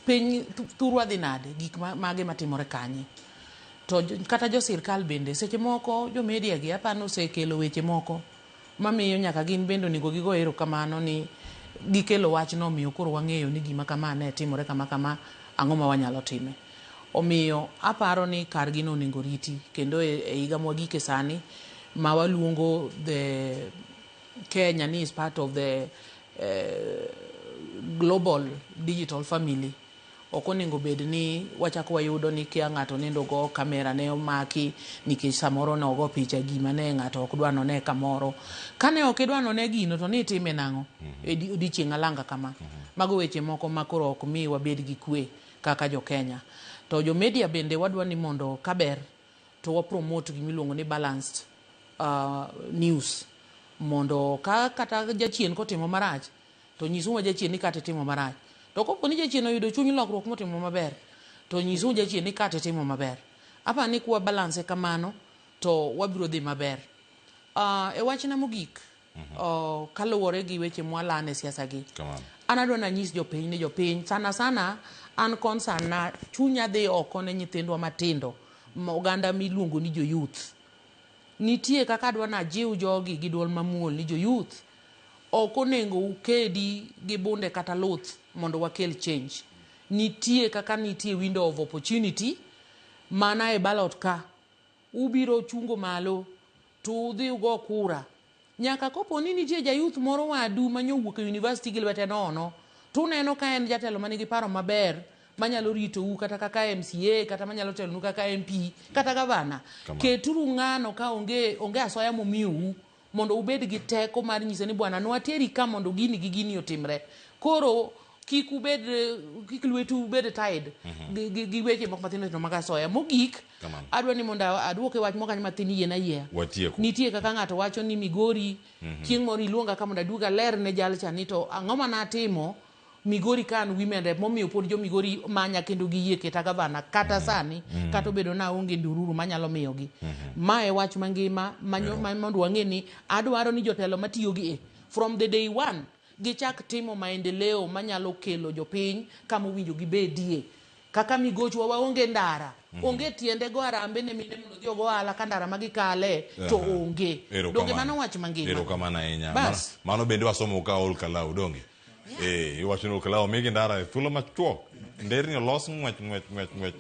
piny thurwa dhi nade gik mage matimore kanye. To kata jo sirkal bende seche moko jomedia gi apano osekelo weche moko mamiyo nyaka gin bende onego gigo erokamano ni gikelo wachno omiyo koro wang'eyo ni gima kama ne timore kama ang'o ma wanyalo time. Omiyo aparo ni kargi no onego riti kendo e higa mwagike sani ma waluongo the Kenya ni is part of the global digital family. Ok onego bed ni wachako wayudo ni kia ng'ato nindo go kamera ne omaki nikech samoro ne ogo picha gima ne ng'ato ok dwa none kamoro. Kane ok idwa none gino to ni time nang'o odiochieng' alanga kama. Mago weche moko makoro ok mi wabed gi kwe kaka jo Kenya. To jo media bende wadwa ni mondo kaber to wa promote gimiluongo ni balanced news mondo kata jachien kotimo marach to nyisu jachien ni kata timo marach. To kopo ni jachien oyudo chuny lokruok motimo maber to nyisu jachien ni kata timo maber. Apa ni kwa balance kamano to wabiro dhi maber. E wachna mogik kaluwore gi weche mwalane siasa gi. An adwa na nyis jopiny ni jopiny sana an concern na chunya dhi oko ne nyithindwa matindo oganda miluongo ni jo youth. Nitie kaka adwa na jiw jogi gi duol mamuol ni jo youth ok onego ukedi gi bunde kata luth mondo wakel change. Nitie kaka nitie window of opportunity mana e ballot ka ubiro chungo malo to udhi ugo kura. Nyaka kopo ni nitie ja youth moro wadu manyowuok e university gi lwete nono to neno ka en jatelo manigi paro maber manyalo rito u kata kaka MCA kata manyalo telo nu kaka MP kata gavana. Keturu ng'ano ka onge asoya momiu mondo ubed gi teko mar nyiso ni bwana nwateri ka mondo gini gi gini otimre. Koro kik lwetu ubed tied gi weche moko mathindo mag asoya. Mogik adwa ni mondo aduoke wach moko matin yie na yie. Nitie kaka ng'ato wacho ni Migori chieng' moro iluonga ka mondo aduoga ler ne jalcha ni to ang'o manatimo Migori kan women rep momiyo pod jo Migori manya kendo giyie keta gavana kata sani kata obedo na onge ndururu manyalo miyo gi. Mae wach mangima mondo wang'e ni adwaro ni jotelo matiyo gi from the day one gichak timo maendeleo manyalo kelo jopiny kama owinjo gibedie. Kaka migochwa waonge ndara onge tiende go arambe ne mine mondo dhi ogo ala ka ndara magikale to onge. Donge mano wach mangima. Erokamano ahinya. Mano bende wasomo ka Ol Kalau donge. iwacho ni Olkalau migi ndara thuolo machuok nderni olos ng'wech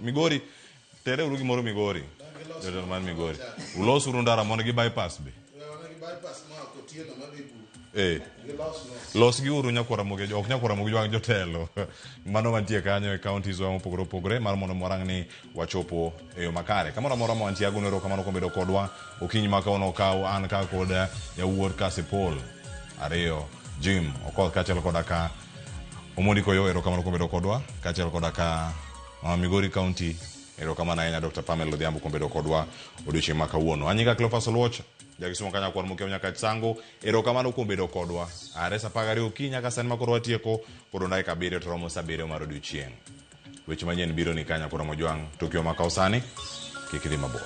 Migori tere uru gimoro Migori jotelo man Migori ulos uru ndara mondo gi bypass be los gi uru Nyakwara Mogi ok Nyakwara Mogi jwang jotelo mano mantie kanyo e counties wa mopogore opogore mar mondo morang ni wachopo e yo makare kamoro amora ma wantie agunero kamano kombedo kodwa okinyi ma kawono kaw an ka koda yawuot Kasipol ariyo Jim Okoth kachel koda ka Omondi Koyo erokamano kombedo kodwa kachel koda ka Migori County erokamano ahinya Dr. Pamela Odhiambo kombedo kodwa odiochieng' ma kawuono anyinga Cleophas Oluoch jakisomo ka Nyakwar Mogi nyaka sango erokamano kombedo kodwa are sa 12 okinyi nyaka san makoro watieko pod ndai kabiro to romo sabiro mar odiochieng' weche manyien biro ni ka Nyakwar Mojwang Tokyo makao sani kik idhi mabor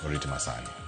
oriti masani